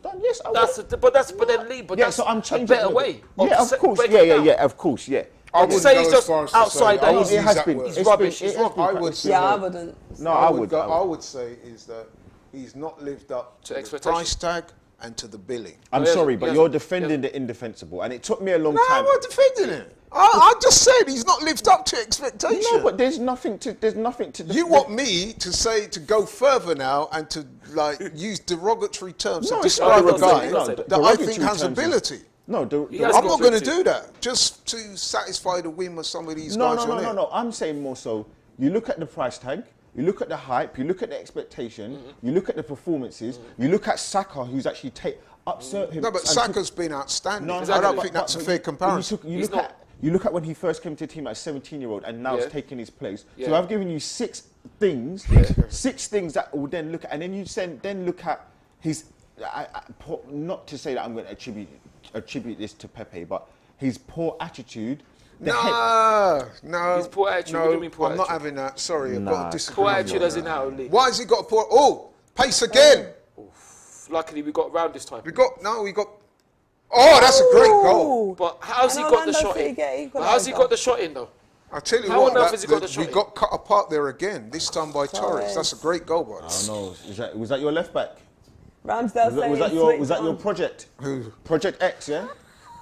done. Yes, I would. But then Lee, but yeah, that's so I'm changing a better way. Yeah, of course. Yeah, of course. Yeah. I wouldn't say go he's as just far as to outside say, I that. would It use has that been. word. It's rubbish. I would say, Yeah, I wouldn't. No, I would say is that he's not lived up to the expectation. price tag and to the billing. I'm sorry, but you're defending the indefensible, and it took me a long No, time. I'm not defending it. I just said he's not lived up to expectation. No, but there's nothing to. You want me to go further now and to use derogatory terms to describe a guy that I think has ability. No, I'm not going to do that just to satisfy the whim of some of these guys. No. I'm saying more so. You look at the price tag. You look at the hype, you look at the expectation, you look at the performances, you look at Saka, who's actually upset him. No, but Saka's been outstanding. No, I don't think that's a fair comparison. You look at when he first came to the team as a 17-year-old and now he's taking his place. So I've given you six things that we'll then look at, and then you then look at his. Not to say that I'm going to attribute this to Pepe, but his poor attitude. No. His poor attitude. What do you mean poor I'm attitude? not having that. Sorry, I've got to disagree. Poor attitude as in how, Lee? Why has he got a poor? Oh, pace again. Luckily, we got round this time. We got. Oh, that's a great goal. But how's he got the shot in? How's he got the shot in though? I tell you How what, on earth has he got the shot we in? got cut apart there again. This time by Torres. That's a great goal, boy. I don't know. Was that your left back? Ramsdale Was that your project? Who? Project X, yeah?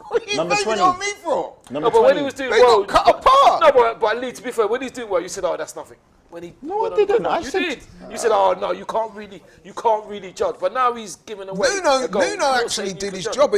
What are you Number blaming 20. on me for? Number No, but when 20. he was doing They well, got cut apart. No, but Lee, to be fair, when he's doing well, you said, "Oh, that's nothing." When he No, I didn't. I You said- did. You said, "Oh no, you can't really judge." But now he's giving away. Nuno a goal. You're not actually saying you did can his judge. job.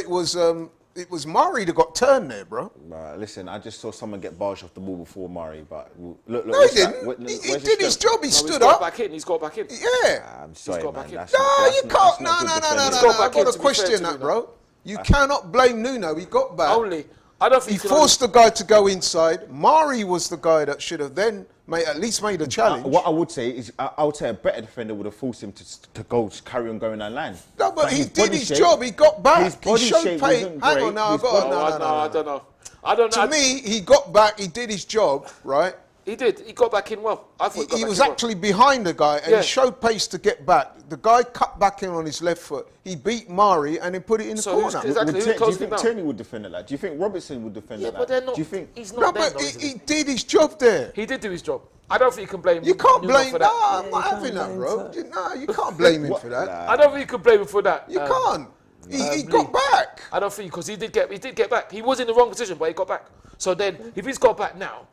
It was Murray that got turned there, bro. Listen, I just saw someone get barged off the ball before Murray, but look. No, he didn't. He did his job. He No, stood he's got up. back in. He's got back in. Yeah. I'm sorry, got man. back in. That's No, not- you that's can't. not No. good defending. He's got I've back got in, to to be fair question to that, Nuno. bro. You cannot blame Nuno. He got back. Only, I don't think He you can forced the guy to go inside. Mari was the guy that should have then at least made a challenge. What I would say is, I would say a better defender would have forced him to carry on going down line. No, but he his did body his shape- job. He got back. His He body showed shape pace. wasn't Hang great. on now. His I body- I don't know. I don't know. To me, he got back. He did his job, right? He did. He got back in well. I thought He was actually behind the guy and Yeah. he showed pace to get back. The guy cut back in on his left foot. He beat Mari and then put it in the So who's- corner. exactly. Do Who you closed him think down? Tierney would defend it like? Do you think Robertson would defend Yeah, it but like? they're not. Do you think? He's No, not there, but though, isn't he did his job there. He did do his job. I don't think you can blame. You can't Nuno blame. for No, that. I'm not having that, bro. No, you can't blame him for that. I don't think you can blame him for that. You can't. He Lee. got back. I don't think because he did get back. He was in the wrong position, but he got back. So then, if he's got back now,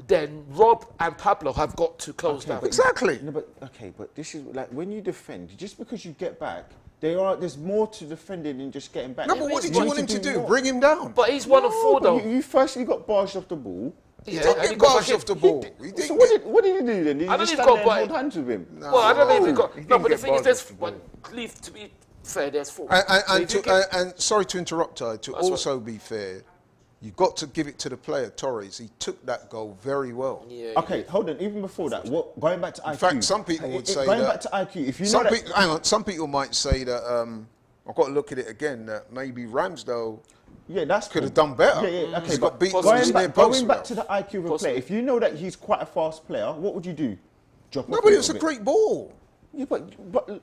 then Rob and Pablo have got to close down. Exactly. No, but this is like when you defend, just because you get back, there's more to defending than just getting back. No, but what did you want him to do? more. Bring him down? But he's 1 of 4 though. You firstly got barged off the ball. He Yeah, didn't and he get got barged back off in. the ball. He didn't So get- what did he do then? Did I he don't just even stand got there and by- hold hands with him? Well, I don't know if he got. He No, didn't but the get thing is, barged there's off the one. ball. Leave to be fair. There's 4. And sorry to interrupt, Ty, to also be fair, you've got to give it to the player, Torres. He took that goal very well. Yeah. Okay, hold on. Even before that, going back to IQ. In fact, some people would say going that. back to IQ, if you know that, Hang on, some people might say that. I've got to look at it again. That maybe Ramsdale yeah, that's could cool. have done better. Yeah, okay, He's but got beat Possibly. on his near post. going back to the IQ of a player, if you know that he's quite a fast player, what would you do? Drop No, off but it little was a bit. great ball. Yeah, but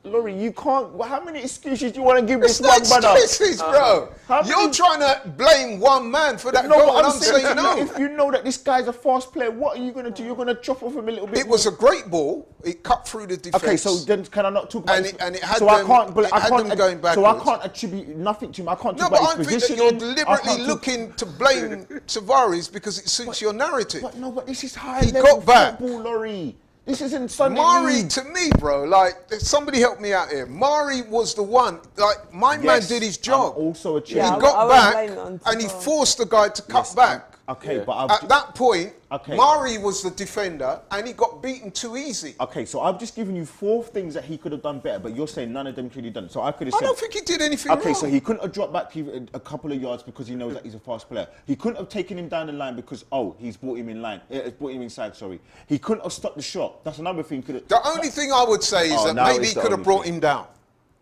Laurie, you can't. How many excuses do you want to give It's this not one brother? excuses, bro. How You're many- trying to blame one man for that No, goal, but and I'm I'm saying saying no. if you know that this guy's a fast player, what are you going to do? You're going to chop off him a little bit. It was a great ball. It cut through the defence. Okay, so then can I not talk about And this? it had so them- I can't, it had them going So I backwards. can't attribute nothing to him. I can't No, talk but about I his think that positioning. you're I deliberately can't talk- looking to blame Tavares because it suits your narrative. But no, but this is high He level got back. football, Laurie. This isn't Sunday Mari, League. to me, bro, like, somebody help me out here. Mari was the one. Like, my man did his job. I'm also a He champion. got back and he forced the guy to cut back. Okay, but At that point, Okay. Mari was the defender and he got beaten too easy. Okay, so I've just given you 4 things that he could have done better, but you're saying none of them could have done. So I could have I said. don't think he did anything Okay, wrong. so he couldn't have dropped back a couple of yards because he knows that he's a fast player. He couldn't have taken him down the line because he's brought him in line. Brought him inside. Sorry, he couldn't have stopped the shot. That's another thing. The only thing I would say is that now maybe it's he the could have only brought thing. him down.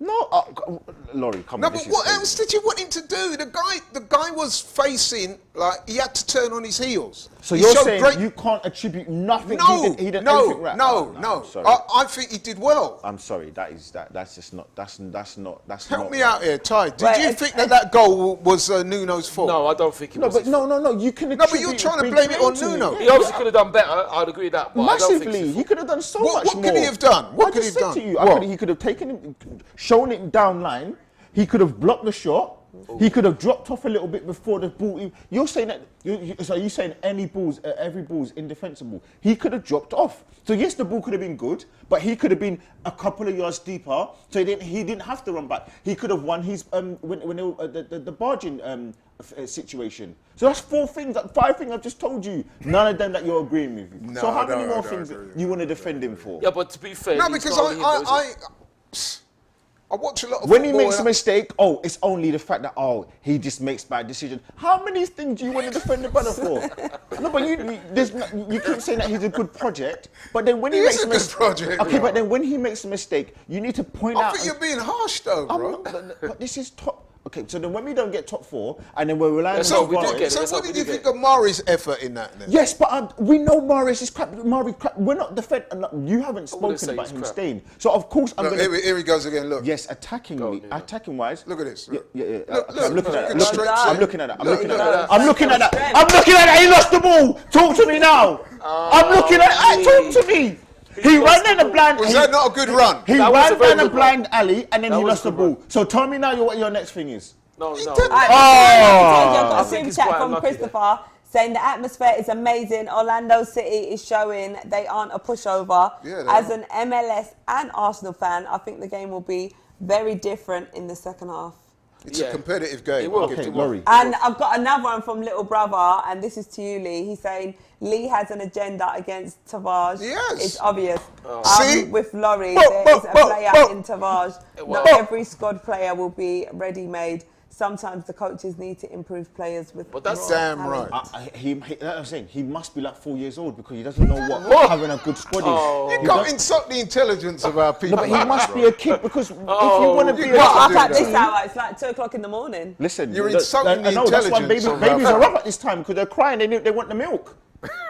No, Laurie, come No, on. but this is what crazy. else did you want him to do? The guy was facing, like, he had to turn on his heels. So He you're showed saying great- you can't attribute nothing? No, he did anything right? no. I'm sorry. I think he did well. I'm sorry. That's just not. That's not. Help not me right. out here, Ty. Did Well, you think that goal was Nuno's fault? No, I don't think it No, was. but his no. You can. No, but you're attribute trying to big blame it on blame to Nuno. me. He obviously could have done better. I'd agree with that. But I don't think it's Massively, his he could have done so What- much what more. could he have done? What I could just he said have to done? you, What? he could have taken him, shown it down line. He could have blocked the shot. He could have dropped off a little bit before the ball. You're saying that. So you're saying every ball's indefensible. He could have dropped off. So yes, the ball could have been good, but he could have been a couple of yards deeper. So he didn't have to run back. He could have won his the barging situation. So that's 5 things I've just told you. None of them that you're agreeing with. No, so how I many don't- more I don't things agree with you want to defend him for? Yeah, but to be fair, No, he's because not only him, though, is it? I watch a lot of When he football makes a and mistake, it's only the fact that he just makes bad decisions. How many things do you want to defend the brother for? No, but you keep saying that he's a good project, but then when he He makes is a good project, okay, bro. but then when he makes a mistake, you need to point I out. think you're being harsh, though, I'm bro. not- but this is top. Okay, so then when we don't get top 4, and then we're relying on So, we do Suarez- get it. so That's what what did we you do think get. of Mari's effort in that? Then? Yes, but we know Morris is crap. We're not defend. You haven't wouldn't say spoken about he's him crap. staying. So of course I'm Look, going to. here he goes again. Look. Yes, attacking wise. Look at this. Yeah, Look. yeah. Look, I'm looking at look that. at the strength. I'm looking at that. I'm Look, looking at look. that. I'm looking at that. I'm looking at that. He lost the ball. Talk to me now. I'm looking at that. Talk to me. He ran down a blind. Was that not a good run? He That was a ran very down a good blind alley and then That he was lost a the good run. ball. So tell me now what your next thing is. No. did. I've Oh. I got a think super he's chat quite from unlucky Christopher saying the atmosphere is amazing. Orlando City is showing they aren't a pushover. Yeah, they As are. an MLS and Arsenal fan, I think the game will be very different in the second half. It's a competitive game. It will. I'll give Okay, it Laurie. And I've got another one from Little Brother, and this is to you, Lee. He's saying Lee has an agenda against Tavares. Yes. It's obvious. See? With Laurie, But- there is a but- player but- in Tavares. Well- Not every squad player will be ready-made. Sometimes the coaches need to improve players with But that's raw damn talent. right. That's what I'm saying. He must be like 4 years old because he doesn't know what having a good squad is. You He can't does- insult the intelligence of our people. No, but he must be a kid because if you want to be you a got Well, to up do at that. this hour, it's like 2 o'clock in the morning. Listen, You're insulting the I know, that's why intelligence of babies our are up at this time because they're crying. They want the milk.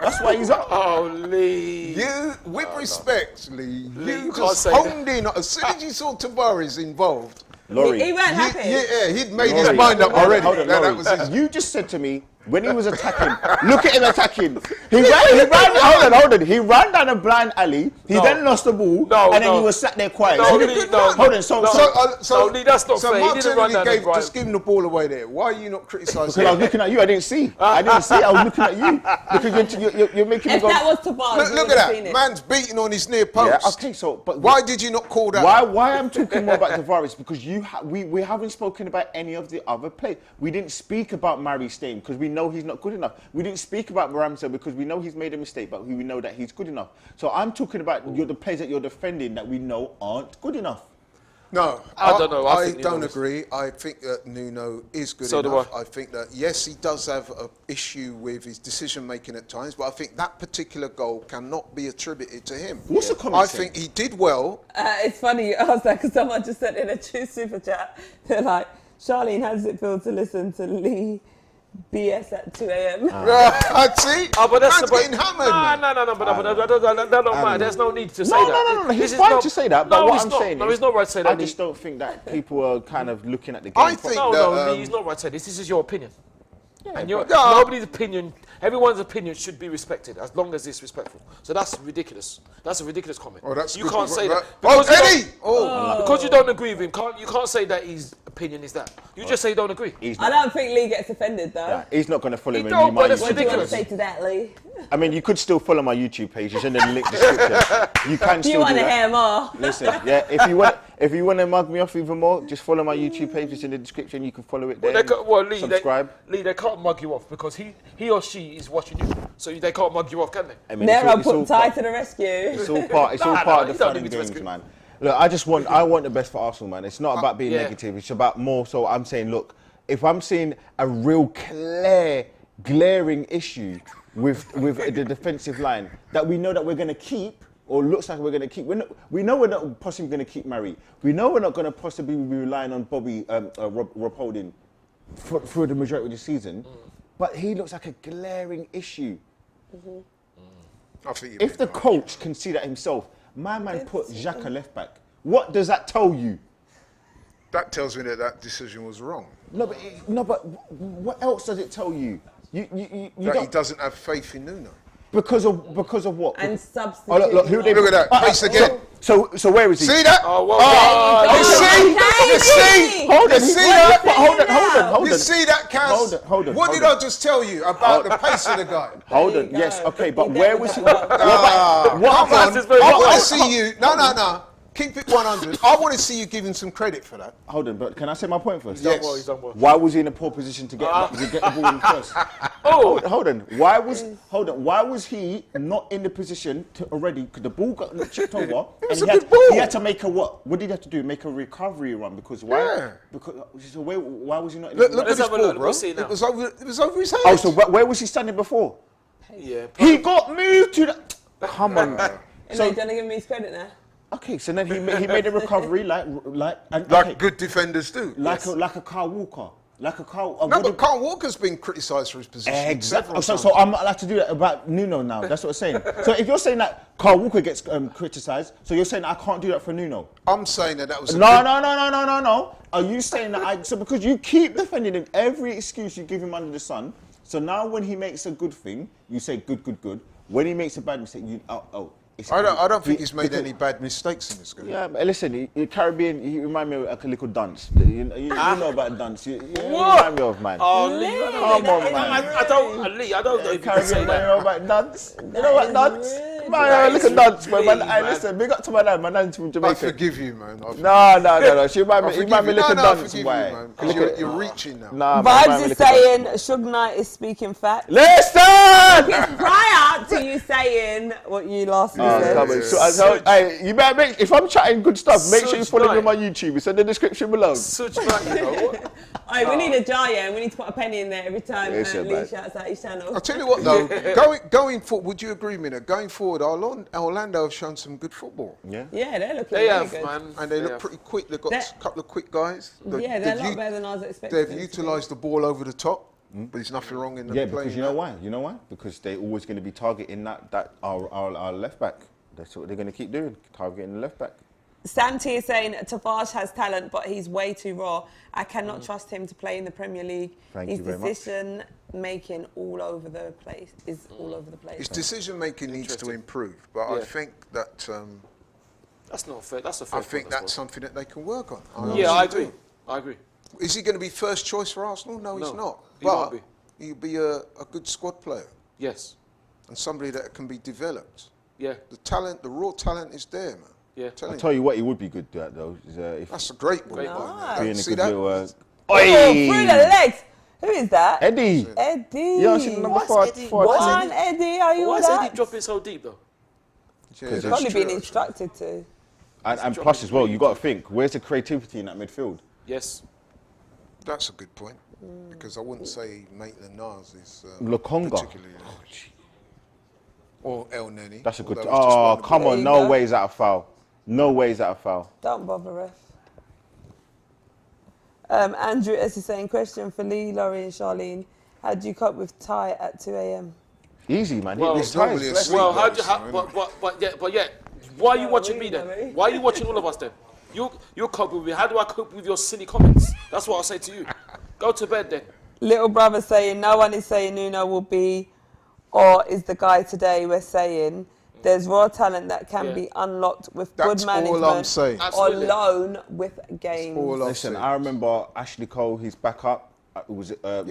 That's why he's up. Oh, Lee. You, with respect, Lee, Lee, you you can't just say that. honed in. As soon as you saw Tavares involved, Laurie, He weren't happy. he'd made his Laurie, mind up hold on, already. hold on, That Laurie. was his. You just said to me when he was attacking, look at him attacking. He ran, hold on. He ran down a blind alley. He then lost the ball, and then he was sat there quiet. No, So Lee, he- no. Hold on, so No, Lee, that's not so fair. He didn't run Martinelli down the gave, blind- just give him the ball away there. Why are you not criticising because I was him? looking at you, I didn't see. I was looking at you because you're making me If go. that was Tavares, Look, we look would at have seen that. it. Man's beating on his near post. Yeah, okay, so but Why did you not call that? Why I'm talking more about Tavares because we haven't spoken about any of the other players. We didn't speak about Mari Stein because we know he's not good enough. We didn't speak about Ramsey because we know he's made a mistake, but we know that he's good enough. So I'm talking about the players that you're defending that we know aren't good enough. No, I don't know. I I think don't Nuno's- agree. I think that Nuno is good So do enough. I. I think that, yes, he does have an issue with his decision making at times, but I think that particular goal cannot be attributed to him. What's the comment I saying? think he did well. It's funny you asked that because someone just sent in a true super chat. They're like, Charlene, how does it feel to listen to Lee BS at 2 a.m.? See? Oh, but that's Man's the getting hammered. man. No, but that don't matter. There's no need to say that. No. He's This is fine not- to say that, but no, what it's I'm not. saying No, is, it's not right to say that. I just don't think that people are kind of looking at the game. I think No, that, Lee, it's not right to say this. This is your opinion. And No. nobody's opinion, everyone's opinion should be respected as long as it's respectful. So that's ridiculous. That's a ridiculous comment. Oh, that's you good. can't say Right. that. Oh, Because you don't- Eddie! Oh. Because you don't agree with him, you can't say that his opinion is that. You just say you don't agree. He's I not, don't think Lee gets offended though. he's not going to follow He him. don't, but that's What do you want to ridiculous. say to that, Lee? I mean, you could still follow my YouTube page. It's in the link description. You can still You want do to that. hear more? Listen, yeah, if you want to mug me off even more, just follow my YouTube page. It's in the description. You can follow it there. Lee, subscribe. Lee, they can't mug you off because he or she is watching you, so they can't mug you off, can they? I mean, Nero put Ty to the rescue. It's all part of the fun and games, man. Look, I want the best for Arsenal, man. It's not about being negative. It's about more. So I'm saying, look, if I'm seeing a real glaring issue with the defensive line that we know that we're going to keep, or looks like we're going to keep, we know we're not possibly going to keep Murray. We know we're not going to possibly be relying on Rob Holding through the majority of the season, but he looks like a glaring issue. If the coach can see that himself, my man put Xhaka left back. What does that tell you? That tells me that decision was wrong. No, but what else does it tell you? That he doesn't have faith in Nuno. Because of what? And substitute. Oh, look at that. Pace again. So where is he? See that? You see? Hold on. Hold on. You see that, Kaz? Hold on. What did I just tell you about the pace of the guy? Hold on. Yes, okay, but where was he? I want to see you. No. Keep it 100. I want to see you give him some credit for that. Hold on, but can I say my point first? Yes. Why was he in a poor position to get the ball in first? Hold on. Why was he not in the position to already? Because the ball got chipped over, and he had to make a what? What did he have to do? Make a recovery run? Because why? Yeah. Why was he not? Look at this ball, bro. It was over his head. Oh, so where was he standing before? Yeah. He got moved to the. Come on. So you're gonna give me his credit now? Okay, so then he made a recovery like good defenders do. Like a Kyle Walker. But Kyle Walker's been criticised for his position. Exactly. So I'm not allowed to do that about Nuno now. That's what I'm saying. So if you're saying that Kyle Walker gets criticised, so you're saying I can't do that for Nuno? I'm saying that was No. Are you saying that so because you keep defending him, every excuse you give him under the sun, so now when he makes a good thing, you say good. When he makes a bad mistake, I don't think he's made any bad mistakes in this game. Yeah, but listen, Caribbean, you remind me of like a little dance. You know about dance. You remind me of, man. Oh, Lee, come on, man. I don't know if you can say that. You know about dance? You know about dance? Man, look at dance, man. Hey, listen, big up to my nan. My nan's from Jamaica. I forgive you, man. No. She remind me look at dance, boy. Because you're reaching now. Nah, Vibes is saying Suge Knight is speaking facts. Listen! Prior to you saying what you last said. Hey, you better if I'm chatting good stuff, make sure you follow me on my YouTube. It's in the description below. Such man, we need a jar, and we need to put a penny in there every time Lee shouts out his channel. I'll tell you what, though, going forward, would you agree with me that going forward, Orlando have shown some good football. Yeah, they're looking really good. Man. And they look pretty quick. They've got a couple of quick guys. They're a lot better than I was expecting. They've utilised the ball over the top. But there's nothing wrong in them playing. Yeah, because you know why? Because they're always going to be targeting our left back. That's what they're going to keep doing, targeting the left back. Santi is saying Tavares has talent, but he's way too raw. I cannot trust him to play in the Premier League. His decision making all over the place. His decision making needs to improve, but I think that that's not fair. That's a fair. I think that's something that they can work on. I agree. Is he going to be first choice for Arsenal? No, he's not. He won't be. He'll be a good squad player. Yes. And somebody that can be developed. Yeah. The raw talent is there, man. Yeah. I'll tell you what, he would be good at though. That's a great one. Being a good little. Through the legs. Who is that? Eddie. Yeah, she's number 14. Eddie, are you Why is Eddie dropping so deep though? He's probably been instructed to. And plus as well, you got to think, where's the creativity in that midfield? Yes. That's a good point. Because I wouldn't say Maitland-Niles is Lokonga. particularly... Or El Neni. That's a good... Oh, come on. No way is that a foul. No way is that a foul. Don't bother, ref. Andrew S. is saying, question for Lee, Laurie and Charlene. How do you cope with Ty at 2 a.m? Easy, man. Well, he's normally asleep. Well, but yeah. Why are you watching me then? Why are you watching all of us then? You're coping with me. How do I cope with your silly comments? That's what I'll say to you. Go to bed then. Little brother saying, no one is saying Nuno will be or is the guy today. We're saying there's raw talent that can be unlocked with good management all I'm saying. or loan with games. Listen, I remember Ashley Cole, he's back up. We had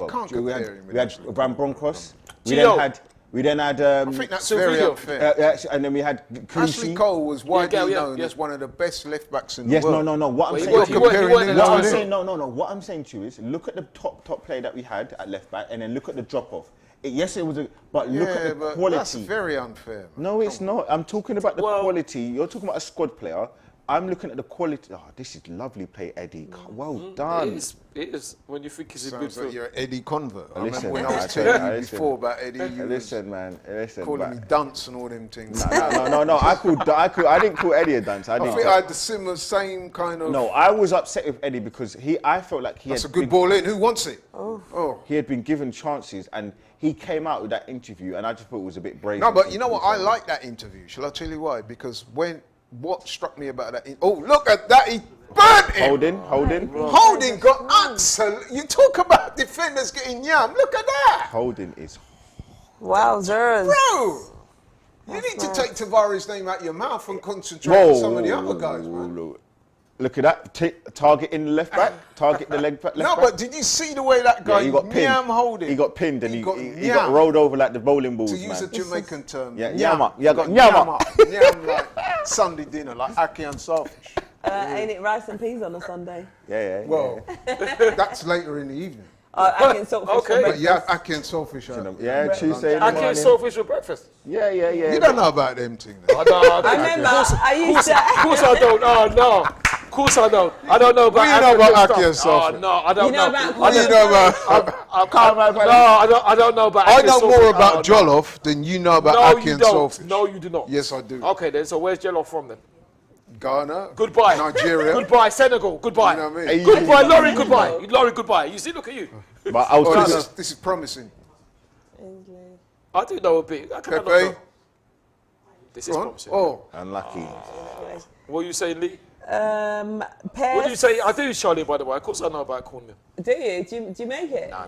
Bram Broncos. We We then had. I think that's very unfair. And then we had Ashley Creasy. Cole was widely known as one of the best left backs in the Yes, world. no. What I'm saying, What I'm saying to you is, look at the top player that we had at left back, and then look at the drop off. Yes, it was a. But look at the quality. That's very unfair. Man. No, it's not. I'm talking about the quality. You're talking about a squad player. I'm looking at the quality. Oh, this is lovely play, Eddie. Well done. It is. When you think he's a good like you're an Eddie convert. I Listen, remember when I was telling you before about Eddie. Listen, man. Calling me dunce and all them things. No. I didn't call Eddie a dunce. I think I had the same kind of. No, I was upset with Eddie because I felt like he. That's a good ball in. Who wants it? Oh. He had been given chances and he came out with that interview and I just thought it was a bit brazen. No, but you know what? I like that interview. Shall I tell you why? Because what struck me about that? Look at that! He burnt him. Holding got absolute. You talk about defenders getting yam. Look at that. Holding is. Wowzers. Bro, you need to take Tavares' name out your mouth and concentrate on some of the other guys, man. Look at that. Target in the left back. Target the leg back. No, but did you see the way that guy Holding? He got pinned and he got rolled over like the bowling balls, to use a Jamaican term. Yeah, nyama. Yeah, got nyama. Nyam like Sunday dinner, like ackee and saltfish. Ain't it rice and peas on a Sunday? Yeah. Well, that's later in the evening. Ackee and saltfish for breakfast. But yeah, ackee and saltfish. Yeah, Tuesday. Ackee and saltfish for breakfast. Yeah. You don't know about them things. I remember. Of course I don't. Oh no. Of course I don't. I don't know about. What do you know about ackee and saltfish? Oh no, I don't know. What do you know about? No, I don't know about. I know more about jollof than you know about ackee and saltfish. No, you do not. Yes, I do. Okay, then. So where's jollof from then? Ghana. Goodbye. Nigeria. Goodbye. Senegal. Goodbye. You know what I mean? Goodbye, Laurie. Goodbye. Laurie. Goodbye. You see, look at you. But I was this is promising. I do know a bit. I cannot Pepe. know. This is promising. Oh, unlucky. What are you saying, Lee? Pears. What do you say? I do, Charlie, by the way. Of course I know about cornmeal. Do you? Do you make it? No.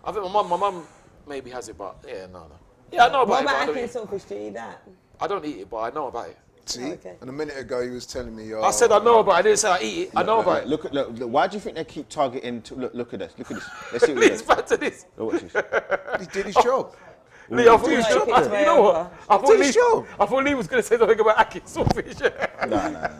I think my mum maybe has it, but no. Yeah, I know about what it. What about ackee and saltfish? Do you eat that? I don't eat it, but I know about it. see? Okay. And a minute ago he was telling me... I said I know about it. I didn't say I eat it. I know about it. Look, why do you think they keep targeting... Look at this. Look at this. Let's see what he Lee's back to this. Watch this. He did his job. Lee, I thought he was job. You know what? I thought Lee was going to say something about Ackee saltfish. No.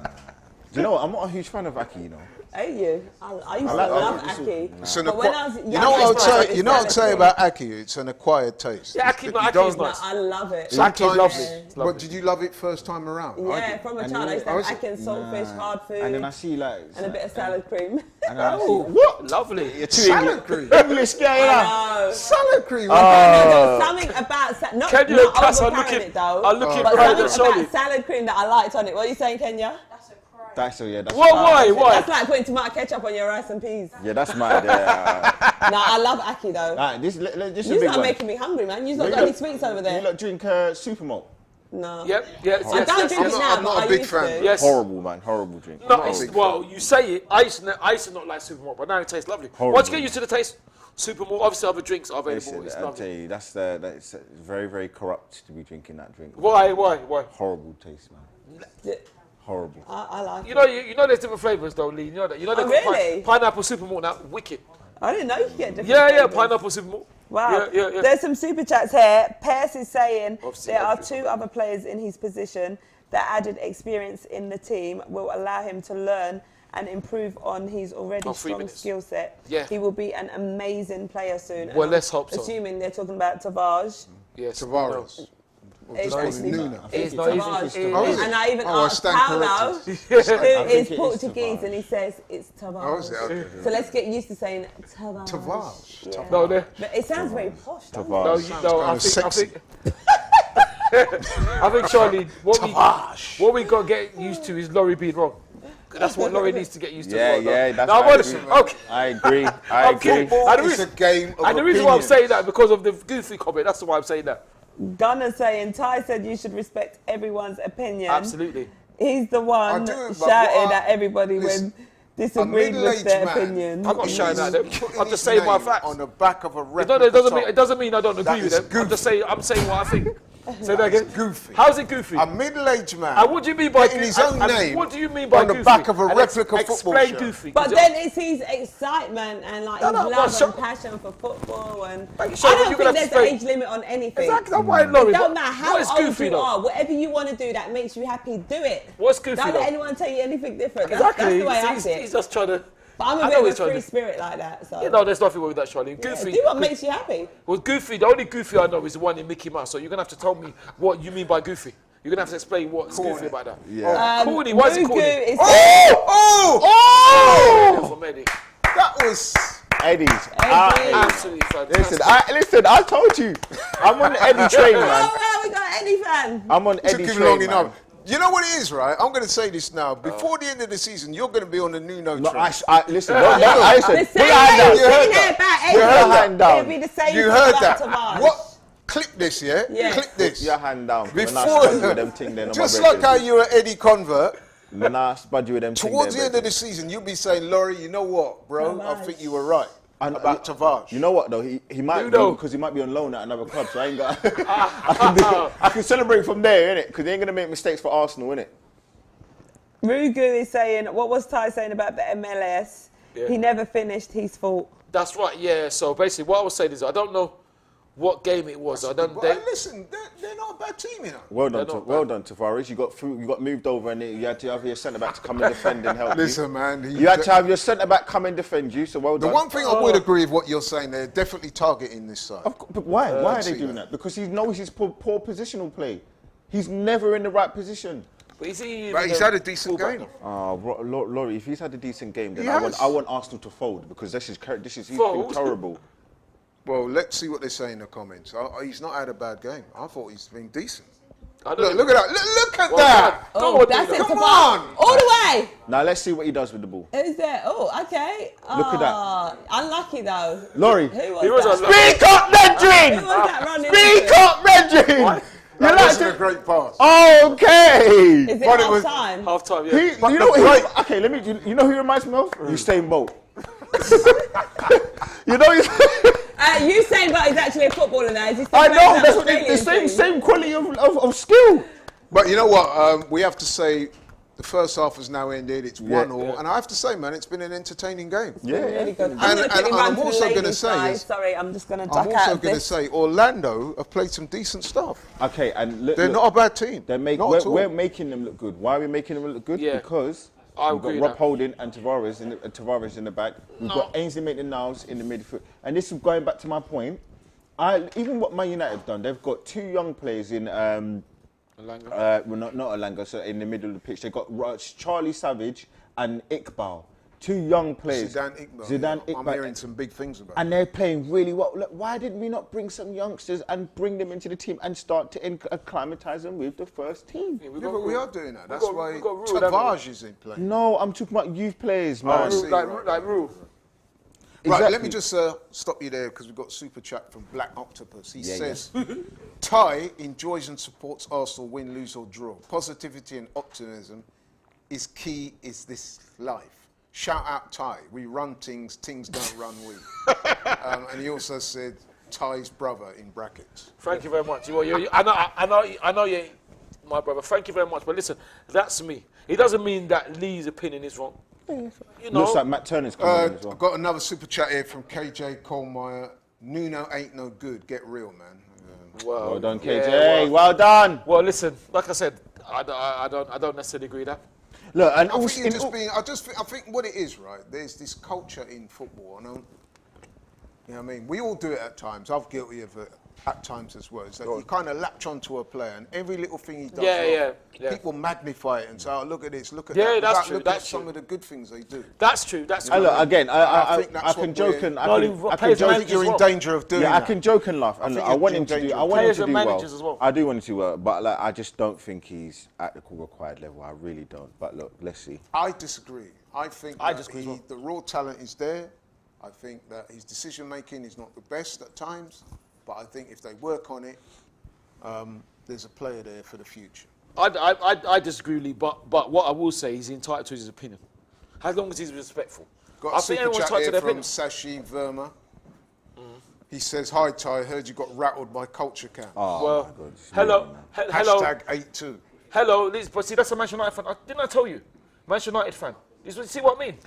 Do you know what? I'm not a huge fan of Ackee, you know. Are you? I used to love Ackee. But when I was young, you know what I'll say about Ackee? It's an acquired taste. Yeah, Ackee's nice. I love it. Ackee's lovely. But did you love it first time around? Yeah, from a child. I used to have Ackee and saltfish, hard food. And then I see like... And a bit of salad cream. What? Lovely. Salad cream? English guy, yeah. Salad cream? There was something about... Not overpowering it though. I'm looking but something about salad cream that I liked on it. What are you saying, Kenya? That's Why? That's like putting tomato ketchup on your rice and peas. Yeah, that's mad. No, I love Ackee though. Right, this is a big You're one. making me hungry, man. You've not got any sweets over there. You lot drink super malt? No. Yep. I don't drink it now, I'm not a big fan. Yes. Horrible, man. Horrible drink. No, well, you say it. I used to not like super malt, but now it tastes lovely. Once you get used to the taste, super malt, obviously other drinks are available. It's I'll lovely. tell you, that's very, very corrupt to be drinking that drink. Why? Horrible taste, man. Horrible. I like it. You know there's different flavours though, Lee. You know that. You know really? Pineapple super malt now, wicked. I didn't know you could get different Yeah, flavours. pineapple super malt. Wow. Yeah. There's some super chats here. Pierce is saying Obviously, there are two other players in his position that added experience in the team will allow him to learn and improve on his already strong skill set. Yeah. He will be an amazing player soon. Well, let's hope so. Assuming they're talking about Tavares. Yes. Tavares. It's Nuna. Tavares. And I even asked Paulo, who is Portuguese, and he says it's Tavares. So let's get used to saying Tavares. Tavares. Yeah. No, but it sounds very posh. I think Charlie, what we got to get used to is Laurie being wrong. That's what Laurie needs to get used to. That's okay. I agree. I agree. It's a game of And the reason why I'm saying that because of the goofy comment. That's why I'm saying that. Gunnar saying, Ty said you should respect everyone's opinion. Absolutely. He's the one shouting at everybody when disagreed with their opinion. I'm not shouting at them. I'm just saying my facts. On the back of a replica It doesn't mean I don't agree with them. I'm saying what I think. Say that again. Goofy. How's it goofy? A middle-aged man. And what do you mean by getting his own name? What do you mean by on goofy? the back of a And replica football explain shirt? goofy. But then it's his excitement and like his love and passion for football and I don't think there's an age limit on anything. Exactly. That's why, Laurie, It don't matter how what is old goofy you though? are, whatever you want to do that makes you happy, do it. What's goofy Don't though? let anyone tell you anything different. Exactly. That's the way I see it. He's just trying to. But I'm a bit of a free spirit like that. So. You know, there's nothing wrong with that, Charlie. Goofy. Do what makes you happy. Well, Goofy, the only Goofy I know is the one in Mickey Mouse. So you're going to have to tell me what you mean by Goofy. You're going to have to explain what's goofy about that. Yeah. Corny, why is it corny? Oh! From Eddie. That was... Eddie's. Absolutely fantastic. Listen, I told you. I'm on the Eddie train, man. Oh, we got Eddie fan. I'm on Eddie took him train, long man. enough. You know what it is, right? I'm going to say this now. Before the end of the season, you're going to be on the Nuno train. Listen, listen. The same way you've been here about Put your hand down. It'll be the same You heard about that? Tavares. What? Clip this, yeah? Yes. Clip this. Put your hand down. Before, them thing then just like how you were Eddie Convert, When I spud you with them towards the end of the season, you'll be saying, Laurie, you know what, bro? I think you were right about Tavares. You know what though? He might be because he might be on loan at another club, so I ain't got. I can celebrate from there, innit? Because he ain't gonna make mistakes for Arsenal, innit? Rugu is saying, what was Ty saying about the MLS? Yeah. He never finished his fault. That's right, yeah. So basically, what I was saying is, I don't know what game it was. Listen, they're not a bad team, you know. Well done, Tavares. You got moved over, and you had to have your centre back to come and defend and help Listen, you. man, You had to have your centre back come and defend you. So well done. The one thing I would agree with what you're saying, they're definitely targeting this side. But why? Why are they doing that? Because he knows his poor positional play. He's never in the right position. But he's had a decent game. Laurie, if he's had a decent game, then I want Arsenal to fold because he's been terrible. Well, let's see what they say in the comments. He's not had a bad game. I thought he's been decent. Look at that. Look at that. Oh, that's it. Come on. All the way. Now let's see what he does with the ball. Who's there? Oh, okay. Look at that. Unlucky though. Laurie. Who was that? Speak up, Redrin! Who was that running? Speak up, Redrin! That wasn't a great pass. Okay. Is it half time? Half time, yeah. Okay, you know who he reminds me of? Usain Bolt. You know Usain Bolt is actually a footballer now. I know, that's what the same quality of skill. But you know what? We have to say the first half has now ended. It's 1-1. And I have to say, man, it's been an entertaining game. Yeah. Really good. And I'm also going to say, sorry, I'm just going to I'm duck out also of going to this. say, Orlando have played some decent stuff. Okay, and they're not a bad team. We're making them look good. Why are we making them look good? Yeah. Because we've got Rob Holding and Tavares in the back. We've got Ainsley Maitland-Niles in the midfield. And this is going back to my point. Even what Man United have done, they've got two young players in. Not Alanga, so in the middle of the pitch. They've got Charlie Savage and Iqbal. Two young players. Zidane Iqbal. I'm hearing some big things about and they're playing really well. Look, why did we not bring some youngsters and bring them into the team and start to acclimatise them with the first team? Yeah, but we are doing that. That's why Tavares is in play. No, I'm talking about youth players, man. Like Rule. Right, let me just stop you there because we've got super chat from Black Octopus. He says, Ty enjoys and supports Arsenal win, lose or draw. Positivity and optimism is key is this life. Shout out Ty. We run things don't run we. And he also said Ty's brother in brackets. Thank you very much. I know you're my brother. Thank you very much. But listen, that's me. It doesn't mean that Lee's opinion is wrong. You know. Looks like Matt Turner's coming as well. I've got another super chat here from KJ Colemeyer. Nuno ain't no good. Get real, man. Well done, KJ. Well done. Well, listen. Like I said, I don't necessarily agree with that. Look, and I think what it is, right? There's this culture in football, and you know what I mean. We all do it at times. I'm guilty of it at times as well. It's like you kind of latch onto a player, and every little thing he does, people magnify it and say, "Oh, look at this, look at that." That's true. That's some of the good things they do. That's true. That's true. Look, again, I can joke and you're in danger of doing that. Yeah, I can joke and laugh. And I want him to do. I want him to do well. I do want him to do well, but like, I just don't think he's at the required level. I really don't. But look, let's see. I disagree. I think the raw talent is there. I think that his decision making is not the best at times. But I think if they work on it, there's a player there for the future. I disagree, Lee, but what I will say, he's entitled to his opinion, as long as he's respectful. Got a super chat here from Sashi Verma. He says, "Hi Ty, heard you got rattled by Culture Camp." Oh, Well, my God. hello. Hello. Hashtag 82. Hello. But see, that's a Manchester United fan. Didn't I tell you? Manchester United fan. See what I mean?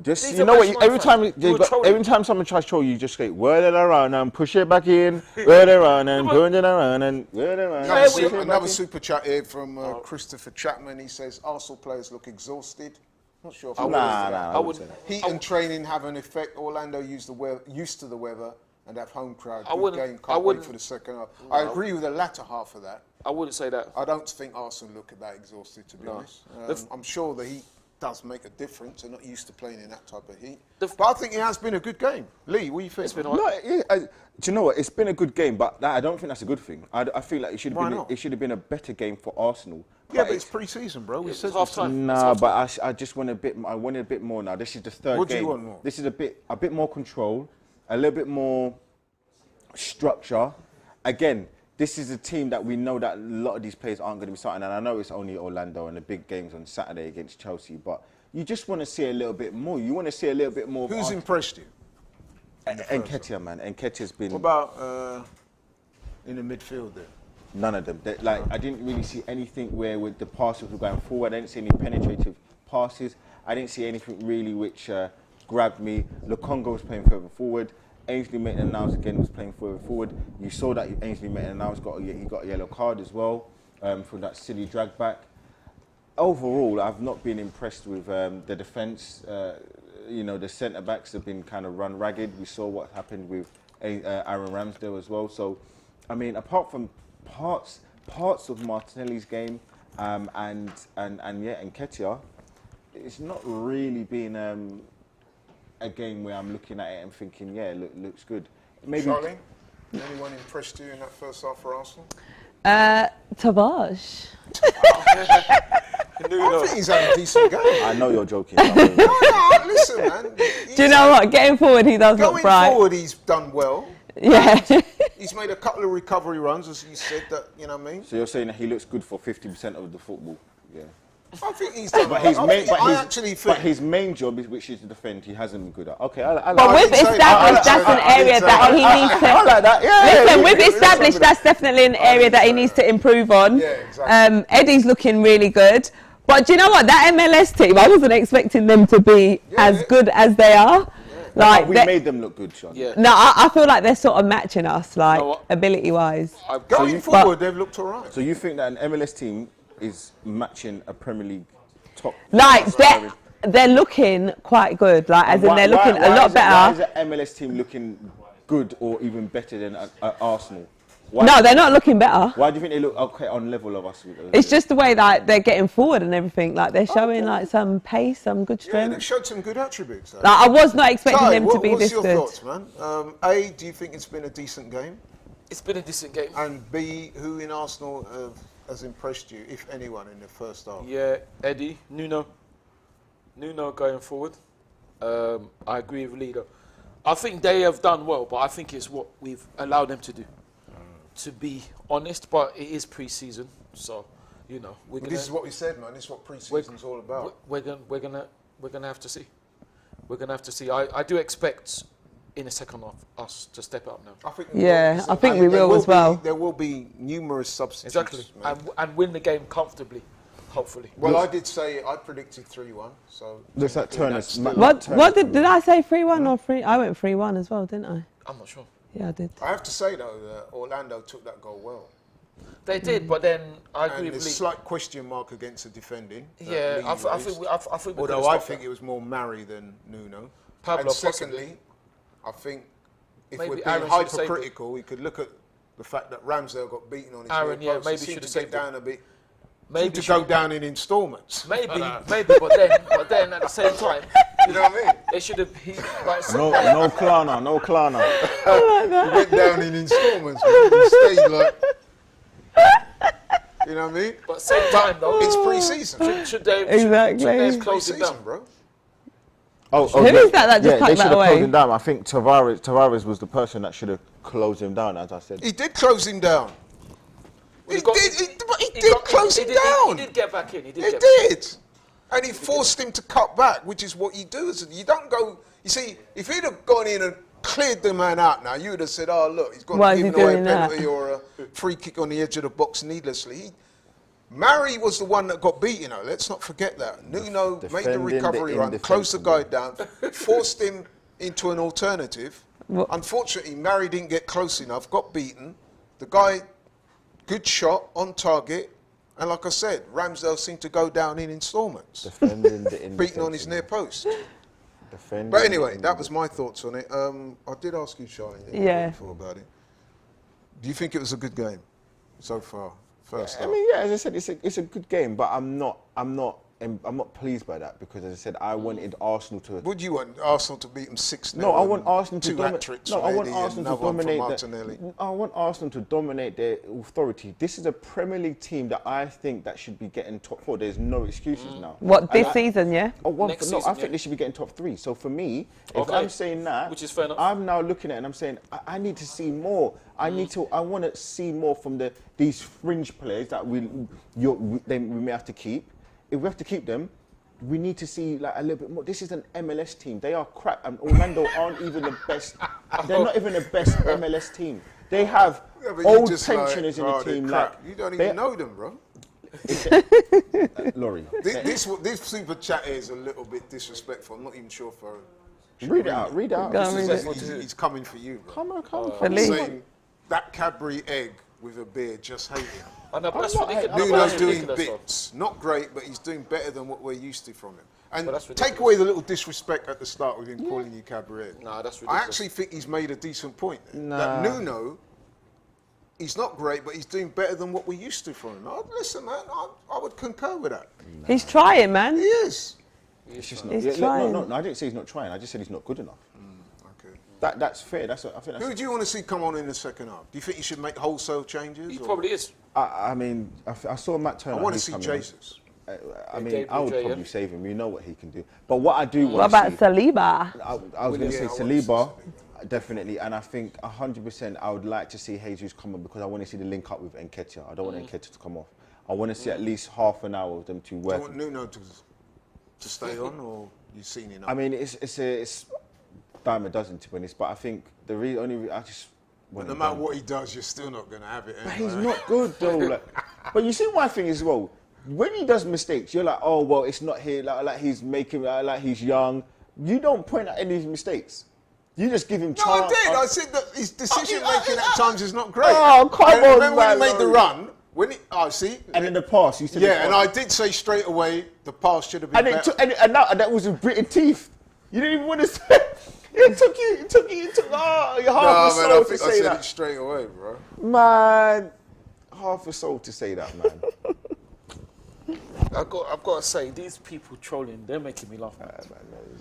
Just, These you are know what? Manchester United fans. Every time someone tries to troll you, just say, whirl it around and push it back in, whirl it around and turn it around and whirl it around. Another super chat here from Christopher Chapman. He says, Arsenal players look exhausted. Not sure if I wouldn't say that. Heat and training have an effect. Orlando used to the weather and have home crowd. Good game. Can't wait for the second half. I agree with the latter half of that. I wouldn't say that. I don't think Arsenal look that exhausted, to be honest. I'm sure the heat does make a difference. They're not used to playing in that type of heat. But I think it has been a good game. Lee, what do you think? It's been No, do you know what? It's been a good game, but I don't think that's a good thing. I feel like it should have been a better game for Arsenal. Yeah, but it's pre-season, bro. We said half time. Nah, but I just want a bit. I wanted a bit more now. This is the third game. What do you want more? This is a bit more control, a little bit more structure. Again, this is a team that we know that a lot of these players aren't going to be starting. And I know it's only Orlando and the big games on Saturday against Chelsea, but you just want to see a little bit more. You want to see a little bit more. Who's impressed you? Nketiah, man. Nketiah's been. What about in the midfield there? None of them. I didn't really see anything where with the passes were going forward. I didn't see any penetrative passes. I didn't see anything really which grabbed me. Lukonga was playing further forward. Ainsley Maitland-Niles again was playing further forward. You saw that Ainsley Maitland-Niles got a yellow card as well from that silly drag back. Overall, I've not been impressed with the defence. The centre-backs have been kind of run ragged. We saw what happened with Aaron Ramsdale as well. So, I mean, apart from parts of Martinelli's game and Nketiah, it's not really been a game where I'm looking at it and thinking, yeah, looks good. Maybe. Charlie, anyone impressed you in that first half for Arsenal? Tavares. I think he's had a decent game. I know you're joking. No, listen, man. Do you know what? Getting forward, he does look bright. Going forward, he's done well. Yeah. He's made a couple of recovery runs, as you said, that, you know what I mean? So you're saying that he looks good for 50% of the football? Yeah. I think he's done But well. his main job, which is to defend, he hasn't been good at. Okay, but we've established that's an area that he needs to. I like that. Yeah. Listen, we've established that's definitely an area that he needs to improve on. Yeah, exactly. Eddie's looking really good. But do you know what? That MLS team, I wasn't expecting them to be as good as they are. Like we made them look good, Sean. Yeah. No, I feel like they're sort of matching us, like ability-wise. Going forward, they've looked all right. So you think that an MLS team is matching a Premier League top? Like they're looking quite good. Like as in they're looking a lot better. Why is an MLS team looking good or even better than Arsenal? No, they're not looking better. Why do you think they look okay on level of us? It's just the way that they're getting forward and everything. Like they're showing like some pace, some good strength. Yeah, they showed some good attributes. Like, I was not expecting them to be this good. What's your thoughts, man? A, do you think it's been a decent game? It's been a decent game. And B, who in Arsenal has impressed you, if anyone, in the first half? Yeah, Eddie, Nuno going forward. I agree with Lido. I think they have done well, but I think it's what we've allowed them to do. To be honest, but it is pre-season, so this is what we said, man. This is what pre-season's all about. We're gonna have to see. We're gonna have to see. I do expect in the second half us to step up now. I think we will as well. There will be numerous substitutes. Exactly, and win the game comfortably, hopefully. Well, I did say I predicted 3-1. So looks like Turner's. What did I say? 3-1 or 3? I went 3-1 as well, didn't I? I'm not sure. Yeah, I did. I have to say though, that Orlando took that goal well. They did, but then I agree with Lee. There's a slight question mark against the defending. Yeah, I think. Although I think it was more Mari than Nuno. Pablo, and secondly, I think if we're being Aaron hypercritical, we could look at the fact that Ramsdale got beaten on his near post. Maybe should have get down a bit. Maybe to go down in instalments. Maybe, but then at the same time, you know what I mean? It should have. No Klarna. Oh my God. He went down in instalments. He stayed like. You know what I mean? But same time though, it's pre-season. Should they have closed it down, bro? Who is that just packed that away? Closed him down. I think Tavares was the person that should have closed him down, as I said. He did close him down. He did close him down. He did get back in. He did. And he forced him to cut back, which is what you do. You don't go. You see, if he'd have gone in and cleared the man out now, you would have said, oh, look, he's gone Why is he giving away a doing that? penalty or a free kick on the edge of the box needlessly. Murray was the one that got beat, you know. Let's not forget that. Nuno made the Defending recovery the run, closed the guy down, indefensible. forced him into an alternative. What? Unfortunately, Murray didn't get close enough, got beaten. The guy, good shot, on target. And like I said, Ramsdale seemed to go down in instalments. Defending the Beaten on his near indefensible. post. Defending But the anyway, that was indefensible. my thoughts on it. I did ask you, Charlie, Yeah. before about it. Do you think it was a good game so far? First I half? mean, yeah, as I said, it's a good game, but I'm not pleased by that because, as I said, I wanted Arsenal to. Would you want Arsenal to beat them 6-0? No, I want Arsenal to two dominate. hat-tricks No, from I want Eddie and Arsenal to another one from dominate. Martinelli. I want Arsenal to dominate their authority. This is a Premier League team that I think that should be getting top 4. There's no excuses now. What, this And season, yeah? Next no, season, I think yeah. they should be getting top 3. So for me, if Okay. I'm saying that, Which is fair enough. I'm now looking at it and I'm saying I need to see more. I want to see more from these fringe players that we may have to keep. If we have to keep them, we need to see like a little bit more. This is an MLS team. They are crap, and Orlando aren't even the best. They're not even the best MLS team. They have Yeah, but you old just pensioners like, in oh, the they're team. crap. Like You don't they- even know them, bro. Laurie, This super chat is a little bit disrespectful. I'm not even sure if I... read it out. Read it out. Go on, read it. He's coming for you, bro. Come on. Believe. Saying that Cadbury egg with a beer, just hate him. I know, but that's not- ridiculous. I'm That's Nuno's doing ridiculous, though. bits. Not great, but he's doing better than what we're used to from him. And But that's take ridiculous. away the little disrespect at the start with him calling you Cadbury egg. Nah, that's I ridiculous. actually think he's made a decent point. Nah. That Nuno, he's not great, but he's doing better than what we're used to from him. Listen, man, I would concur with that. He's trying, man. He is. It's just not. He's Yeah, trying. no, I didn't say he's not trying. I just said he's not good enough. Okay. That's fair. I think Who that's. do you want to see come on in the second half? Do you think he should make wholesale changes? He or- probably is. I mean, I saw Matt Turner. I want to he's see coming on. Jesus. I mean, Gabriel I would J, probably yeah. save him. You know what he can do. But what I do What want about to see, Saliba? I was going to say Yeah, I wanna see Saliba, definitely, and I think 100% I would like to see Jesus come on because I want to see the link up with Nketiah. I don't want Nketiah to come off. I want to see at least half an hour of them two Do you working. want Nuno to stay on, or you've seen enough? I mean, it's dime a dozen to be honest, but I think I just. want no him matter gone. what he does, you're still not going to have it. But anyway. he's not good though. Like, but you see my thing as well. When he does mistakes, you're like, oh well, it's not here. Like he's making, like he's young. You don't point out any of his mistakes. You just give him No, chance. I did. I said that his decision making at times is not great. Oh, come And on, remember when he man, made the Laurie. run? When he, see. And in the past, you said. Yeah, and I did say straight away the pass should have been And better. it took, and that was with gritted teeth. You didn't even want to say. It took your half a no, man, soul I to think I say said that. it straight away, bro. Man, half a soul to say that, man. I've got to say, these people trolling, they're making me laugh. Man.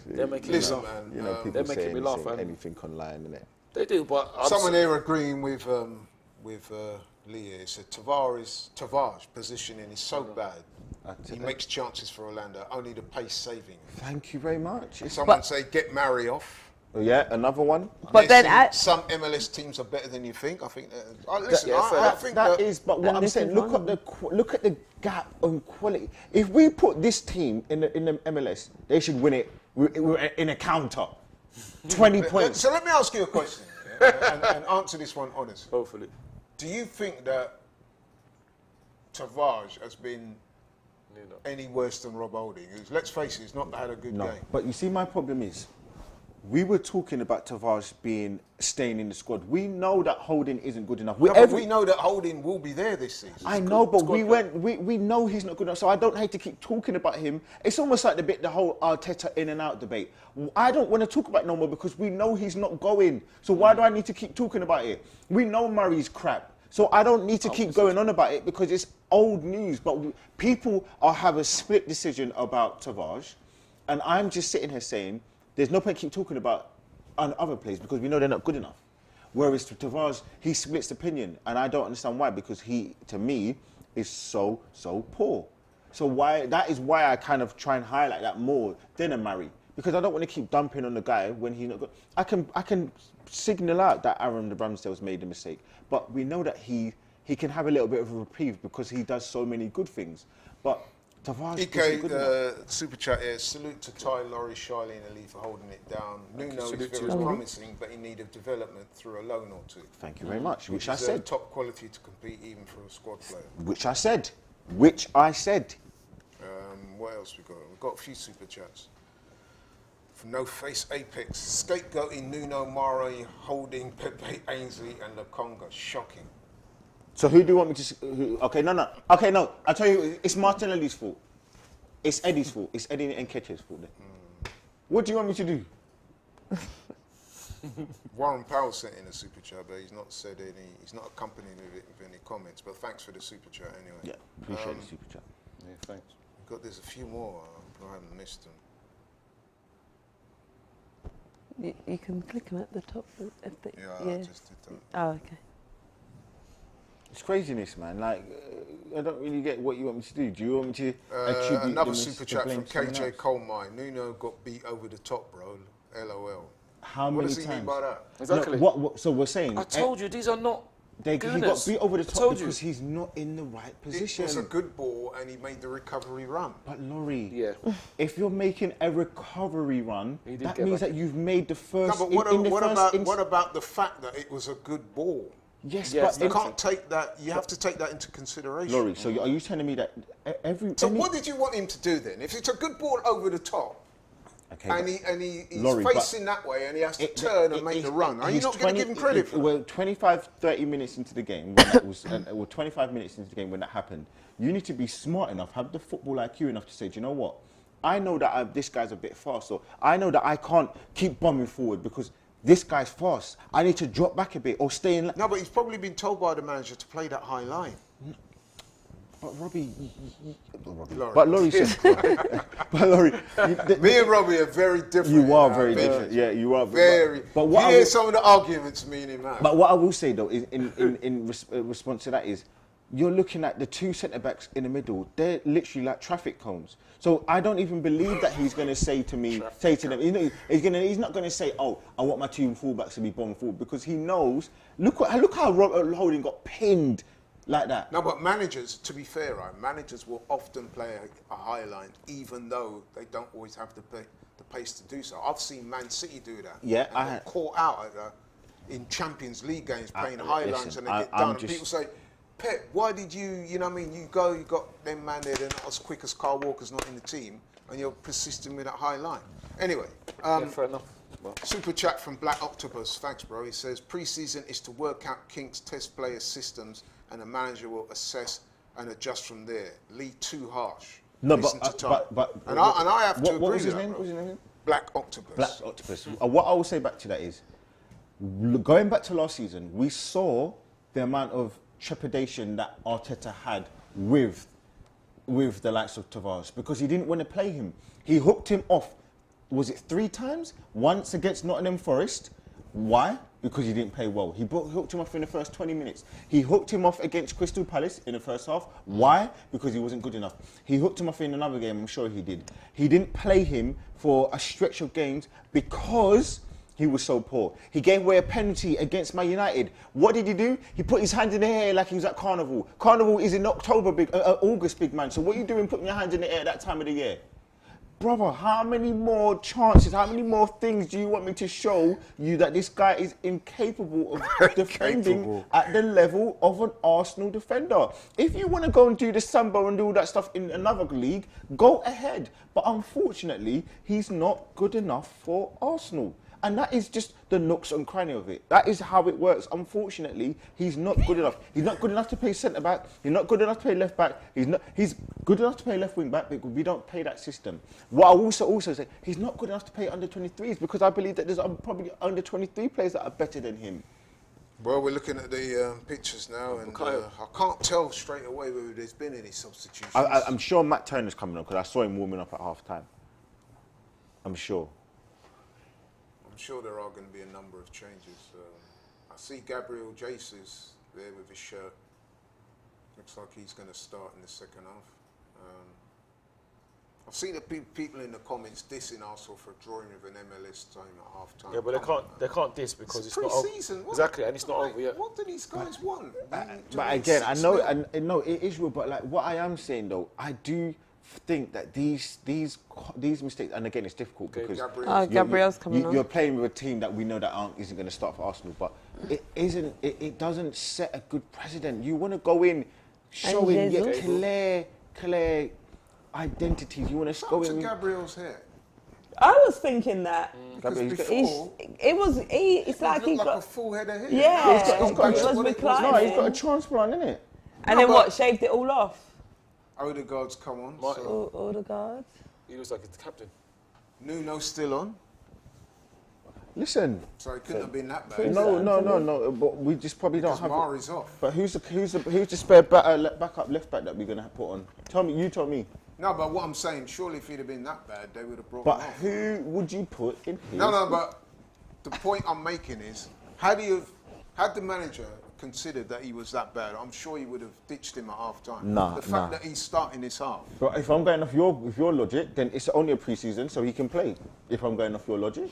They're making Listen, me laugh. man. You know, people They're making say me laugh, anything, man. anything online, innit? They do, but I'm Someone here agreeing with Lee here. Said Tavares' positioning is so bad. He makes chances for Orlando. Only the pace saving. Thank you very much. Someone say get Murray off. Oh, yeah, another one. But then some MLS teams are better than you think. I think. Listen, yeah, fair I enough. think That is, but what Then I'm this saying, is look one. at the gap on quality. If we put this team in the MLS, they should win it in a counter, 20 points. So let me ask you a question and answer this one honestly. hopefully. Do you think that Tavares has been any worse than Rob Holding? Who's, let's face it, he's not had a good No, game. but you see, my problem is, we were talking about Tavares staying in the squad. We know that Holding isn't good enough. No, but we know that Holding will be there this season. I know, but we know he's not good enough, so I don't hate to keep talking about him. It's almost like the whole Arteta in and out debate. I don't want to talk about it no more because we know he's not going. So why do I need to keep talking about it? We know Murray's crap, so I don't need to keep going on about it because it's old news. But people have a split decision about Tavares, and I'm just sitting here saying there's no point keep talking about other players because we know they're not good enough. Whereas to Tavares, he splits opinion, and I don't understand why because he, to me, is so poor. So that is why I kind of try and highlight that more than a Murray because I don't want to keep dumping on the guy when he's not good. I can signal out that Aaron Ramsdale's made a mistake, but we know that he can have a little bit of a reprieve because he does so many good things. But Tavares EK, isn't good enough. super chat here. Salute to Ty, Laurie, Shiley and Ali for holding it down. Nuno is Salute to very you. promising, but in need of development through a loan or two. Thank you very much. Which I He's, said. top quality to compete even for a squad player. Which I said. Which I said. What else we got? We've got a few super chats. From No Face Apex, scapegoating Nuno, Mari, holding Pepe, Ainsley and Lokonga. Shocking. So who do you want me to... Okay, no. Okay, no. I'll tell you, it's Martinelli's fault. It's Eddie's fault. It's Eddie and Nketiah's fault. What do you want me to do? Warren Powell sent in a super chat, but he's not said any. He's not accompanied with any comments. But thanks for the super chat anyway. Yeah, appreciate the super chat. Yeah, thanks. There's a few more. I haven't missed them. You can click them at the top. Yeah, I just did that. Oh, okay. It's craziness, man. Like, I don't really get what you want me to do. Do you want me to attribute another the super to chat blame from someone KJ else? Colemine. Nuno got beat over the top, bro. LOL. How What many does he mean times? by that? Exactly. No, what, so we're saying... I told you, these are not he got gooners. beat over the I top told because he's not in the right It position. was a good ball and he made the recovery run. But Laurie, Yeah. if you're making a recovery run, He did that get means back. that you've made the No, first... but what about the fact that it was a good ball? Yes, Yes, but... You can't take that. You have to take that into consideration. Laurie, so are you telling me that So what did you want him to do then? If it's a good ball over the top, Okay, and he's Laurie, facing that way and he has to turn and make the run, are you he's not going to give him credit for that? Well, 25, 30 minutes into the game, when that was, or 25 minutes into the game when that happened, you need to be smart enough, have the football IQ enough to say, do you know what? I know that this guy's a bit fast, so I know that I can't keep bombing forward because this guy's fast. I need to drop back a bit or stay in... No, but he's probably been told by the manager to play that high line. But Robbie... Laurie. But Laurie said... but Laurie... Me and Robbie are very different. You are very different. Yeah, you are very. But what you I hear will- some of the arguments me and him have. But what I will say though, is in response to that is, you're looking at the two centre backs in the middle. They're literally like traffic cones. So I don't even believe that he's going to say to me, say to them, you know, he's not going to say, oh, I want my two fullbacks to be bombing forward, because he knows. Look how Holding got pinned like that. No, but managers, to be fair, right, managers will often play a high line, even though they don't always have the pace to do so. I've seen Man City do that. Yeah, and get caught out at in Champions League games playing high lines and they get I'm done. And just- people say, Pep, why did you know what I mean, you got them man there, they're not as quick as Carl Walker's not in the team, and you're persisting with that high line. Anyway, Yeah, fair enough. Well, super chat from Black Octopus. Thanks, bro. He says, pre-season is to work out kinks, test players' systems, and the manager will assess and adjust from there. Lee too harsh. No, Listen but- to time. but- and I have to agree what was his with that, name? bro. What was his name? Black Octopus. Black Octopus. What I will say back to that is, going back to last season, we saw the amount of trepidation that Arteta had with the likes of Tavares, because he didn't want to play him. He hooked him off, was it 3 times? Once against Nottingham Forest. Why? Because he didn't play well. He hooked him off in the first 20 minutes. He hooked him off against Crystal Palace in the first half. Why? Because he wasn't good enough. He hooked him off in another game, I'm sure he did. He didn't play him for a stretch of games because he was so poor. He gave away a penalty against Man United. What did he do? He put his hand in the air like he was at Carnival. Carnival is in October, August, big man. So what are you doing putting your hands in the air at that time of the year? Brother, how many more chances, how many more things do you want me to show you that this guy is incapable of defending at the level of an Arsenal defender? If you want to go and do the Sambo and do all that stuff in another league, go ahead. But unfortunately, he's not good enough for Arsenal. And that is just the nooks and cranny of it. That is how it works. Unfortunately, he's not good enough. He's not good enough to play centre back. He's not good enough to play left back. He's good enough to play left wing back, but we don't play that system. What I also say, he's not good enough to play under 23s, because I believe that there's probably under 23 players that are better than him. Well, we're looking at the pictures now, and I can't tell straight away whether there's been any substitutions. I'm sure Matt Turner's coming on, because I saw him warming up at half time. I'm sure. I'm sure there are going to be a number of changes. I see Gabriel Jesus there with his shirt. Looks like he's going to start in the second half. I've seen the people in the comments dissing Arsenal for drawing with an MLS team at half time. yeah, but they can't diss because it's not over. pre-season. Exactly, and it's not over yet. What do these guys want? But again, I know it is real, but like what I am saying though, I do think that these mistakes, and again, it's difficult because Gabriel's coming on. you're playing with a team that we know that isn't going to start for Arsenal, but it doesn't set a good precedent. You want to go in showing clear identities. You want to go in. Gabriel's hair. I was thinking that. Before, It's like he like got a full head of hair. Yeah, he's got it was reclining. No, he's got a transplant, innit? And then what? Shaved it all off. Odegaard's come on. Odegaard. He looks like the captain. Nuno's still on. Listen. So it couldn't have been that bad. No. But we just probably don't have. Mari's off. But who's the spare backup left back that we're gonna put on? You tell me. No, but what I'm saying, surely if he'd have been that bad, they would have brought But him off. who would you put in here? No, but the point I'm making is, had the manager considered that he was that bad, I'm sure he would have ditched him at half time. The fact that he's starting this half. But if I'm going off your logic, then it's only a pre-season, so he can play. If I'm going off your logic.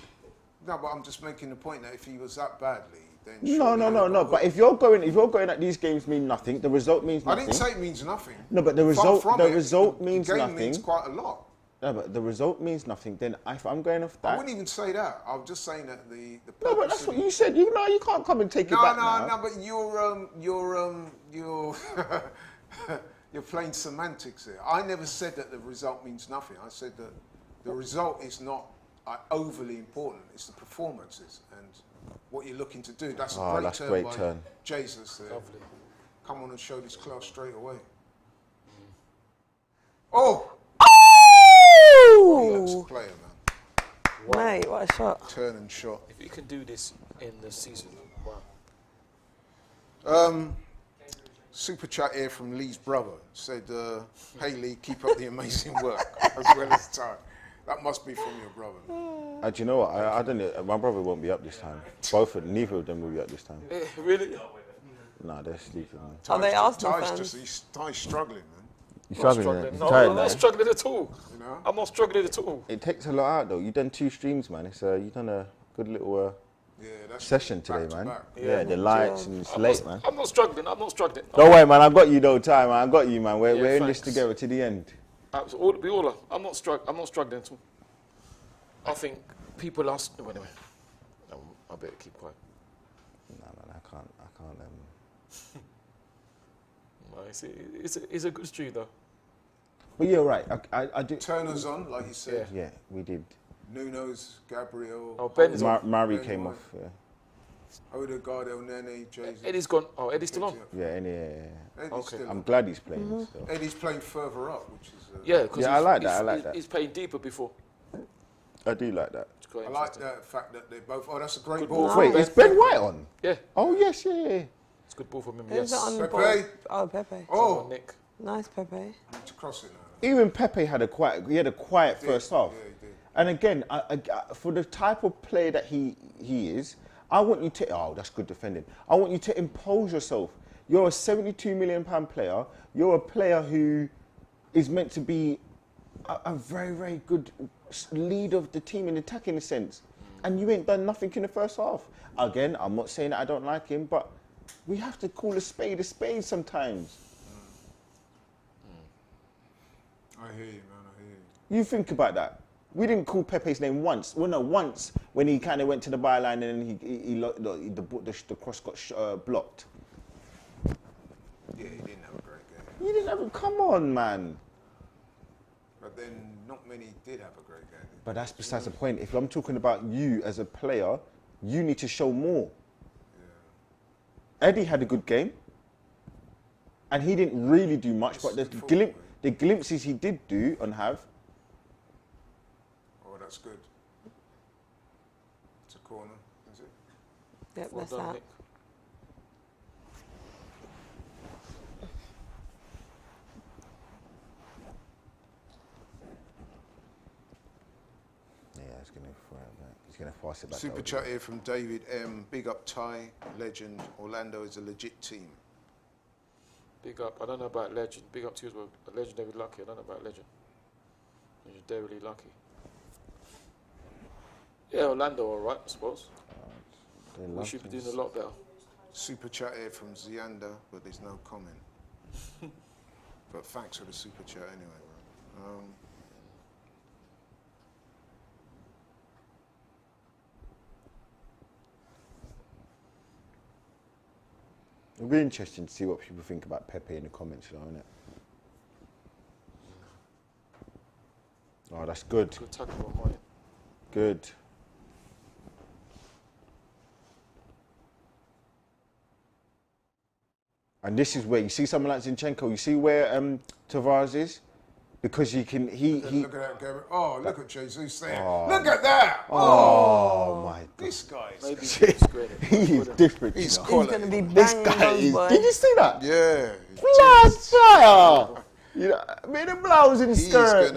No, but I'm just making the point that if he was that badly, then No. But if you're going at these games mean nothing, the result means nothing. I didn't say it means nothing. No, but the result means the game nothing. means quite a lot. No, but the result means nothing. Then if I'm going off that, I wouldn't even say that. I was just saying that the no, but that's what you said. You can't come and take it back now. No, but you're playing semantics here. I never said that the result means nothing. I said that the result is not overly important. It's the performances and what you're looking to do. That's a great turn by Jesus there. Lovely. Come on and show this class straight away. Oh! He looks a player, man. Mate, what a shot. Turn and shot. If you can do this in the season, wow. Super chat here from Lee's brother. Said, hey Lee, keep up the amazing work, as well as time. That must be from your brother. Do you know what? I don't know. My brother won't be up this time. Neither of them will be up this time. Really? Nah, they're sleeping, man. Are they Arsenal fans? Ty's struggling, man. You're struggling, No, tired, I'm not struggling at all. You know? I'm not struggling at all. It takes a lot out, though. You've done 2 streams, man. You've done a good little session today, man. Yeah, the lights and it's late, man. I'm not struggling. Don't worry, man. I've got you, though, Ty, man. I've got you, man. We're in this together to the end. We all are. I'm not struggling at all. I think people ask. Wait a minute. I better keep quiet. Nah, man, I can't. It's a good stream, though. But you're right. I do. Turner's on, like you said. Yeah, we did. Nuno's, Gabriel. Oh, Ben's on. Murray came off. Yeah. Odegaard, El Nene, Jesus. Eddie's gone. Oh, Eddie's still on. Yeah. Eddie's Okay. still I'm on. glad he's playing. So. Eddie's playing further up, which is. Because I like that. He's playing deeper before. I do like that. I like the fact that they both. Oh, that's a great Good ball. ball. Wait, is Ben White on? Yeah. Oh yes, yeah. It's a good ball from him. Who's Yes. on the Pepe. ball? Oh, Pepe. Oh, Nick. Nice, Pepe. need to cross it now. Even Pepe had a quiet first half. Yeah, he did. And again, for the type of player that he is, I want you to. Oh, that's good defending. I want you to impose yourself. You're a £72 million player. You're a player who is meant to be a very, very good lead of the team in attacking sense. And you ain't done nothing in the first half. Again, I'm not saying that I don't like him, but we have to call a spade sometimes. I hear you, man. I hear you. You think about that. We didn't call Pepe's name once. Well, no, once when he kind of went to the byline and the cross got blocked. Yeah, he didn't have a great game. You didn't have a... Come on, man. But then not many did have a great game. But that's besides the point. If I'm talking about you as a player, you need to show more. Yeah. Eddie had a good game. And he didn't really do much, but the glimpses he did do and have. Oh, that's good. It's a corner, is it? Yep, Well that's done, that. Nick. Yeah, he's going to throw it back. He's going to force it back. Super chat here from David M. Big up Ty, legend. Orlando is a legit team. Big up. I don't know about legend. Big up to you as well. A legendary lucky. I don't know about legend. You're really lucky. Yeah, Orlando, all right, I suppose. We should be doing a lot better. Super chat here from Zianda, but there's no comment. But thanks for the super chat anyway, bro. It'll be interesting to see what people think about Pepe in the comments, you know, innit? Oh, that's good. Good tackle on mine. Good. And this is where you see someone like Zinchenko. You see where Tavares is, because you can. He. Look at that, Gary. Oh, look at Jesus there. Look at that. Oh my God. This guy is. Maybe he's great. He is different. He's you know. quality. He's going to be This banging guy those is. boys. Did you see that? Yeah. Blood fire. You know, I mean, the blouse and He's skirt.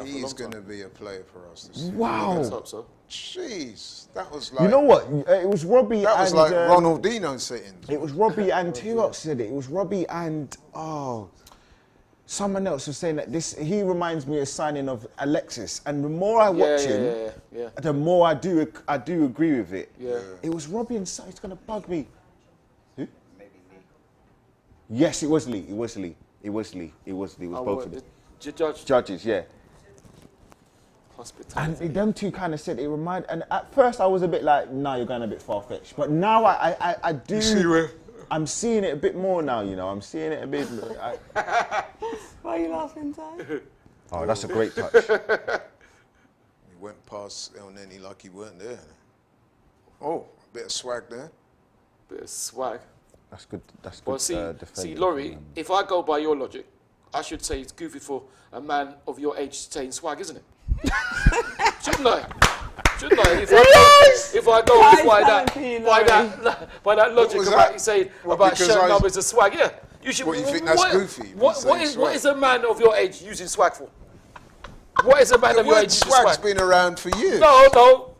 He's gonna be a player for us this year. Wow. Let's hope so. Jeez, that was like. You know what? It was Robbie. That was and, like Ronaldinho sitting. It was Robbie and who else said it? It was Robbie and someone else was saying that he reminds me of signing of Alexis. And the more I watch him, the more I do agree with it. Yeah. It was Robbie and it's gonna bug me. Who? Maybe Lee. Yes, it was Lee. It was Lee. It was Lee. It was both of them. Judges, yeah. Hospitality. And them two kind of said it reminded. And at first I was a bit like, nah, you're going a bit far fetched. But now I do. See where? I'm seeing it a bit more now. You know, I'm seeing it a bit. Why are you laughing, Ty? Oh, that's a great touch. He went past El Neni like he weren't there. Oh, a bit of swag there. Bit of swag. That's good. That's good. Well, see, Laurie, if I go by your logic, I should say it's goofy for a man of your age to stay in swag, isn't it? Shouldn't I? Shouldn't I? If I go by that logic about you saying about shirt numbers and swag, yeah. You should. What, you think that's goofy? What is a man of your age using swag for? What is a man of your age using swag? Swag's been around for years. No.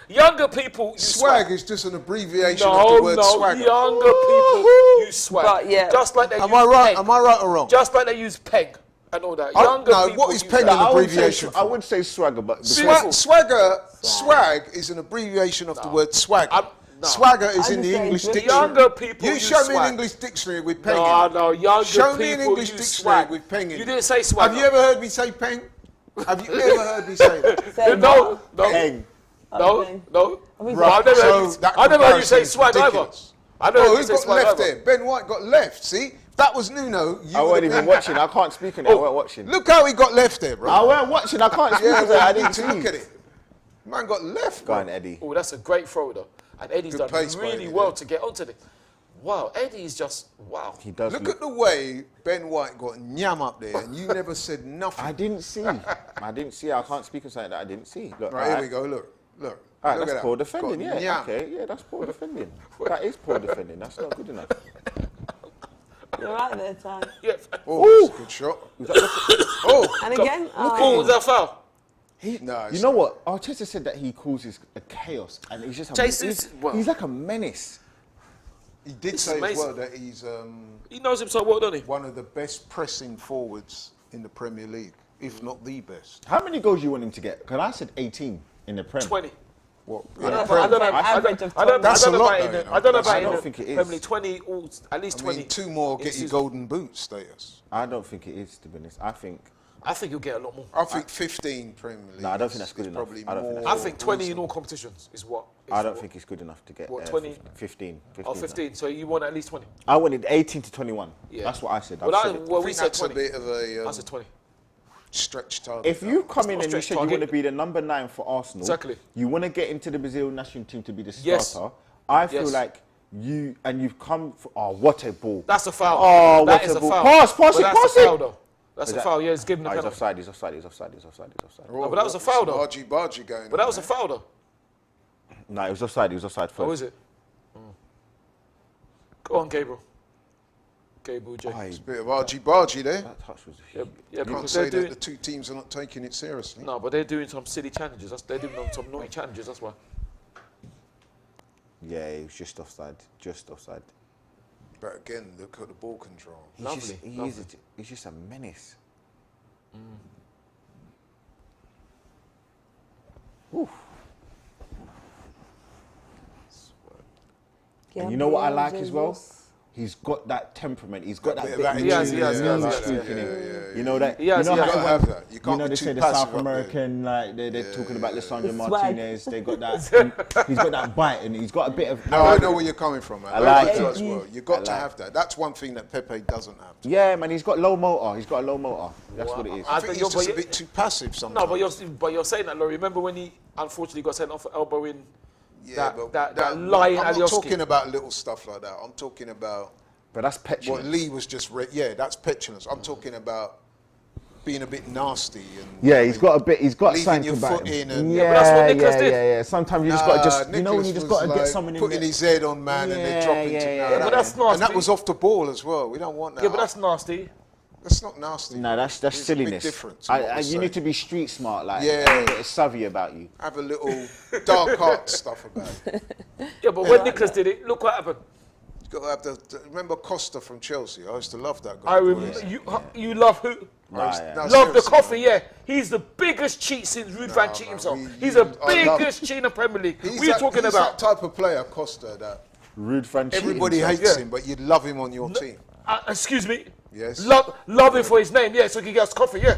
Younger people use swag. Swag is just an abbreviation of the word swagger. Younger people use swag. But, yeah. Just like they use Am I right? peg. Am I right or wrong? Just like they use peg and all that. Younger people what is use peg that. an abbreviation for? I would say swagger, but swag is an abbreviation of the word swagger. Swagger is in the English dictionary. Younger people you use show me swag. an English dictionary with peng No, younger show people me an English use dictionary swag. with peng in. You didn't say swagger. Have you ever heard me say peng? Have you ever heard me say that? No. Peng. No. Right. I never heard you say swag either. I never heard you say who got swag left either. there? Ben White got left. See, if that was Nuno. I weren't even watching. I can't speak on it. I weren't watching. Look how he got left there, bro. I weren't watching. I can't speak on it. I didn't see. Look at it. Man got left. Go on, Eddie. Oh, that's a great throw though, and Eddie's done really well to get onto it. Wow, Eddie's just wow. He does. Look at the way Ben White got nyam up there, and you never said nothing. I didn't see. I can't speak on something that I didn't see. Look, right, here we go. Look. All right, look that's poor defending. Got Yeah. nyam. Okay. Yeah, that's poor defending. That is poor defending. That's not good enough. You're right there, Ty. Yeah. Oh, that's a good shot. Oh, And again, Oh, was that foul? no, You know what? Arteta said that he causes a chaos, and he's just he's like a menace. he did It's say as amazing. well that he's He knows himself well, doesn't he? one of the best pressing forwards in the Premier League, if not the best. How many goals you want him to get? Because I said 18 in the Prem. 20. What? I don't know. Average of I don't That's a know lot, about though, it. you know. I don't know That's about I it. don't think it is. Premier League, 20, at least I 20. mean, 2 more get you golden boot status. I don't think it is, to be honest. I think you'll get a lot more. I think 15 Premier League. No, I don't think that's good is enough. Probably I don't think more that's I think 20 in all competitions is what. I don't think it's good enough to get What, 20? 15. Oh, 15. So you want at least 20. I wanted 18 to 21. Yeah. That's what I said. Well, I've said it. I we think said that's 20. a bit of a I said 20. stretch target. If you come in not and you stretch said you target. want to be the number 9 for Arsenal, Exactly. you want to get into the Brazil national team to be the Yes. starter, I feel Yes. like you've come for, what a ball. That's a foul. Oh, That what is a a ball. foul. Pass But it, that's pass a foul, it. though. That's Is a that- foul. Yeah, it's given a Oh, he's penalty. offside, he's offside. Oh, but that was a foul, though. Argy-bargy going But that was a foul, though. No, he was offside first. Or was it? Go on, Gabriel. Gabriel J. Aye, Bit of argy-bargy there. that touch was Yeah, huge. yeah, Can't because say they're that doing. the two teams are not taking it seriously. No, but they're doing some silly challenges. They're doing some naughty challenges. That's why. Yeah, he was just offside. But again, look at the ball control. He's just a menace. Oof. And you know what I like as well? he's got that temperament. He's got that bit bit of of attitude, mean streak in him. You know that. You know how have that. You can't know be they too say the passive South up there. American, like they're talking about Lisandro The swag. Martinez. They got that. He's got that bite, and he's got a bit of. No, I know where you're coming from, man. I like it it. as well. You got to have that. That's one thing that Pepe doesn't have. Yeah, man, he's got low motor. He's got a low motor. That's what it is. I think he's just a bit too passive sometimes. No, but you're saying that, Laurie. Remember when he unfortunately got sent off for elbowing that lying I'm not Alioski? talking about little stuff like that. I'm talking about. But that's petulance. What Lee was just, that's petulance. I'm talking about being a bit nasty and. Yeah, he's got a bit. He's got leaving something your about foot him. in and. Yeah, but that's what Nicholas did. Yeah. Sometimes you just got to just, you know, when you Nicholas just got to was get like someone in putting there. his head on man and then dropping to Yeah, but that's nasty. And that was off the ball as well. We don't want that. Yeah, but that's nasty. That's not nasty. No, that's There's a silliness. big difference in what we're You saying. need to be street smart, like Yeah. a bit savvy about you. Have a little dark art stuff about it. Yeah, but when Nicholas did it, look what happened. Got to have remember Costa from Chelsea? I used to love that guy. I remember you love who? Right, No, Love the seriously, coffee, man. yeah. He's the biggest cheat since Ruud van Cheat man, himself. we- He's you- the I love- biggest cheat in the Premier League. He's What are you talking he's about? that type of player, Costa, that Rude fan. everybody hates him, but you'd love him on your team. Excuse me? Yes. Love him for his name, yeah, so he gets coffee, yeah.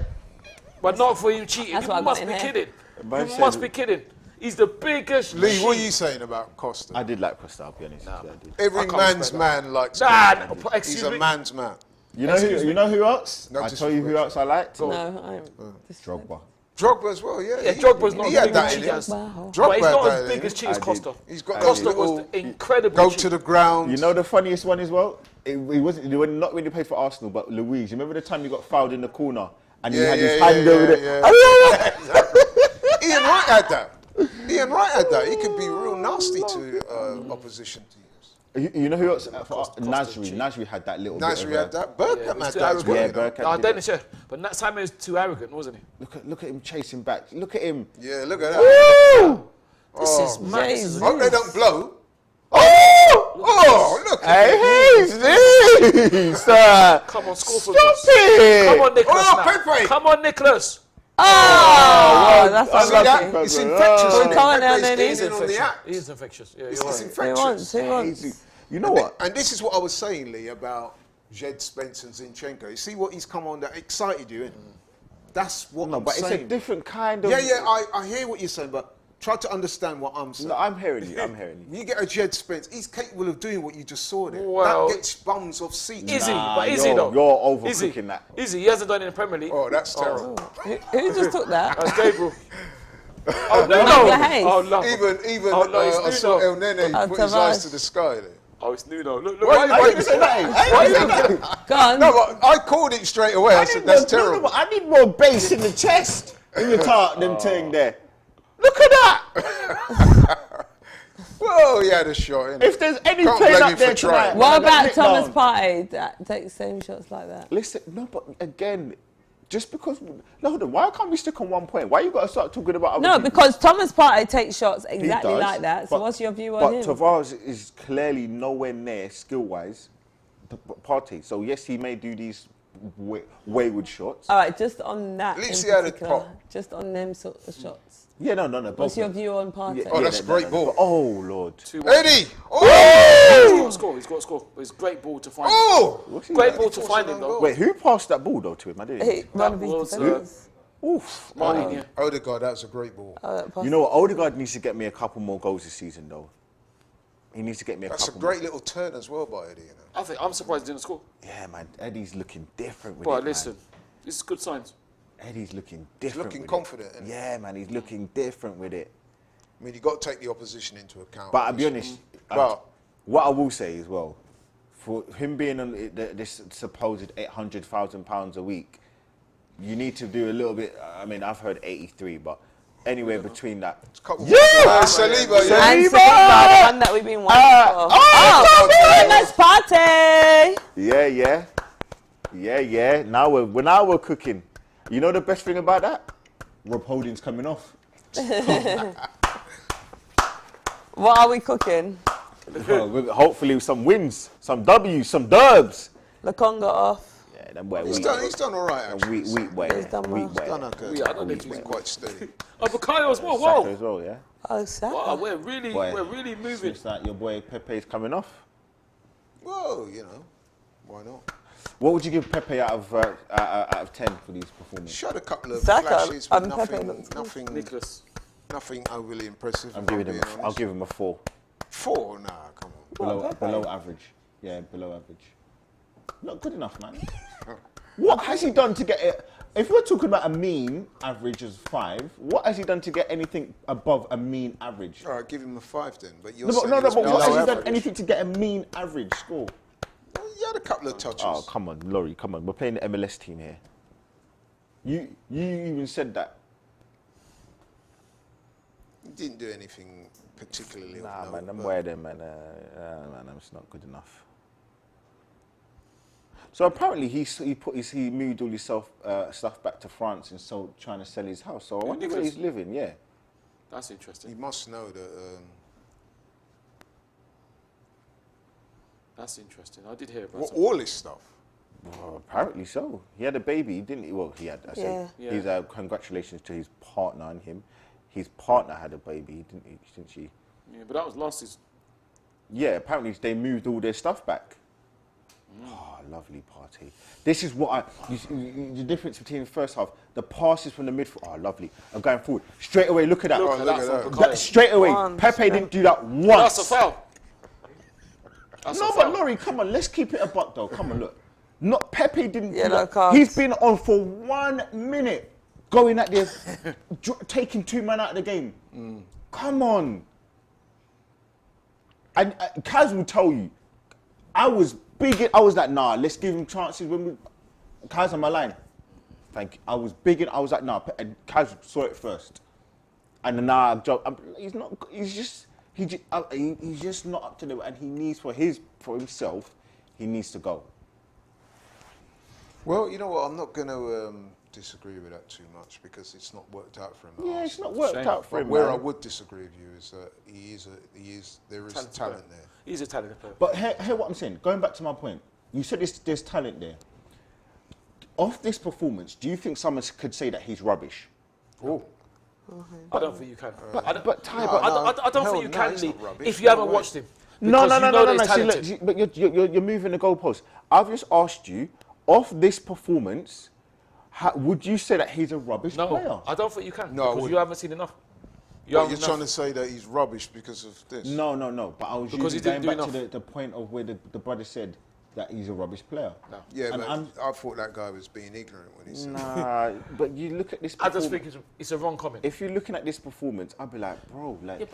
But not for him cheating. That's You what I got must in be here. kidding. Man You said- must be kidding. He's the biggest Lee, what are cheat. you saying about Costa? I did like Costa, I'll be honest. Yeah, I did. Every I can't man's respect man likes Nah, Costa. no, excuse He's a me. man's man. You know who else? No I'll tell you who else I liked. No, I'm. Drogba. Drogba as well, yeah. Yeah, Drogba's not he as had big that as in cheat him. as. Wow. Drogba But he's had not that as in big him. as cheat as I did. Costa. He's got Costa that was little incredible. go cheat. to the ground. You know the funniest one as well? He not when he played for Arsenal, but Luis. You remember the time he got fouled in the corner and he had his hand over there? Ian Wright had that. Ian Wright had that. He could be real nasty to opposition teams. You know who else? Costa Nasri. cheat. Nasri had that little bit Nasri of had that. Bergkamp had too that as arrogant. well. Yeah, you know. Bergkamp did Dennis, yeah. But that Simon was too arrogant, wasn't he? Look at him chasing back. Look at him. Yeah, look at that. This is mad. This is Hope they don't blow. Oh, look. Hey, sir. Come on, score for Stop us. it. Come on, Nicholas. Oh, now. Pepe. Come on, Nicholas. Oh, that's See unlucky. that? It's infectious. Well, isn't it? come on now, Pepe's Nenny. getting in on the act. He is infectious. Yeah, It's you're right. infectious. Who wants? You know what? And this is what I was saying, Lee, about Jed Spence and Zinchenko. You see what he's come on that excited you, innit? That's what No, I'm but saying. it's a different kind of. Yeah, I hear what you're saying, but try to understand what I'm saying. No, I'm hearing you. I'm hearing you. You get a Jed Spence, he's capable of doing what you just saw there. Well, that gets bums off seats. Is he? Nah, But is he though? You're Is he? overcooking that. Is he? He hasn't done it in the Premier League. Oh, that's terrible. Who just took that? That's Gabriel. Oh, Nuno. Oh, no. Even Oh, no, it's I saw Nuno. El Nene Oh, put his eyes Tavares. to the sky there. Oh, it's Nuno. Look, Why why you say that? why you Go on. No, but I called it straight away. I said, that's terrible. I need more bass in the chest. In your talk, them thing there. Look at that. Well, he had a shot, innit? If there's any Can't playing blame up him there for trying. tonight, What man, that about nick Thomas down. Partey that takes same shots like that? Listen, no, but again, just because. No, hold on. Why can't we stick on 1 point? Why you got to start talking about other No, people? because Thomas Partey takes shots He exactly does, like that. So but- what's your view on him? But Tavares is clearly nowhere near skill-wise the Partey. So yes, he may do these wayward shots. All right, just on that. At least in he had a particular, pop. Just on them sort of shots. Yeah, no. What's both your of them. view on Partey? Oh, that's a great ball. Oh Lord. 2-1. Eddie! He's Oh! got to score. He's got to score. But it's a great ball to find. Oh! What's he Great like? ball to find him though. Wait, who passed that ball though to him? I didn't. Hey, one of his was, defenders. Oof. Martin, yeah. Odegaard, that was a great ball. You know what? Odegaard needs to get me a couple more goals this season though. He needs to get me a That's a couple. great little turn as well by Eddie, you know. I'm surprised he didn't score. Yeah, man. Eddie's looking different with But it, listen, man. this is good signs. Eddie's looking different. looking with confident, it. isn't he? Yeah, man. He's looking different with it. I mean, you've got to take the opposition into account. But I'll be honest. But What I will say as well, for him being on this supposed £800,000 a week, you need to do a little bit. I mean, I've heard 83, but anywhere between that. Saliba, yeah. And Saliba, the one that we've been waiting for. Thomas Partey! Yeah. Now we're cooking. You know the best thing about that? Rob Holding's coming off. What are we cooking? Hopefully some wins, some W's, some dubs. Lakonga off. Yeah, that boy. He's done all right, actually. Weak way. He's done well. He's done okay. Yeah, I don't He's think been quite steady. Oh, Bukayo as well. Saka Whoa. as well, yeah. Oh, Saka. Wow, we're really moving. Looks like your boy Pepe's coming off. Well, you know, why not? What would you give Pepe out of 10 for these performances? Showed a couple of Saka, flashes, but Pepe nothing overly impressive. I'll give him a 4. 4? Nah, come on. Below average. Yeah, below average. Not good enough, man. What has he done to get it? If we're talking about a mean average as 5, what has he done to get anything above a mean average? All right, give him a 5 then. But you're But what has he done anything to get a mean average score? Well, he had a couple of touches. Oh, come on, Laurie, come on. We're playing the MLS team here. You even said that. He didn't do anything particularly. Nah, man, I'm aware there, man. Man, it's not good enough. So apparently he moved all his stuff back to France and trying to sell his house. So I wonder where he's living. Yeah, that's interesting. He must know that. That's interesting. I did hear about all his stuff. Well, apparently so. He had a baby, didn't he? Well, he had. I said, He's congratulations to his partner and him. His partner had a baby, didn't she? Yeah, but that was last season. Yeah, apparently they moved all their stuff back. Oh, lovely party. This is what the difference between the first half. The passes from the midfield. Oh, lovely. I'm going forward. Straight away, look at that. Look at that. Straight away. Pepe didn't do that once. That's a foul. But Laurie, come on. Let's keep it a buck, though. Come on, look. Pepe didn't do that. He's been on for 1 minute. Going at this, taking 2 men out of the game. Come on. And Kaz will tell you, I was like, nah, let's give him chances when Kaz on my line. Thank you. I was like, nah, and Kaz saw it first. And then he's just not up to the, and he needs for himself, he needs to go. Well, you know what, I'm not going to disagree with that too much because it's not worked out for him. Yeah, it's not worked out for him. Where I would disagree with you is that there is talent there. He's a talented player. But hear what I'm saying. Going back to my point, you said there's talent there. Off this performance, do you think someone could say that he's rubbish? Oh. I don't think you can. I don't think you can, Lee, if you haven't watched him. No. See, look, but you're moving the goalpost. I've just asked you, off this performance, would you say that he's a rubbish player? No, I don't think you can. No, because you haven't seen enough. You're trying to say that he's rubbish because of this? No. But I was going back to the point of where the brother said that he's a rubbish player. No. Yeah, but I thought that guy was being ignorant when he said that. Nah, but you look at this I just think it's a wrong comment. If you're looking at this performance, I'd be like, bro, like,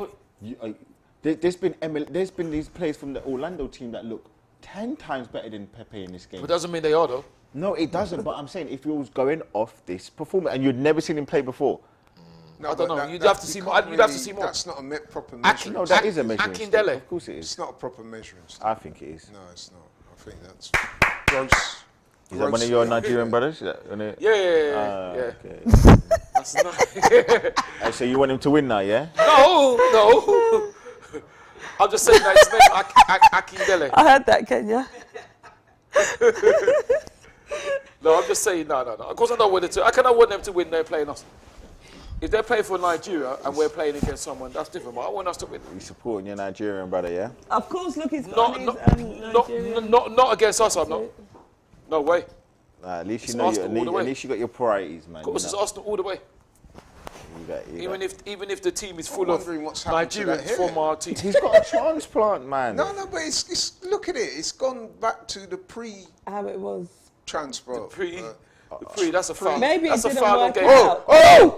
there's been these players from the Orlando team that look 10 times better than Pepe in this game. But doesn't mean they are, though. No, it doesn't. But I'm saying if you was going off this performance and you'd never seen him play before. No, I don't know. You'd have to see more. You'd have to see more. That's not a proper measuring. No, that is a measuring stick. Akindele. Of course it is. It's not a proper measuring stick. I think it is. No, it's not. I think that's gross. Is that one of your Nigerian brothers? Yeah. Okay. That's nice. So you want him to win now, yeah? No. I'm just saying that his name Akindele. I heard that, Kenya. No, I'm just saying no. Of course I don't want them to. I cannot want them to win. They're playing us. If they're playing for Nigeria and we're playing against someone, that's different. But I want us to win. You supporting your Nigerian brother, yeah? Of course, look, he's not against us. I'm not. No way. Nah, at least you know. At least you got your priorities, man. Of course, it's Arsenal all the way. Even if the team is full of Nigerians from our team. He's got a transplant, man. No, but it's look at it. It's gone back to the how it was. Transport. That's a foul. Maybe that's it a didn't foul work game. Oh,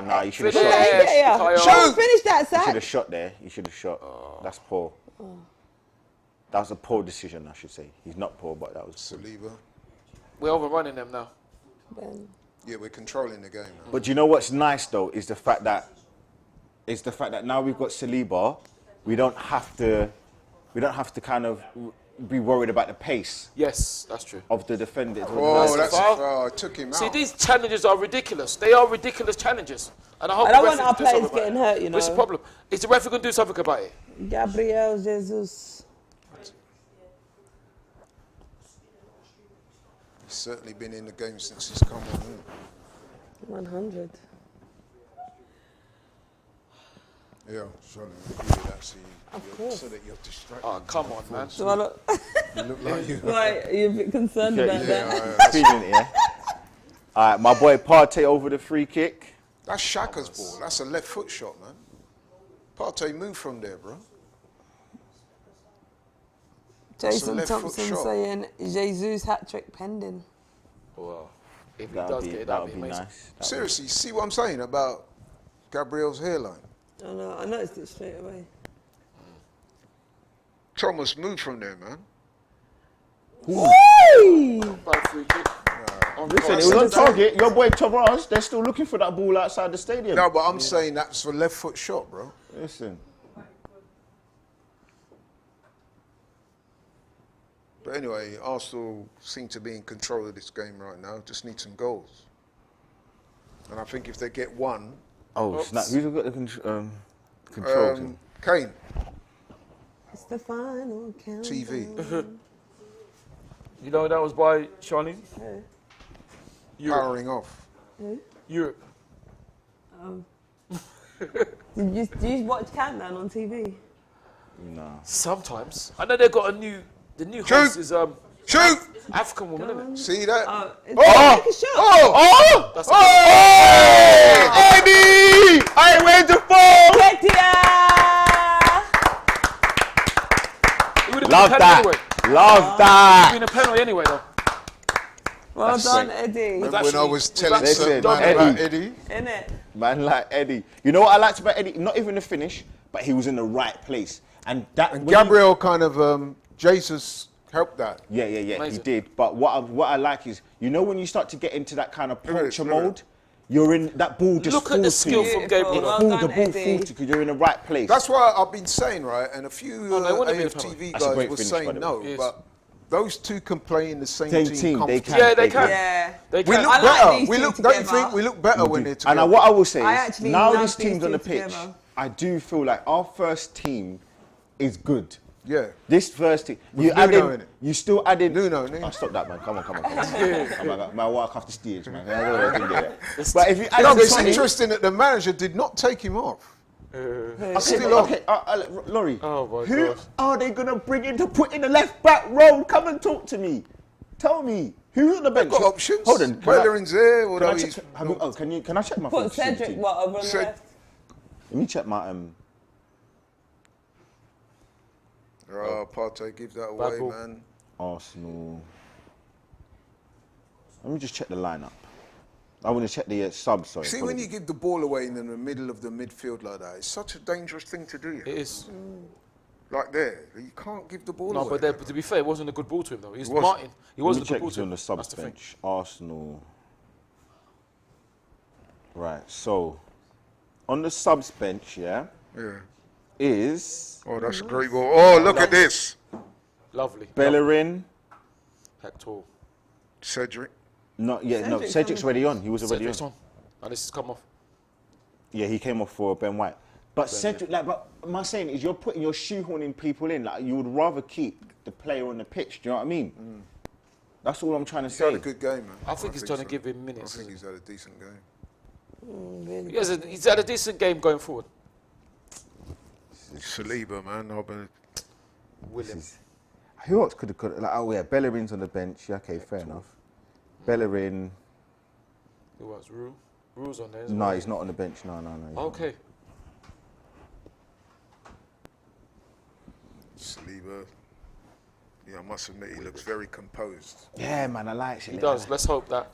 no, you should have shot. Finish that, Zach. You should have shot there. You should have shot. That's poor. That was a poor decision, I should say. He's not poor, but that was Saliba. We're overrunning them now. Yeah, we're controlling the game now. But you know what's nice though is the fact that now we've got Saliba, we don't have to kind of be worried about the pace. Yes, that's true. Of the defender. That's a foul. I took him out. See, these challenges are ridiculous. They are ridiculous challenges. And I don't want our players getting hurt, you know. What's the problem? Is the referee going to do something about it? Gabriel Jesus. He's certainly been in the game since he's come on. 100. Yeah, sorry, that scene. Of course. So that you're distracted. Oh, come on, man. Do I look? You look like you. Right, are you a bit concerned about that? Feeling it, yeah? All right, my boy Partey over the free kick. That's Shaka's ball. That's a left foot shot, man. Partey moved from there, bro. Jason left foot Thompson shot. saying Jesus hat-trick pending. Well, if he does get it, that'd be amazing. Nice. Seriously, see what I'm saying about Gabriel's hairline? I know, I noticed it straight away. Thomas moved from there, man. Bad free kick. Listen, it was on target. Your boy Torres, they're still looking for that ball outside the stadium. No, but I'm saying that's a left foot shot, bro. Listen. But anyway, Arsenal seem to be in control of this game right now. Just need some goals. And I think if they get one... Oh, snap. Who's got the control? Kane. It's the final countdown. TV. You know that was by Charlie? Europe. Powering off. Europe. Do you watch Countdown on TV? No. Sometimes. I know they've got the new host is Shoot! African woman, isn't it? See that? Take a shot. That's Eddie! I went to fall! It would have Love been a penalty that. anyway. Love that. Been a penalty anyway, though. Well done, Eddie. Remember when I was telling Listen, certain man about Eddie. Eddie? Innit? Man like Eddie. You know what I liked about Eddie? Not even the finish, but he was in the right place. And that And when Gabriel kind of, Jesus helped that. he Amazing. did. But what I like is, you know, when you start to get into that kind of poacher Look at it. mode, you're in that ball just Look at the falls to skill you. from Beautiful. Gabriel. Well The done, ball Eddie. falls to you because you're in the right place. That's why I've been saying, right, and a few they wouldn't have been a AFTV penalty. That's a guys great were finish, by saying the no, way. Yes. but those two can play in the same Same team team, they comfortably. can. Yeah, they can. Yeah. They We can. look I like better. these We two look. Don't you together. think we look better when they're together? And what I will say I is, actually now love this these team's on two the pitch, together. I do feel like our first team is good. Yeah. This first team, you Nuno in added, it. you still added. Nuno. Oh, stop that, man. Come on. Oh my God, my walk off the stage, man. I don't know what I can do that. But if you added No, but it's Sonny- interesting that the manager did not take him off. Okay, Laurie, Oh my who gosh. are they going to bring in to put in the left back row? Come and talk to me. Tell me. Who's on the bench? Got options. Hold on. Wellerin's there, Can although I he's check, can I check my Put phone? Cedric, what, over on the Ced- left? Let me check my Oh, Partey, give that away, ball. man. Arsenal. Let me just check the lineup. I want to check the subs. Sorry. See, when you give the ball away in the middle of the midfield like that, it's such a dangerous thing to do. It is. Like there, you can't give the ball No, away. but to be fair, it wasn't a good ball to him, though. He's wasn't. Martin. He Let me wasn't a good check ball who's to on him. the That's subs the thing. bench. Arsenal. Right. So, on the subs bench, yeah, is Oh, that's a great ball. Oh, look at this. Lovely. Bellerin. Hector. Cedric. No, Cedric's Cedric's already on. He was already Cedric's on. on. And this has come off. Yeah, he came off for Ben White. But Cedric, but my saying is, you're shoehorning people in. Like, you would rather keep the player on the pitch. Do you know what I mean? That's all I'm trying to He's say. had a good game, man. I think he's trying to so. give him minutes. I think he's had a decent game. He's had a decent game going forward. Saliba, man. I've been... William. Who else could have? Like, oh yeah, Bellerin's on the bench. Yeah, okay, fair enough. Bellerin. Who else? Rue? Rue's on there as No, well. he's not on the bench. No. He's not. Okay. Saliba. Yeah, I must admit, he looks very composed. Yeah, man, I like it. He does. Let's hope that.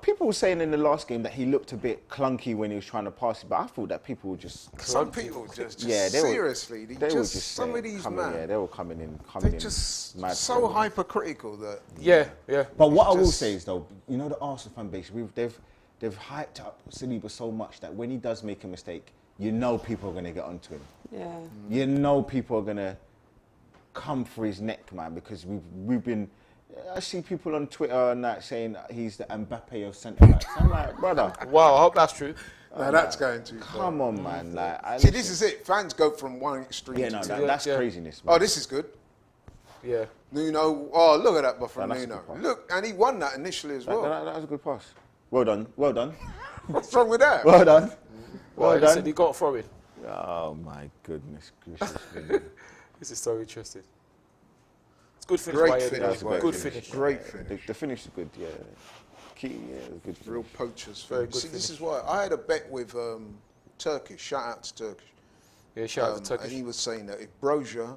People were saying in the last game that he looked a bit clunky when he was trying to pass it, but I thought that people were just. Some people just Yeah, they were- seriously, They were just some of these coming, man, yeah, they were coming in. they're just mad so for it. hypercritical that Yeah. But what I will just- say is though, you know, the Arsenal fan base, they've hyped up Saliba so much that when he does make a mistake, you know people are gonna get onto him. Yeah. You know people are gonna come for his neck, man, because we've been. I see people on Twitter and that saying that he's the Mbappe of centre backs. I'm like, brother, Wow, I hope that's true. now that's going too far. come on, man. Like, See, this is it. Fans go from one extreme yeah, to no, the other. that's Yeah. craziness, man. Oh, this is good. Yeah. Nuno. Oh, look at that, but from No, that's a Nuno. good pass. Look, and he won that initially as well. That was a good pass. Well done. What's wrong with that? Well done. Well, Well he said done. he got a throw in. Oh my goodness gracious. This is so interesting. It's good finish. Great by Eddie. finish. Good finish. Great finish. The finish is good, yeah. Key, yeah, it was good. Real poachers. Very good See, this finish. is why I had a bet with Turkish. Shout out to Turkish. Yeah, shout out to And Turkish. he was saying that if Brozier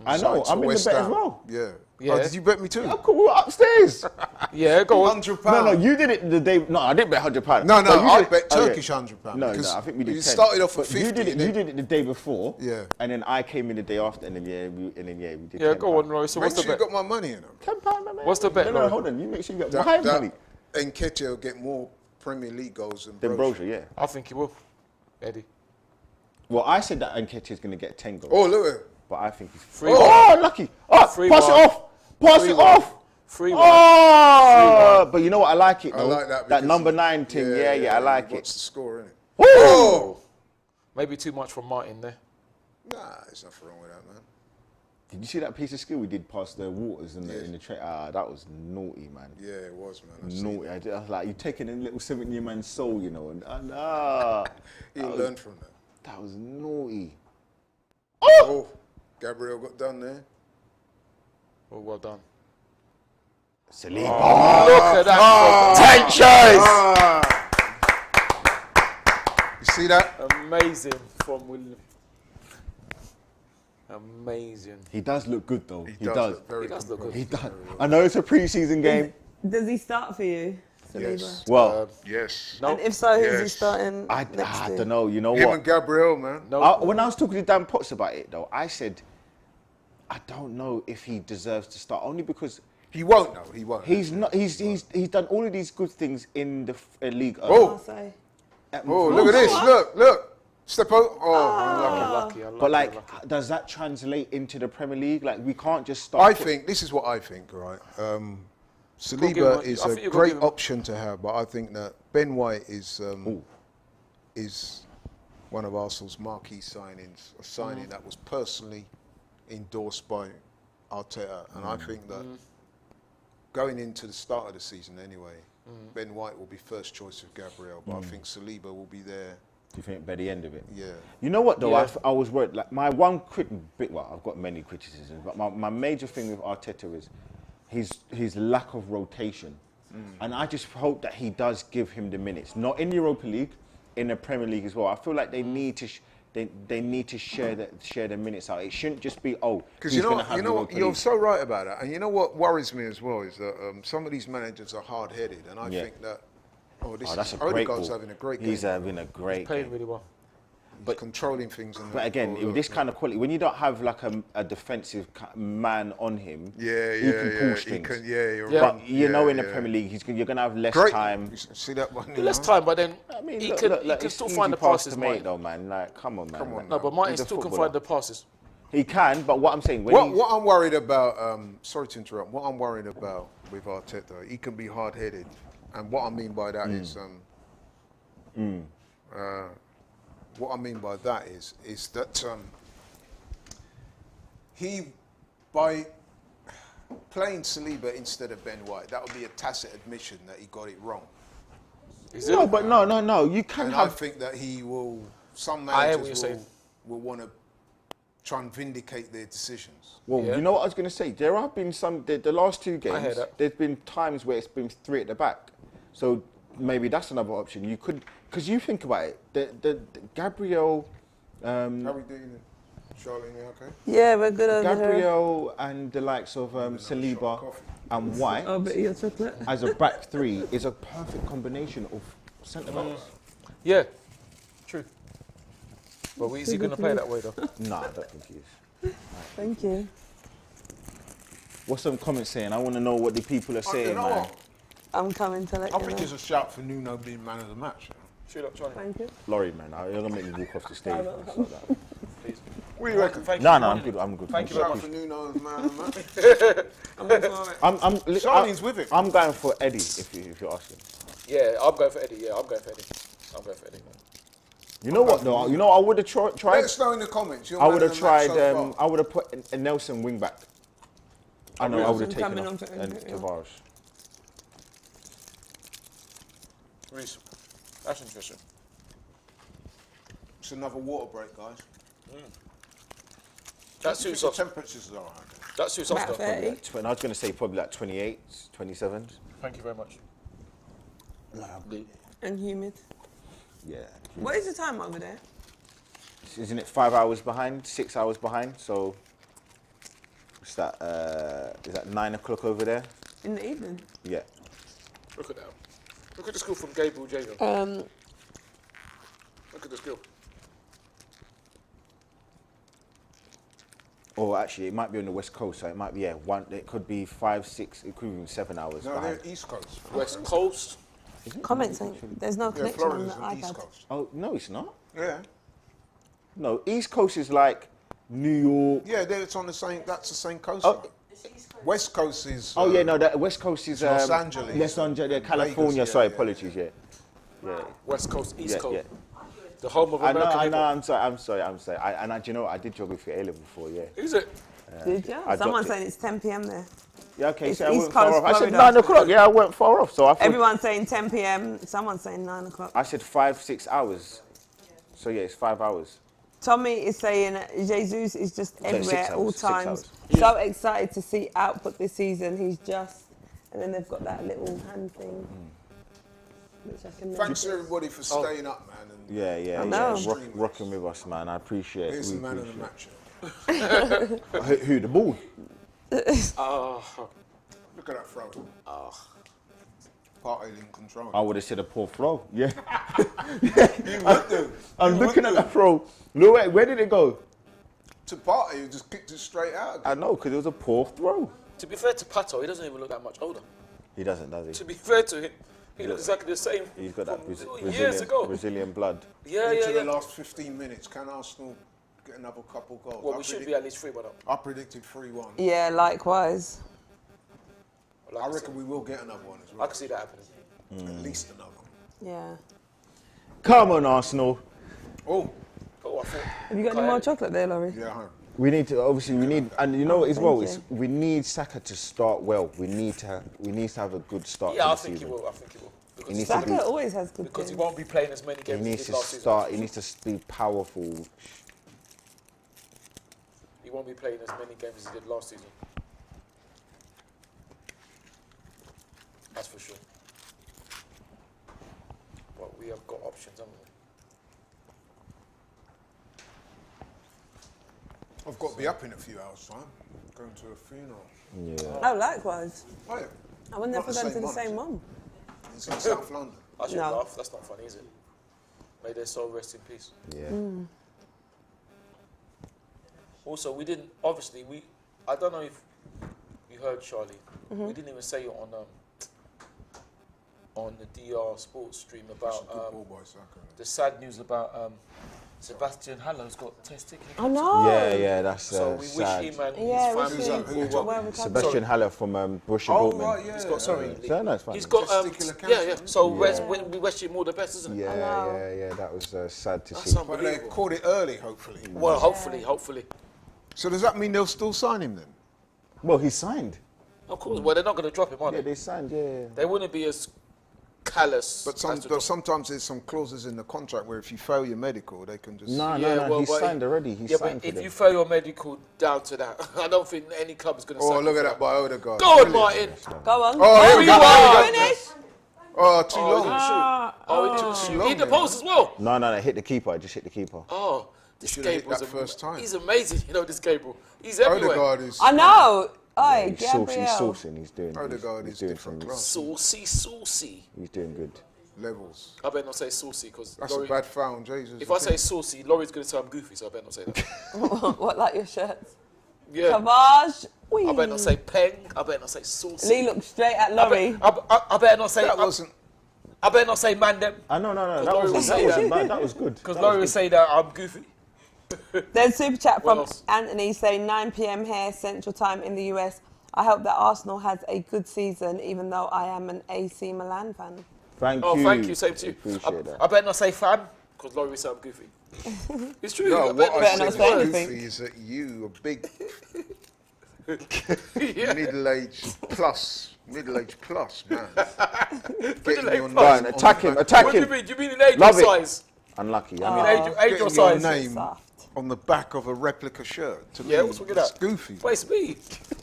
I know, signed to I'm in the West bet as Ham- well. Yeah. Yeah. Oh, did you bet me too? Yeah, cool, we were upstairs. Yeah, go on. £100. No, you did it the day. No, I didn't bet £100. No, But you I did- bet oh, yeah. Turkish £100. No, because I think we did you 10. started off But at 50. You did it. and You then- did it the day before. Yeah. And then I came in the day after, and then we did. Yeah, £10. go on, Roy. So Make what's the sure you bet? got my money in them. £10, man. What's the bet, No, Roy? hold on. You make sure you get my money. Nketiah will get more Premier League goals than Then Brozier. Brozier, yeah. I think he will, Eddie. Well, I said that Nketiah is going to get 10 goals. Oh, look at him. But I think he's... 3-1. Oh, lucky. Oh, 3-1. pass it off. Pass it 3-1. off. 3-1. Oh, but you know what? I like it, I though. like that. That because- number 9 thing. Yeah, I like it. What's the score, innit? Oh! Maybe too much from Martin there. Nah, there's nothing wrong with that, man. Did you see that piece of skill we did past the waters in the train? That was naughty, man. Yeah, it was, man. I seen Naughty. I was like, you're taking a little 7-year man's soul, you know. And You learn from that. that was naughty. Oh, Gabriel got done there. Oh, well done. Saliba. Look at that. You see that? Amazing from William. Amazing. He does look good, though. He does. look very He does look composed. He does. I know it's a pre-season game. Does he start for you, Saliba? Yes. Well, Yes. No. And if so, who's he Yes. starting I next to? don't know. You know Him what? and Gabriel, man. No. When I was talking to Dan Potts about it, though, I said, I don't know if he deserves to start, only because He won't, though. He won't. he's not. He's done all of these good things in the league. Oh. I'll say. Oh, look at this. Look. Step out. Oh, Lucky. But like, does that translate into the Premier League? Like, we can't just start. I think this is what I think, right? Saliba him- is I a think you've got to great give him- option to have, but I think that Ben White is one of Arsenal's marquee signings, a signing that was personally endorsed by Arteta, and I think that going into the start of the season anyway, Ben White will be first choice of Gabriel, but I think Saliba will be there. Do you think by the end of it? Yeah. You know what though? Yeah. I was worried. Like my one well, I've got many criticisms, but my major thing with Arteta is his lack of rotation, and I just hope that he does give him the minutes. Not in Europa League, in the Premier League as well. I feel like they need to. They need to share the minutes out. It shouldn't just be Because he's going to have Europa you're League. so right about that. And you know what worries me as well is that some of these managers are hard-headed, and I think that that's a great Odegaard's ball. having a great game. He's having a great Playing game. really well. He's controlling things. But again, with this kind of quality, when you don't have like a defensive man on him, he can pull strings. You're Yeah. right. But you know, in the Premier League, you're going to have less Great. time. You see that one? Less time, but then I mean, he look, can it's still easy find the pass passes, to make, Martin. though, man. Like, come on, man. Come on No, but Martin He's a still can footballer. find the passes. He can, but what I'm saying, when What I'm worried about, sorry to interrupt, what I'm worried about with Arteta, he can be hard-headed. And what I mean by that is, what I mean by that is that he, by playing Saliba instead of Ben White, that would be a tacit admission that he got it wrong. Is no, it? but no, you can And I have. think that he will, some I hear what managers you're saying. will want to try and vindicate their decisions. Well, Yeah. you know what I was going to say? There have been the last two hear games, that. there's been times where it's been 3 at the back. So maybe that's another option. You could, because you think about it, the Gabriel, How are we doing, Charlene? You okay? Yeah, we're good over here. Gabriel and the likes of Saliba and White Oh, but your chocolate. as a back three is a perfect combination of centre backs. Yeah, true. But is he going to play that way though? Nah, I don't think he is. Thank you. What's some comments saying? I want to know what the people are saying, You know man. what? I'm coming to let I you think know. it's a shout for Nuno being man of the match. Shoot up, Charlie. Thank you. Laurie, man, you're gonna make me walk off the stage. man. It's like that. Please. What do you reckon? Thank you No, for no, I'm running good. it. I'm good. Thank you Shout very out much. for Nuno as man of the match. I'm all for it. Charlene's with it. I'm going for Eddie if you're asking. Yeah, I'm going for Eddie. Yeah, I'm going for Eddie. I'm going for Eddie. You know what though? You know I would have tried. Let us know in the comments. You're I man would of have the match tried. so far. I would have put a Nelson wing back. I know I would have Nelson taken coming off on for and Andrew, yeah. Tavares. Reece, that's interesting. It's another water break, guys. That suits The us. temperatures are alright. That suits us. About though. 30. I was going to say probably like 28, 27. Thank you very much. And humid. Yeah. What is the time over there? Isn't it 5 hours behind, 6 hours behind? So, what's that? Is that 9 o'clock over there? In the evening. Yeah. Look at that. Look at the skill from Gabriel Jagan. Look at the skill. Or actually, it might be on the west coast, so it might be, yeah, it could be 5, 6, it could be even 7 hours No, behind. they're East Coast. West Coast. Comment saying there's no Yeah, connection on Florida's the on East iPad. Coast. Oh, no, it's not. Yeah. No, East Coast is like New York. Yeah, it's on the same. That's the same coast. Oh. West Coast is. Oh, yeah, no, that West Coast is Los Angeles. Los Angeles, yeah, California, Vegas, sorry, yeah. apologies, yeah. Yeah. West Coast, East Yeah, Coast. yeah. The home of I American know, hip-hop. I'm sorry. Do you know what? I did geography A level before, yeah. Is it? Did you? I Someone's dropped saying it's 10 p.m. there. Yeah, okay, It's so I East went far Coast, off. I said Florida. 9 o'clock, yeah, I went far off. So I thought, Everyone's saying 10 p.m. Someone's saying 9 o'clock. I said 5, 6 hours. So yeah, it's 5 hours. Tommy is saying Jesus is just everywhere, 6 all hours, 6 times. hours. So excited to see output this season. He's just, and then they've got that little hand thing. Which I can Thanks everybody for staying up, man. And Yeah, I know. rocking with us, man. I appreciate it. here's We the man of the appreciate match. it. Who, the ball? Look at that throw. Partey in control. I would have said a poor throw. Yeah. You would do. I'm looking at that throw. No, wait, where did it go? To Partey, who just kicked it straight out. I know, because it was a poor throw. To be fair to Pato, he doesn't even look that much older. He doesn't, does he? To be fair to him, he looks exactly the same. He's got that from years ago. Brazilian blood. Yeah, Into yeah, the yeah. last 15 minutes, can Arsenal get another couple goals? Well, we should be at least 3-1 up. I predicted 3-1. Yeah, likewise. I reckon we will get another one as I well. can see that happening. At least another one. Yeah. Come on, Arsenal. Oh, Oh, I thought. Have you got any more chocolate there, Laurie? yeah. I have. We need to, obviously, and you know what as well, Thank is you. we need Saka to start well. We need to have a good start Yeah, to I the think he season. will. I think he will. He Because, needs to Saka always has good because he games. won't be playing as many He games as he needs did to last season. start. He needs to be powerful. He won't be playing as many games as he did last season. That's for sure. But we have got options, haven't we? I've got to be up in a few hours' time. Going to a funeral. Yeah. Oh, likewise. Oh, yeah. I wonder if Not we're the going to same the one, same is one. It's in South London. I should No. laugh. That's not funny, is it? May their soul rest in peace. Yeah. Also, we didn't. Obviously, I don't know if you heard, Charlie. We didn't even say it on the DR Sports stream That's about a good ball by Saka. the sad news about Sebastian Haller's got testicular I know. Yeah, that's So we sad. wish him and Yeah, his we family Who's that? should. Who? Well recovered. Sebastian Haller from Borussia Oh, Dortmund. right, yeah. He's got sorry. So that's fine. He's got Testicular yeah. cancer. So Yeah. we wish him all the best, isn't it? Yeah. That was sad to That's see. But they unbelievable. caught it early, hopefully. Well, hopefully. So does that mean they'll still sign him then? Well, he signed. Of course. Well, they're not going to drop him, are Yeah, they? they signed. Yeah. They wouldn't be as callous. But as to drop- sometimes there's some clauses in the contract where if you fail your medical, they can just... No, Yeah, well, he's but signed already. He's Yeah, signed but if for you them. fail your medical down to that, I don't think any club is going to. Oh, look at that by Odegaard. Go on, Brilliant. Martin. Go on. Oh, here we go. are. Here we go. Finish. Oh, too Oh, long. he didn't shoot. Oh, he took shoot. He hit the long, post as well. No, hit the keeper. Just hit the keeper. Oh, this should've hit Gabriel's that first time. He's amazing, This Gabriel. He's everywhere. Odegaard is... I know. Oi, He's saucing. Gabriel. He's doing. Odegaard he's is doing different some- class. Saucy. He's doing good. Levels. I better not say saucy because That's a bad foul, Jesus. if I say saucy, Laurie's going to say I'm goofy, so I better not say that. What, like your shirts? Yeah. Cavage. Wee. I better not say peng. I better not say saucy. Lee looked straight at Laurie. I better not say. That wasn't... I better not say man them No. That Laurie will say wasn't that. bad. That was good. because That Laurie will was say that I'm goofy. There's super chat What from else? Anthony saying 9 p.m. here, Central Time in the US. I hope that Arsenal has a good season, even though I am an AC Milan fan. good. Thank Oh, you. thank you. Same to you. Appreciate that. I better not say fan because Laurie will say I'm goofy. It's true. No, I better what not I not said say is anything. goofy is that you, a big Yeah. middle-aged plus, man. Getting Middle-aged you on plus. the- Attack him. What do you mean? Do you mean in age Love or it. size? Unlucky. Oh. I mean, Age Getting or your size? name Soft. on the back of a replica shirt. To Yeah, me, what's wrong with it's that? goofy. Wait, it's me.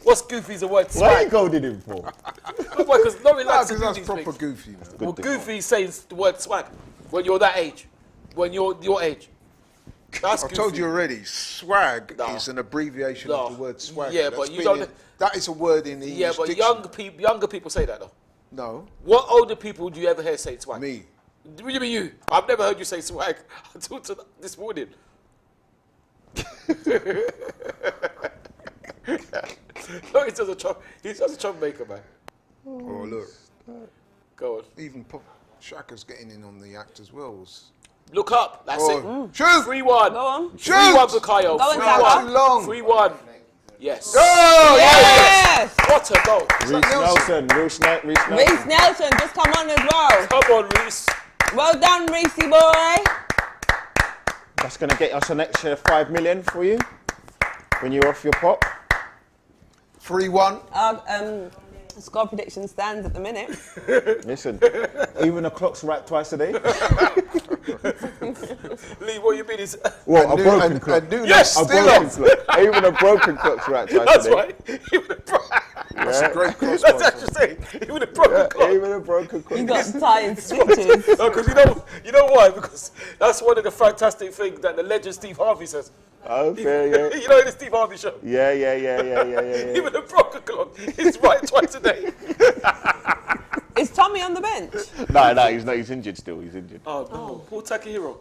What's goofy is a word what are swag. you goading him for? Because nobody No, likes to because do that's these proper things. goofy, man. Well, goofy says the word swag when you're that age. When you're your age. That's I've goofy. told you already, swag No. is an abbreviation No. of the word swag. Yeah, but you don't- That is a word in the Yeah, English but dictionary. younger people say that though. No, What older people do you ever hear say swag? me. What do you mean you? I've never heard you say swag until this morning. No, he's just a troublemaker, man. Oh, look. Go on. Even Pop Shaka's getting in on the act as well. Look up. That's it. Shoot! 3-1. Go on. 3-1, Bukayo. Go on, 3-1. Saka. Too long. 3-1. Yes. Oh, Yes! What a goal. Reece Nelson. Reece Nelson. Reece Nelson just come on as well. Come on, Reece. Well done, Reece boy. That's going to get us an extra 5 million for you when you're off your pop. 3-1. Score prediction stands at the minute. Listen, even the clock's right twice a day. Lee, what you mean is... What, a broken clock? Yes, A still broken on. clock. Even a broken clock's right twice That's a day. right. That's a great cross. That's what you're saying. Even a broken clock. Even a broken clock. You got tied stitches. No, because you know why? Because that's one of the fantastic things that the legend Steve Harvey says. Oh, fair, yeah. You know in the Steve Harvey show? Yeah. Even a broken clock is right twice a day. Is Tommy on the bench? No, he's not. He's injured still. He's injured. Oh, no. Paul Takahiro.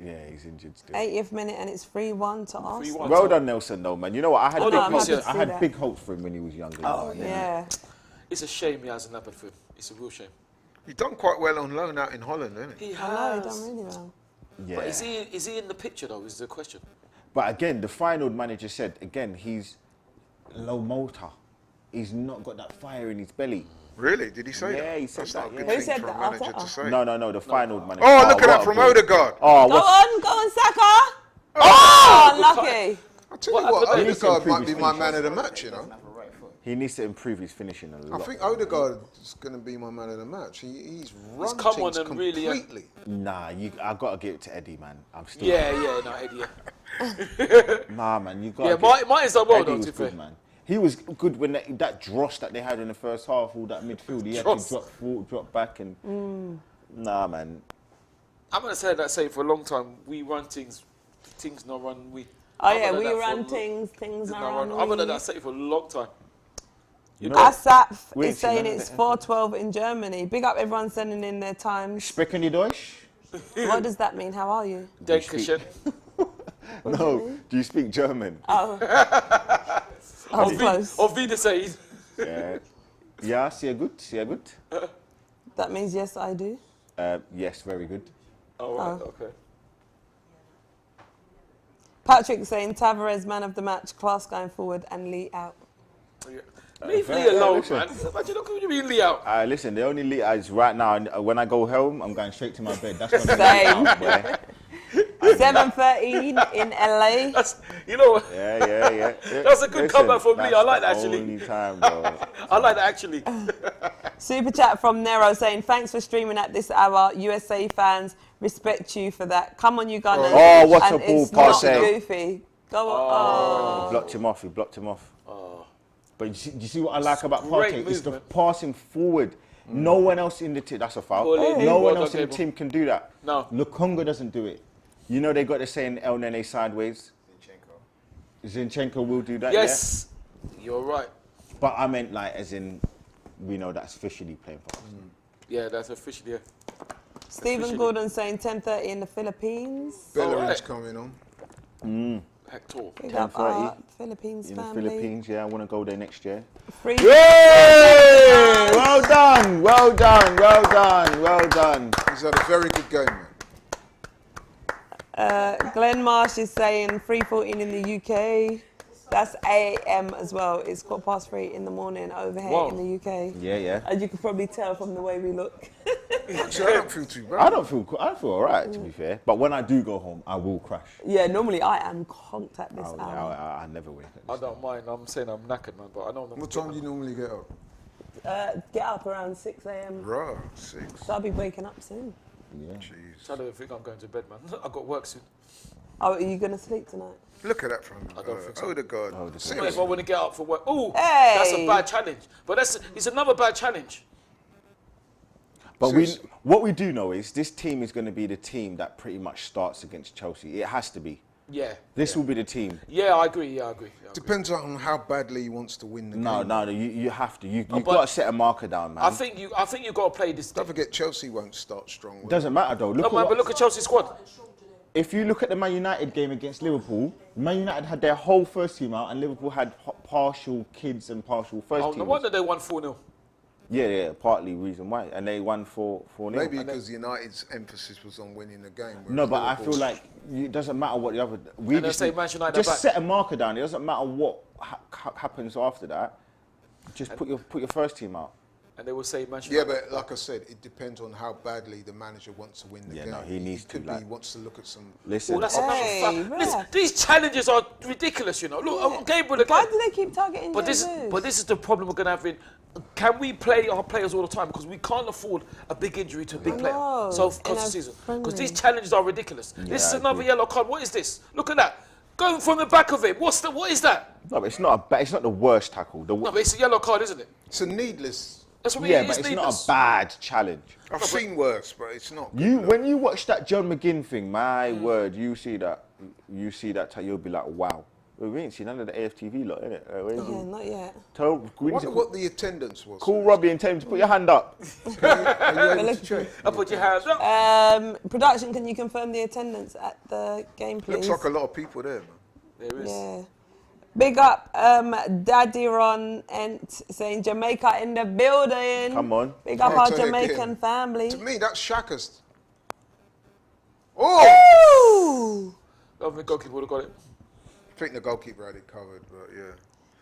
Yeah, he's injured still. 80th minute and it's 3-1 to Arsenal. 3-1. Well done, Nelson, though, man. You know what? I had, Hold on, big, I'm happy hopes, to I see had that. big hopes for him when he was younger. Oh, Yeah. It's a shame he hasn't happened for him. It's a real shame. He's done quite well on loan out in Holland, hasn't he? He I know, he has. done really well. Yeah. But is he in the picture, though, is the question. But again, the final manager said, again, he's low motor. He's not got that fire in his belly. Really? Did he say that? Yeah, he said That's not that, a good yeah. Who thing said for that? a manager Arteta? to say. No, the final manager. Oh, look at what that a from ball. Odegaard. Oh, Go what's... on, Saka. Oh, unlucky. I'll tell you what, happened there? Odegaard might be my man of the match, you know. He needs to improve his finishing a I lot. think Odegaard is going to be my man of the match. He's run come things on and really, completely. Nah, I got to give it to Eddie, man. I'm still... No, Eddie, yeah. Nah, man, you got Yeah, to Martin's done well, Eddie though, was to be good, fair. man. He was good when that dross that they had in the first half, all that midfield. He had Dross. to drop forward, drop back, and nah, man. I'm going to say that same for a long time. We run things not run we. Oh, I've yeah, heard we that run for- things not not run. run. I've heard that say for a long time. You know, ASAP We is ain't seen saying none of it's it. 4:12 in Germany. Big up everyone sending in their times. Sprechen die Deutsch? What does that mean? How are you? Dankeschön. No. Do you speak German? Oh, close. Auf Wiedersehen. Yeah. Yeah, sehr gut, sehr gut. That means yes, I do. Yes, very good. Oh, right, okay. Patrick saying Tavares man of the match, class going forward, and Lee out. Leave fair, Lee alone, listen. man. Imagine, look what you mean, Lee out. Listen, the only lead is right now, and when I go home, I'm going straight to my bed. That's not Same. the lead out, boy. 7:13 in LA. That's, you know, Yeah. That's a good comeback from me. that's I like the that, actually. Only time, bro. I like that, actually. Super chat from Nero saying thanks for streaming at this hour. USA fans respect you for that. Come on, you Gunners. Oh, what and a ball it's not pass, eh? goofy. Go on. He blocked him off. But do you see what I like about Great Partey? It's the movement. passing forward. No one else in the team, that's a foul. Well, No one well else in the done, team can do that. No. Lukonga doesn't do it. You know they got the saying El Nene sideways. Zinchenko will do that, Yes, you're right. yeah? But I meant like as in, we know that's officially playing for us. Yeah, that's official, yeah. Stephen Officially. Gordon saying 10:30 in the Philippines. Bellerin's Alright. coming on. Hector. Big up 10:30 our Philippines In the family. Philippines, yeah, I want to go there next year. Free. Yay! Well done, well done, well done, well done. He's had a very good game, man. Glenn Marsh is saying 3:14 in the UK. That's AM as well. It's 3:15 in the morning over here Whoa. in the UK. Yeah. As you can probably tell from the way we look. Actually, I don't feel too bad. I feel alright, to be fair. But when I do go home, I will crash. Yeah, normally I am conked at this hour. I never wake up. I don't mind. I'm saying I'm knackered, man, but I don't know. What time do you normally get up? Get up around 6 AM. Right, 6. So I'll be waking up soon. Yeah. Jeez. I don't think I'm going to bed, man. I got work soon. Oh, are you going to sleep tonight? Look at that from I don't think so. Odegaard. Not if I Seriously. want to get up for work. Oh, Hey! that's a bad challenge. But it's another bad challenge. But what we do know is this team is going to be the team that pretty much starts against Chelsea. It has to be. Yeah. This will be the team. Yeah, I agree. Yeah, I agree. Depends on how badly he wants to win the game. No, you have to. You've got to set a marker down, man. I think you got to play this. Don't forget, Chelsea won't start strong. Doesn't matter though. But look at Chelsea's squad. If you look at the Man United game against Liverpool, Man United had their whole first team out, and Liverpool had partial kids and partial first teams. No wonder they won 4-0. Yeah, partly reason why, and they won 4-0. Maybe because United's emphasis was on winning the game. No, but I feel like it doesn't matter what the other. We And just say Man United are back. set a marker down. It doesn't matter what happens after that. Just put your first team out. And they will say Man United. Yeah, but like I said, it depends on how badly the manager wants to win the game. No, he needs to. He wants to look at some. Listen, That's another fact. Listen, these challenges are ridiculous, you know. Look, Gabriel again. Why do they keep targeting Jesus? But this is the problem we're going to have in. Can we play our players all the time? Because we can't afford a big injury to a big player. So across the season. Because these challenges are ridiculous. This is another yellow card. What is this? Look at that. Going from the back of it. What is that? No, but it's not the worst tackle. No, but it's a yellow card, isn't it? It's a needless. That's what I mean. Yeah, but it's not a bad challenge. I've seen worse, but it's not. When you watch that John McGinn thing, my word, you see that, you'll be like, wow. We ain't seen none of the AFTV lot, innit? Yeah, not yet. I wonder what the attendance was. Call Robbie and tell him to put your hand up. Are you able to check? I'll put your hands up. Production, can you confirm the attendance at the game, please? Looks like a lot of people there, man. There is. Yeah. Big up, Daddy Ron and saying Jamaica in the building. Come on. Big up I'll our tell you Jamaican again. family. To me, that's Shaka's. Oh! Ooh! I don't think goalkeeper would have got it. I think the goalkeeper had it covered, but yeah.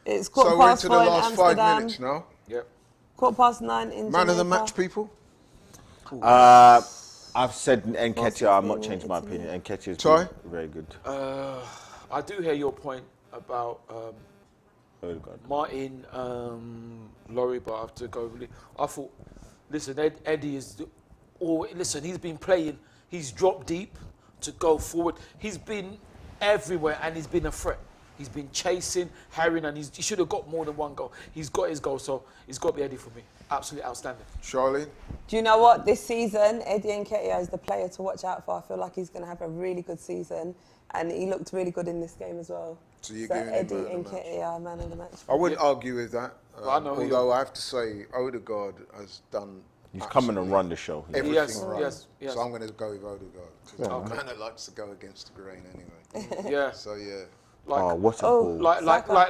It's So quarter we're past into the 4 in last Amsterdam. 5 minutes now. Yep. 9:15 in Man of the Jamaica. match, people. I've said Nketiah, I'm not changing my opinion. Nketiah is Sorry? very good. I do hear your point about Odegaard. Martin, Laurie, but I have to go. I thought, listen, Eddie is. Listen, he's been playing. He's dropped deep to go forward. He's been everywhere and he's been a threat. He's been chasing, harrying, and he should have got more than one goal. He's got his goal, so he's got to be Eddie for me. Absolutely outstanding. Charlie? Do you know what? This season, Eddie Nketiah is the player to watch out for. I feel like he's going to have a really good season, and he looked really good in this game as well. So you're So giving him Eddie man of the match. Nketiah, man of the match. I wouldn't argue with that. I know who although I have to say, Odegaard has done. He's coming and run the show. Everything Yes, right. yes. So I'm going to go with Odegaard. Because I'm kind of likes to go against the grain anyway. Yeah. So yeah. Oh, what a ball.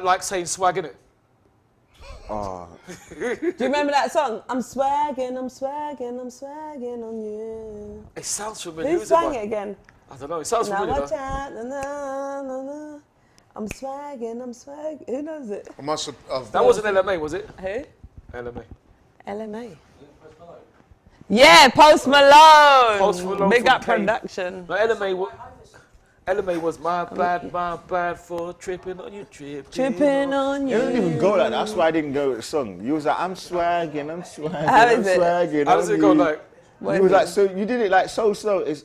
Like saying swag, innit? Oh. Do you remember that song? I'm swagging on you. It sounds familiar. Who sang it again? I don't know. It sounds Now familiar. watch out, na, na, na, na. I'm swagging. Who knows it? I must have. That wasn't LMA, was it? Who? LMA. LMA. Yeah, Post Malone. Post Malone Big from up Kane. production. No, LMA was my bad for tripping on you, Tripping on You you. don't even go like that. That's why I didn't go with the song. You was like, I'm swagging. How I'm is it? swagging. How does it go like? You was like, so you did it like so slow. It's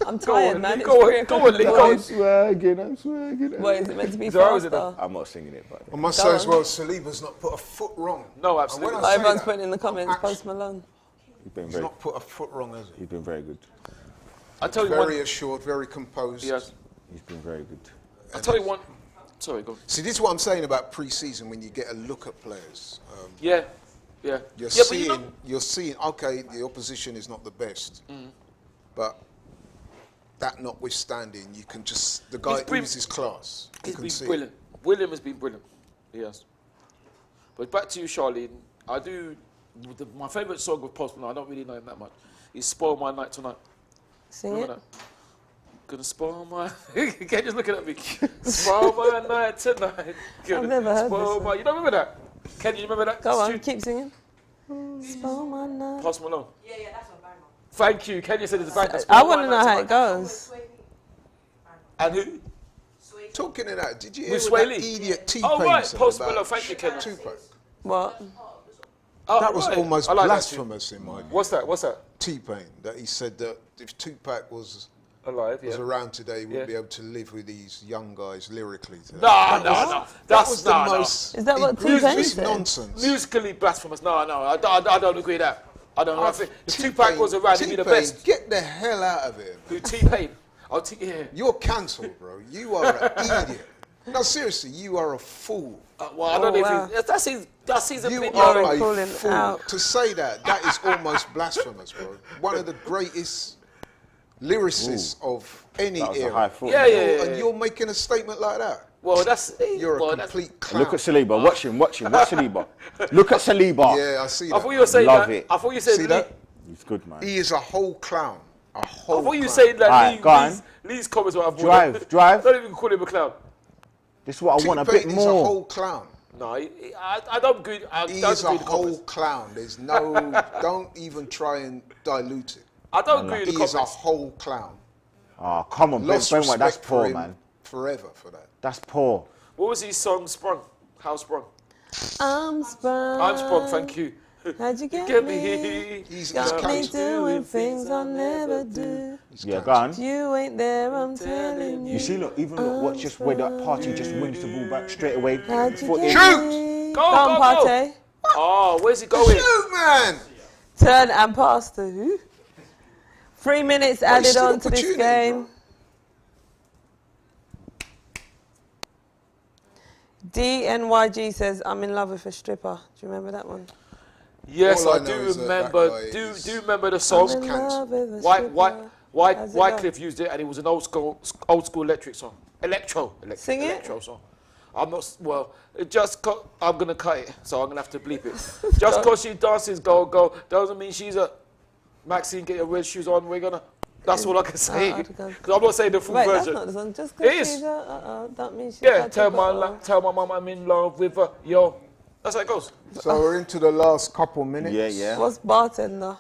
I'm tired, on, man. go on, It's 3 go on, o'clock in the Lee, go morning. I'm swagging. What, is it meant to be So how is it faster? I'm not singing it, but I must say as well, Saliba's not put a foot wrong. No, And absolutely. when I say Everyone's that, putting in the comments, actually- Post Malone. he's been He's very, not put a foot wrong, has he? he's been very good. I tell you Very one. assured, very composed. Yes. He's been very good. I tell you one. Sorry, go on. See, this is what I'm saying about pre-season when you get a look at players. Yeah. You're But seeing, you know, you're seeing. Okay, the opposition is not the best, but that notwithstanding, you can just the guy He's been- oozes class. You he's can been see it. brilliant. William has been brilliant. Yes. But back to you, Charlene. I do. My favourite song with Post Malone, I don't really know him that much, is "Spoil My Night Tonight." Sing Remember it. that? Gonna spoil my. Can't just looking at me. Spoil my night tonight. Gonna never heard spoil this my. You don't remember that? Can you remember that? Go on, Stu? keep singing. Spoil my night. Post Malone. Yeah, that's what banger. Thank you. Kenya said it's a banger. I Spoil want My to know Night how it Tonight. goes. And who? Talking of that, did you hear With what Sway that Lee? idiot T-Pain Oh, right, said Post about Malone, thank you, Kenya. Tupac? What? Oh, That was right. almost I like that too. blasphemous in my view. What's that? T-Pain, that he said that if Tupac was Alive, yeah. around today, he wouldn't Yeah. be able to live with these young guys lyrically today. No. That That's was the most Is that what T-Pain egregious said? nonsense. musically blasphemous. No, I don't agree with that. I don't. I think if Tupac was around, he'd be the T-Pain, best. get the hell out of here. Who T-Pain? Yeah. You're cancelled, bro. You are an idiot. No, seriously, you are a fool. Well, I don't Oh, even. wow. That's his You opinion. are You're a calling fool. out. To say that is almost blasphemous, bro. One of the greatest lyricists of any That was a era. high thought. Yeah. And you're making a statement like that. Well, that's. You're well, a that's- complete clown. Look at Saliba. Watch him. Watch Saliba. Look at Saliba. Yeah, I see that. I thought you were saying Love that. it. I thought you said See that? He's good, man. He is a whole clown. A I whole thought you clown. saying that Alright, go on. Lee's comments were Drive. Don't even call him a clown. This is what I want a bit T-Pain is a more. whole clown. No, I don't agree. I He don't is a agree with the whole comments. clown. There's no, don't even try and dilute it. I don't agree with He the is a comments. whole clown. Oh, come on, Ben Lost White. respect That's for poor, him man. forever for that. That's poor. What was his song? Sprung. How sprung? I'm sprung. I'm sprung. Thank you. How'd you Get me? me. He's Got me cancelled. doing things I'll never do. Yeah, go on. You ain't there, I'm telling you. You see, look, even look, watch just where that party just wins the ball back straight away. How'd you Foot get in. Shoot! me? Go, Go on, go, go. Partey. Oh, where's he going? Shoot, man! Turn and pass to who? 3 minutes added still on to this opportunity, game. bro. DNYG says, I'm in love with a stripper. Do you remember that one? Yes, All I I know do is that remember. that guy Do is- do remember the I'm song? in love with a White stripper. How's it go? Wycliffe used it, and it was an old school electric song. Electro Sing it. electro song. I'm not well. I'm gonna cut it, so I'm gonna have to bleep it. Just cause she dances go doesn't mean she's a. Maxine, get your red shoes on. We're gonna. That's all I can say. I'd go. Because I'm not saying the full Wait, that's version. not the song. Just It because is. she's that means she's Yeah, got to go. tell my mum I'm in love with her. Yo, that's how it goes. So we're into the last couple minutes. Yeah. What's bartender?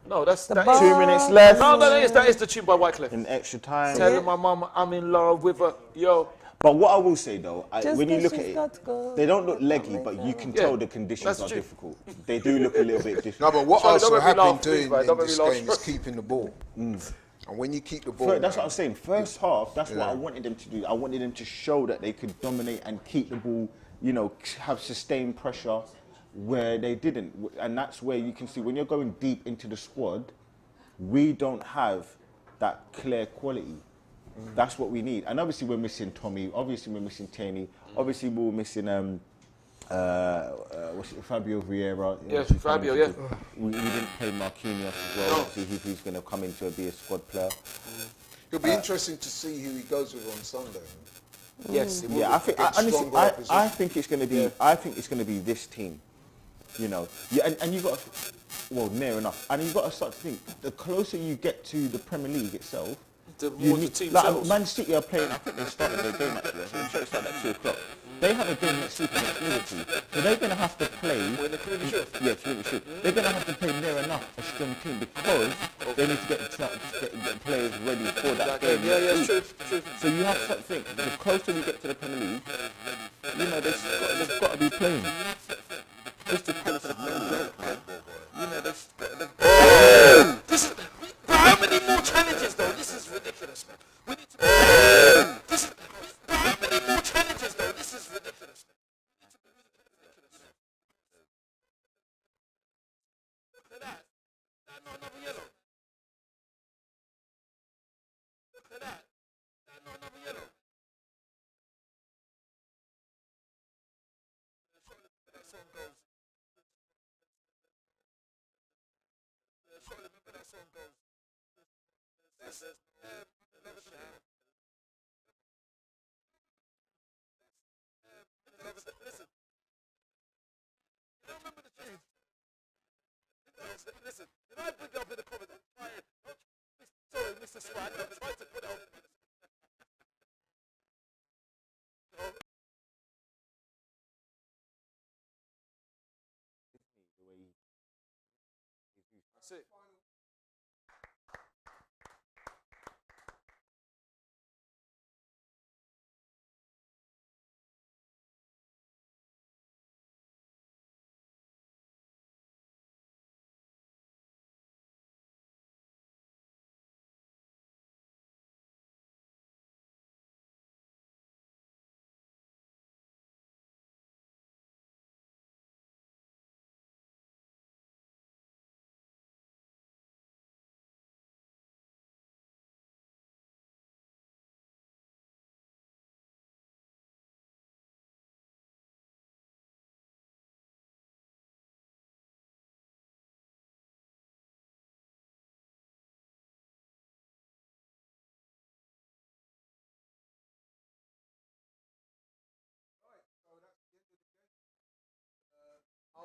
No, that bar- is. 2 minutes left. No, that is the tune by Wycliffe. In extra time. Telling my mum I'm in love with her. Yo. But what I will say though, Just when you 'cause look at she's it, got to go. they don't look leggy, but you can tell the conditions that's are true. difficult. They do look a little bit different. No, but what Charlie, also don't make me have been laugh, please, doing man. Don't in make this me laugh. game is keeping the ball. And when you keep the ball, That's what man, I'm saying. First half, that's what Yeah. I wanted them to do. I wanted them to show that they could dominate and keep the ball, have sustained pressure where they didn't. And that's where you can see when you're going deep into the squad, we don't have that clear quality. That's what we need. And obviously we're missing Tommy. Obviously we're missing Taney. Obviously we're missing Fabio Vieira. Yeah, Obviously Fabio, coming yeah. to We didn't play Marquinhos as well. Obviously he's going to come in to be a squad player. it'll be interesting to see who he goes with on Sunday. Yes. It will. Yeah, I think Get honestly, stronger I opposition. think it's going to be. I think it's going to be this team. Yeah, and you got near enough, and you got to start to think. The closer you get to the Premier League itself, The you more the need, team like sells. Man City are playing. I think they started their game actually. I'm sure it started at 2:00. They have a game next week against Liverpool, so they're going to have to play. When the Community Shield. Yeah, Community Shield. They're going to have to play near enough a strong team because they need to get the players ready for that game. Yeah, next it's week. true. So you have to think, the closer we get to the Premier League, they've got to be playing. Just the pace of This is. How many more challenges though? This is ridiculous, man. We need to. This is. How many more challenges though? This is ridiculous. Look at that. That's not another yellow. Look at that. That's not another yellow. That song goes. Remember that song goes. Listen. You don't remember the tune? Listen. Did I bring it up in the comments? Sorry, Mr. Swag. I tried to put it on. That's it.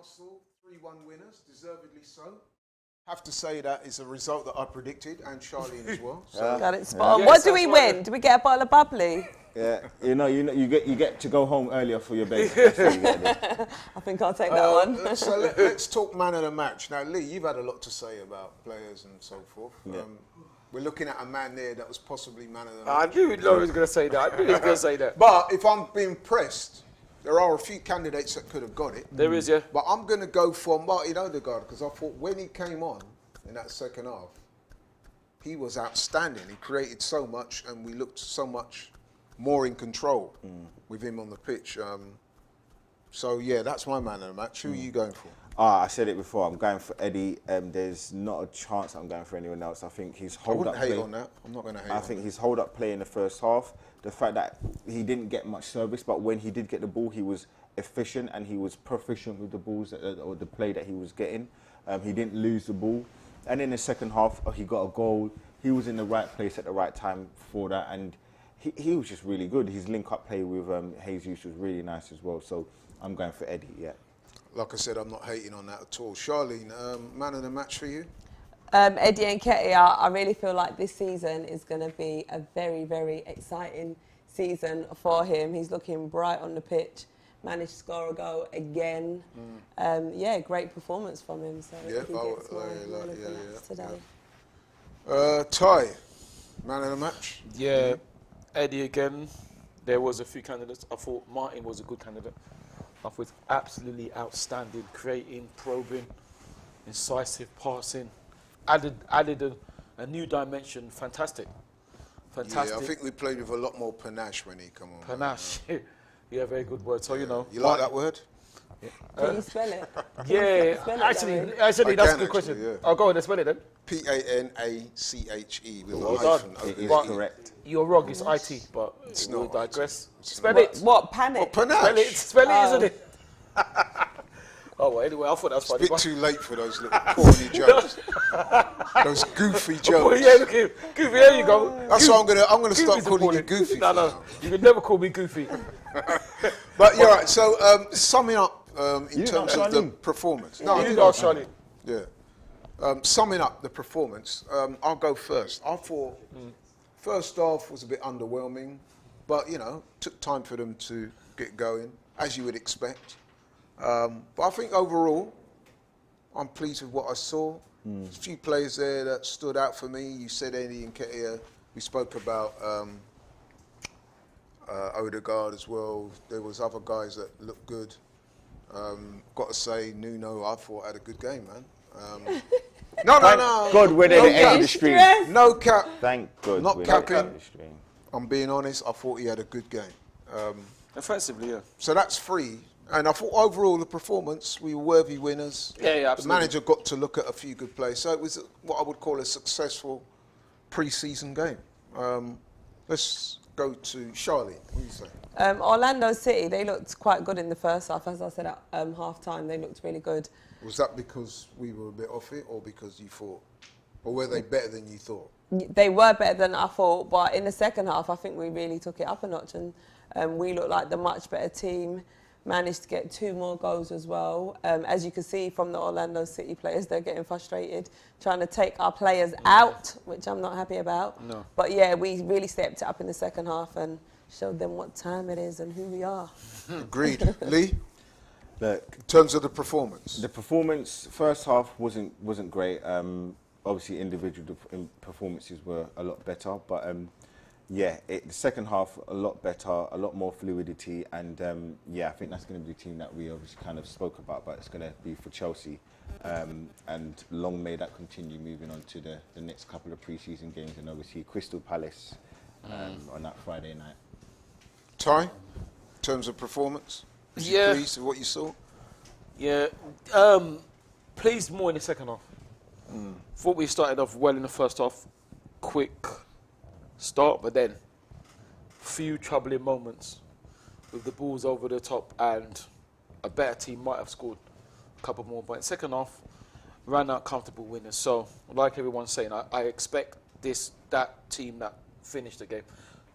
Arsenal 3-1 winners, deservedly so. Have to say that is a result that I predicted, and Charlene as well. So. Got it spot on. What do we win? Do we get a bottle of bubbly? Yeah, you get to go home earlier for your bed. I think I'll take that one. So let's talk man of the match. Now, Lee, you've had a lot to say about players and so forth. Yeah. We're looking at a man there that was possibly man of the I match. knew he was going to say that. I knew he was going to say that. But if I'm being pressed, there are a few candidates that could have got it. There is, yeah. But I'm going to go for Martin Odegaard because I thought when he came on in that second half, he was outstanding. He created so much and we looked so much more in control with him on the pitch. So, yeah, that's my man of the match. Who are you going for? I said it before. I'm going for Eddie. There's not a chance I'm going for anyone else. I think his hold-up play... I wouldn't hate on that. I'm not going to hate on that. I think his hold-up play in the first half, the fact that he didn't get much service, but when he did get the ball, he was efficient and he was proficient with the balls or the play that he was getting. He didn't lose the ball. And in the second half, he got a goal. He was in the right place at the right time for that. And he was just really good. His link-up play with Jesus was really nice as well. So I'm going for Eddie, yeah. Like I said, I'm not hating on that at all. Charlene, man of the match for you? Eddie Nketiah, I really feel like this season is going to be a very, very exciting season for him. He's looking bright on the pitch, managed to score a goal again. Yeah, great performance from him. So Yeah, he gets one of the match today. Ty, man of the match? Yeah, Eddie again. There was a few candidates. I thought Martin was a good candidate. I thought he was absolutely outstanding, creating, probing, incisive passing. Added a new dimension. Fantastic. Yeah, I think we played with a lot more panache when he come on. Panache. Yeah, very good word. So, you know. You like that word? Can you spell it? Yeah, spell it, actually, that's a good actually, question. yeah. I'll go on, let's spell it then. P-A-N-A-C-H-E with Well a done. hyphen. It is But correct. You're wrong, it's IT, but It's we'll not digress. It's Spell not. it. What, panic? Panache. Spell it, isn't it? Oh, well, anyway, I thought that was It's a funny. bit too late for those little corny jokes. Those goofy Oh, jokes. yeah, look here. Goofy, there you go. That's why I'm gonna start Goofy's calling you important. Goofy. No, from no, now. you can never call me Goofy. But you're right. So summing up in You terms not of the Charlene? performance. You did ask Charlie. Yeah. Summing up the performance, I'll go first. I thought first half was a bit underwhelming, but you know, took time for them to get going, as you would expect. But I think overall, I'm pleased with what I saw. There's a few players there that stood out for me. You said Eddie Nketiah. We spoke about Odegaard as well. There was other guys that looked good. Got to say, Nuno, I thought had a good game, man. No. God, we're at the end of the stream. No cap. Thank God. Not we're at the end capping. of the stream. I'm being honest. I thought he had a good game. Offensively, yeah. So that's 3. And I thought overall the performance, we were worthy winners. Yeah, The absolutely. manager got to look at a few good plays. So it was what I would call a successful pre-season game. Let's go to Charlie. What do you say? Orlando City, they looked quite good in the first half. As I said at half-time, they looked really good. Was that because we were a bit off it or because you thought? Or were they better than you thought? They were better than I thought, but in the second half, I think we really took it up a notch and we looked like the much better team. Managed to get 2 more goals as well. As you can see from the Orlando City players, they're getting frustrated, trying to take our players out, which I'm not happy about. No. But yeah, we really stepped it up in the second half and showed them what time it is and who we are. Agreed. Lee, Look, in terms of the performance. the performance first half wasn't great. Obviously, individual performances were a lot better, but yeah, the second half a lot better, a lot more fluidity, and yeah, I think that's going to be the team that we obviously kind of spoke about, but it's going to be for Chelsea, and long may that continue moving on to the next couple of pre-season games, and obviously Crystal Palace on that Friday night. Ty, in terms of performance, was you Yeah. pleased with what you saw? Yeah, pleased more in the second half. Thought we started off well in the first half, quick start, but then few troubling moments with the balls over the top, and a better team might have scored a couple more. But in second half, ran out comfortable winners. So, like everyone's saying, I expect that team that finished the game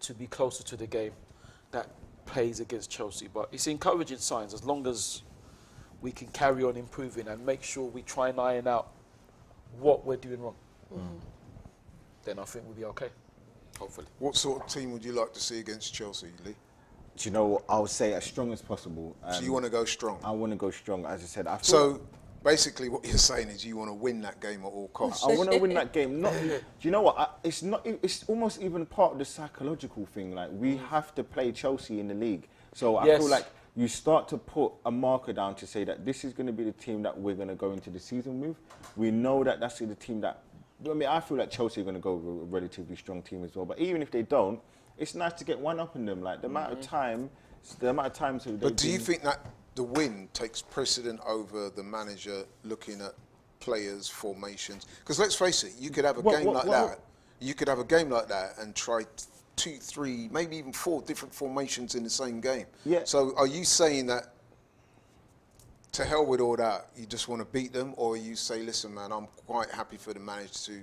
to be closer to the game that plays against Chelsea. But it's encouraging signs as long as we can carry on improving and make sure we try and iron out what we're doing wrong. Then I think we'll be okay, hopefully. What sort of team would you like to see against Chelsea, Lee? Do you know what? I would say as strong as possible. So you want to go strong? I want to go strong, as I said. So basically what you're saying is you want to win that game at all costs. I want to win that game. Do you know what? It's not. It's almost even part of the psychological thing. Like, we have to play Chelsea in the league. So I feel like you start to put a marker down to say that this is going to be the team that we're going to go into the season with. We know that that's the team that... I mean, I feel like Chelsea are going to go with a relatively strong team as well. But even if they don't, it's nice to get one up in them. Like, the amount of time... But do you think that the win takes precedent over the manager looking at players' formations? Because let's face it, you could have a game like that. You could have a game like that and try 2, 3, maybe even 4 different formations in the same game. Yeah. So are you saying that to hell with all that, you just want to beat them, or you say, listen, man, I'm quite happy for the manager to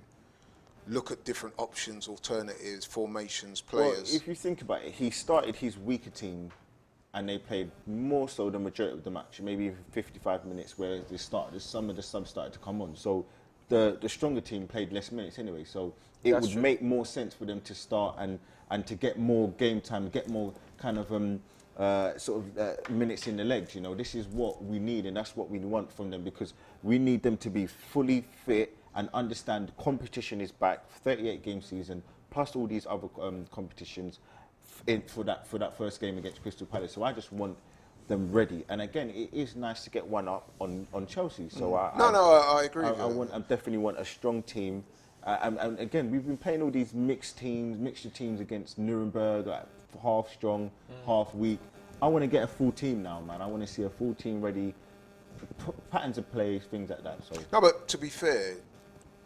look at different options, alternatives, formations, players? Well, if you think about it, he started his weaker team and they played more so the majority of the match, maybe even 55 minutes, whereas some of the subs started to come on. So the stronger team played less minutes anyway, so it would make more sense for them to start and to get more game time, get more kind of minutes in the legs. You know, this is what we need, and that's what we want from them, because we need them to be fully fit and understand competition is back, 38-game season, plus all these other competitions for that first game against Crystal Palace. So I just want them ready. And again, it is nice to get one up on Chelsea. So I agree with you. I definitely want a strong team. And again, we've been playing all these mixture teams against Nuremberg, like half strong, half weak. I want to get a full team now, man. I want to see a full team ready, patterns of play, things like that. So no, but to be fair,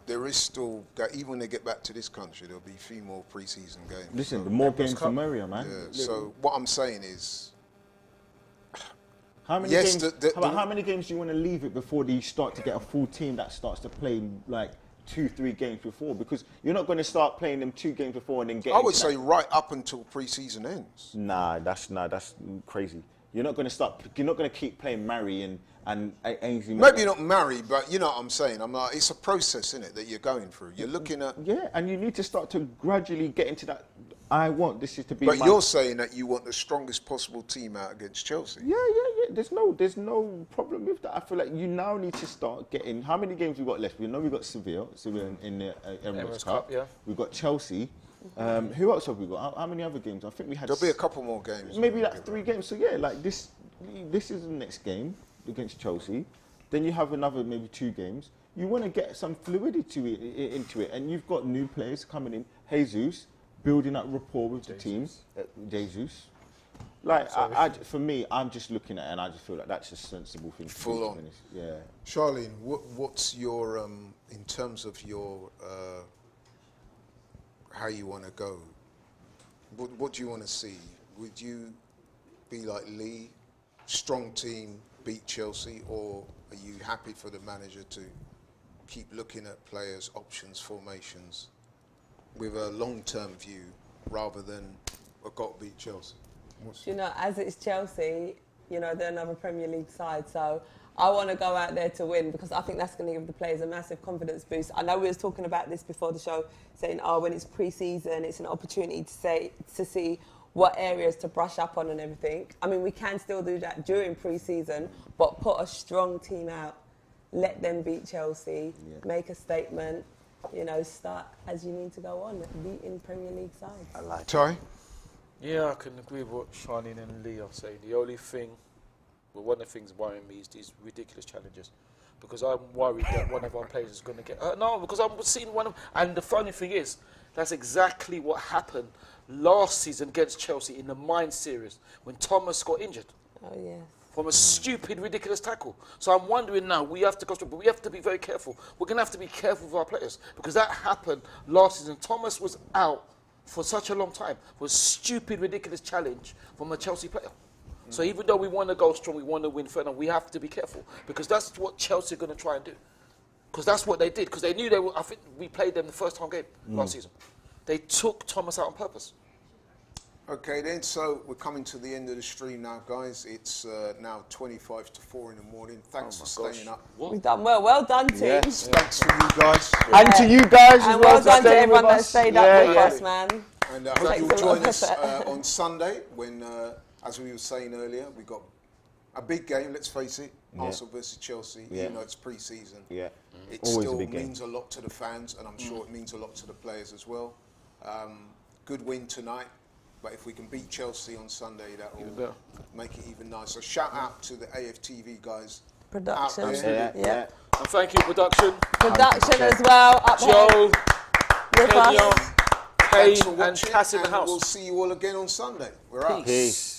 there is still, even when they get back to this country, there'll be a few more pre-season games. Listen, the more games the merrier, man. Yeah, so what I'm saying is, how many games do you want to leave it before you start to get a full team that starts to play like 2-3 games before? Because you're not going to start playing them 2 games before and then get. I would say right up until pre-season ends. Nah, that's crazy. You're not going to keep playing Murray and Ainsley. Maybe not marry, but you know what I'm saying. I'm like, it's a process, isn't it, that you're going through. You're looking at... Yeah, and you need to start to gradually get into that, this is to be... But you're saying that you want the strongest possible team out against Chelsea. Yeah. There's no problem with that. I feel like you now need to start getting... How many games we've got left? We know we've got Seville in the Emirates Cup. Yeah. We've got Chelsea. Who else have we got? How many other games? I think we had... There'll be a couple more games. Maybe like 3 games. So yeah, like this is the next game against Chelsea. Then you have another maybe 2 games. You want to get some fluidity into it, and you've got new players coming in. Jesus, building up rapport with the team. Jesus. Like, for me, I'm just looking at it and I just feel like that's a sensible thing. Full on. Yeah. Charlene, what's your, in terms of your, how you want to go, what do you want to see? Would you be like Lee, strong team, beat Chelsea, or are you happy for the manager to keep looking at players, options, formations with a long-term view rather than I've got to beat Chelsea? You know, as it's Chelsea, you know, they're another Premier League side, so I want to go out there to win, because I think that's going to give the players a massive confidence boost. I know we was talking about this before the show, saying, when it's pre-season, it's an opportunity to see what areas to brush up on and everything. I mean, we can still do that during pre-season, but put a strong team out, let them beat Chelsea, make a statement, you know, start as you need to go on, beating Premier League sides. I like Ty? Yeah, I can agree with what Charlene and Lee are saying. The only thing, one of the things worrying me is these ridiculous challenges, because I'm worried that one of our players is going to get... no, because I'm seeing one of... And the funny thing is, that's exactly what happened last season against Chelsea in the Mind series when Thomas got injured. Oh, yes. From a stupid, ridiculous tackle. So I'm wondering now, we have to go through, but we have to be very careful. We're going to have to be careful with our players, because that happened last season. Thomas was out for such a long time for a stupid, ridiculous challenge from a Chelsea player. So even though we want to go strong, we want to win further, we have to be careful, because that's what Chelsea are going to try and do. Because that's what they did, because they knew they were... I think we played them the first home game last season. They took Thomas out on purpose. Okay then, so we're coming to the end of the stream now, guys. It's now 25 to 4 in the morning. Thanks for staying up. We've done well. Well done, team. Yes, thanks for you guys. And to you guys as And well. well done to everyone that us. stayed up with us, man. And I hope you'll join us on Sunday when, as we were saying earlier, we got a big game, let's face it, Arsenal versus Chelsea, even though it's pre-season. Yeah. It Always still a big game. means a lot to the fans, and I'm sure it means a lot to the players as well. Good win tonight, but if we can beat Chelsea on Sunday, that will make it even nicer. Shout out to the AFTV guys. Production. Out there. Yeah. And thank you, production. Production as well. Up Joe, with Kenya, us. Kane, Thanks for and watching, Cass in the and house. we'll see you all again on Sunday. We're out. Peace.